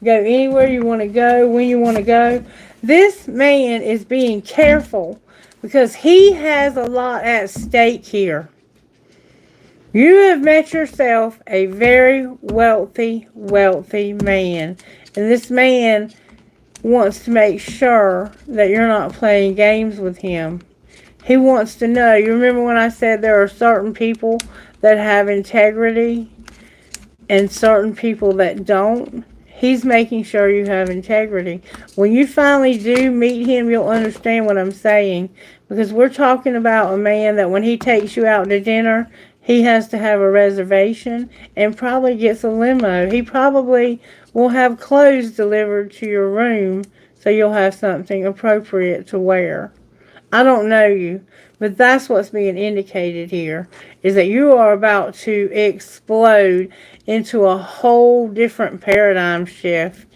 go anywhere you want to go, when you want to go. This man is being careful because he has a lot at stake here. You have met yourself a very wealthy man. And this man wants to make sure that you're not playing games with him. He wants to know. You remember when I said there are certain people that have integrity and certain people that don't? He's making sure you have integrity. When you finally do meet him, you'll understand what I'm saying. Because we're talking about a man that when he takes you out to dinner, he has to have a reservation and probably gets a limo. He probably will have clothes delivered to your room so you'll have something appropriate to wear. I don't know you, but that's what's being indicated here, is that you are about to explode into a whole different paradigm shift.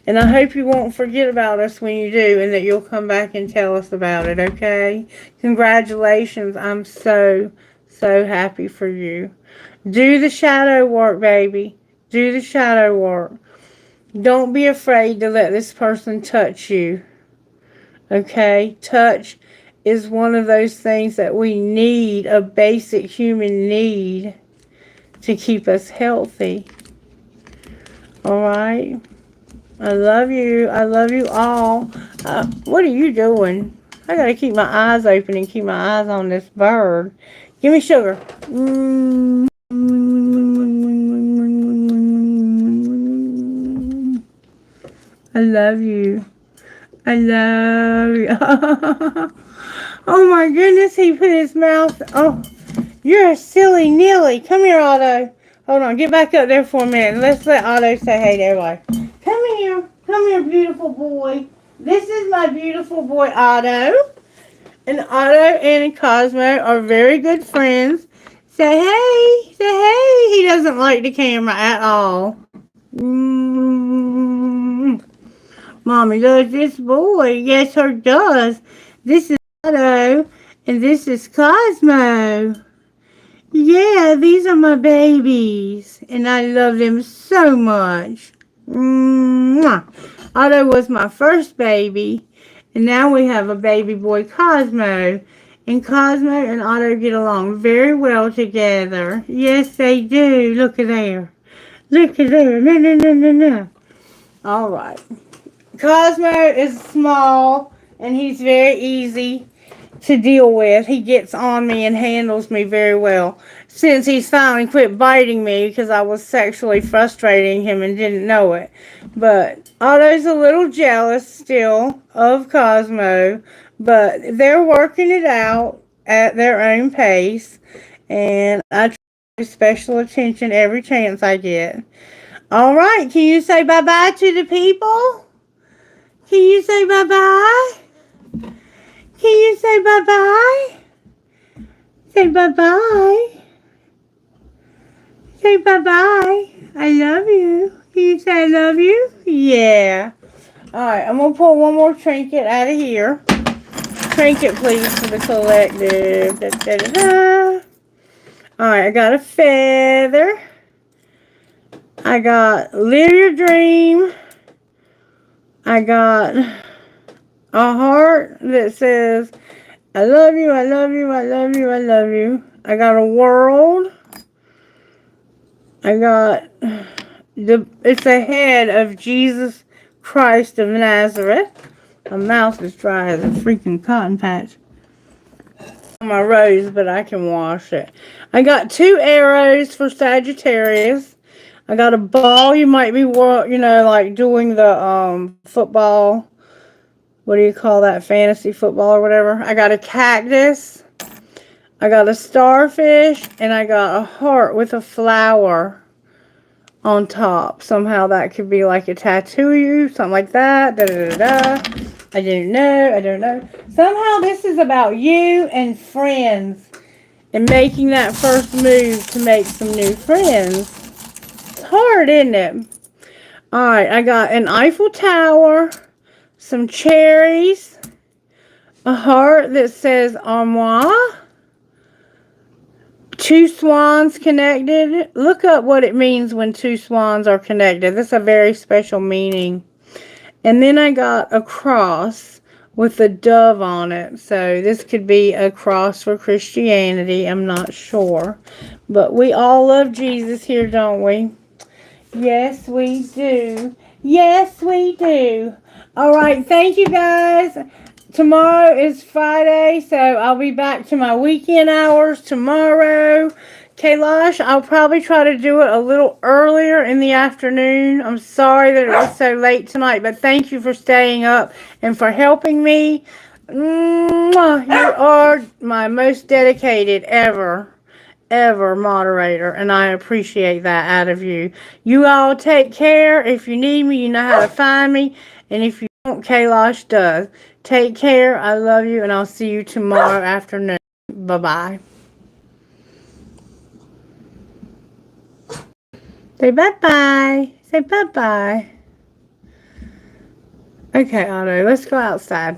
And I hope you won't forget about us when you do, and that you'll come back and tell us about it, okay? Congratulations. I'm so, so happy for you. Do the shadow work, baby. Do the shadow work. Don't be afraid to let this person touch you, okay? Touch is one of those things that we need, a basic human need to keep us healthy. All right? I love you. I love you all. What are you doing? I gotta keep my eyes open and keep my eyes on this bird. Give me sugar. I love you. I love you. Oh my goodness, he put his mouth. Oh, you're a silly Nilly. Come here, Otto. Hold on, get back up there for a minute. Let's let Otto say hey to everybody. Come here. Come here, beautiful boy. This is my beautiful boy, Otto. And Otto and Cosmo are very good friends. Say hey. Say hey. He doesn't like the camera at all. Mommy loves this boy. Yes, her does. This is Otto, and this is Cosmo. Yeah, these are my babies, and I love them so much. Mwah. Otto was my first baby, and now we have a baby boy, Cosmo. And Cosmo and Otto get along very well together. Yes, they do. Look at there. Look at there. No, no, no, no, no. All right. Cosmo is small, and he's very easy to deal with. He gets on me and handles me very well. Since he's finally quit biting me because I was sexually frustrating him and didn't know it. But Otto's a little jealous still of Cosmo, but they're working it out at their own pace, and I try to give special attention every chance I get. All right, can you say bye-bye to the people? Can you say bye-bye? Can you say bye-bye? Say bye-bye. Say bye-bye. I love you. Can you say I love you? Yeah. Alright, I'm going to pull one more trinket out of here. Trinket, please, for the collective. Da, da, da, da. Alright, I got a feather. I got Live Your Dream. I got a heart that says, I love you, I love you, I love you, I love you. I got a world. I got it's a head of Jesus Christ of Nazareth. My mouth is dry as a freaking cotton patch on my rose, but I can wash it. I got 2 arrows for Sagittarius. I got a ball. You might be, like doing the football. What do you call that? Fantasy football or whatever. I got a cactus. I got a starfish. And I got a heart with a flower on top. Somehow that could be like a tattoo. Something like that. Da, da, da, da. I don't know. I don't know. Somehow this is about you and friends. And making that first move to make some new friends. It's hard, isn't it? Alright, I got an Eiffel Tower. Some cherries, a heart that says au revoir, 2 swans connected. Look up what it means when 2 swans are connected. That's a very special meaning. And then I got a cross with a dove on it. So this could be a cross for Christianity. I'm not sure. But we all love Jesus here, don't we? Yes, we do. Yes, we do. All right, thank you guys. Tomorrow is Friday, so I'll be back to my weekend hours tomorrow. Kailash, I'll probably try to do it a little earlier in the afternoon. I'm sorry that it was so late tonight, but thank you for staying up and for helping me. Mwah, you are my most dedicated ever moderator, and I appreciate that out of you. You all take care. If you need me, you know how to find me. And if you don't, Kailash does. Take care. I love you, and I'll see you tomorrow afternoon. Bye-bye. Say bye-bye. Say bye-bye. Okay, Otto, let's go outside.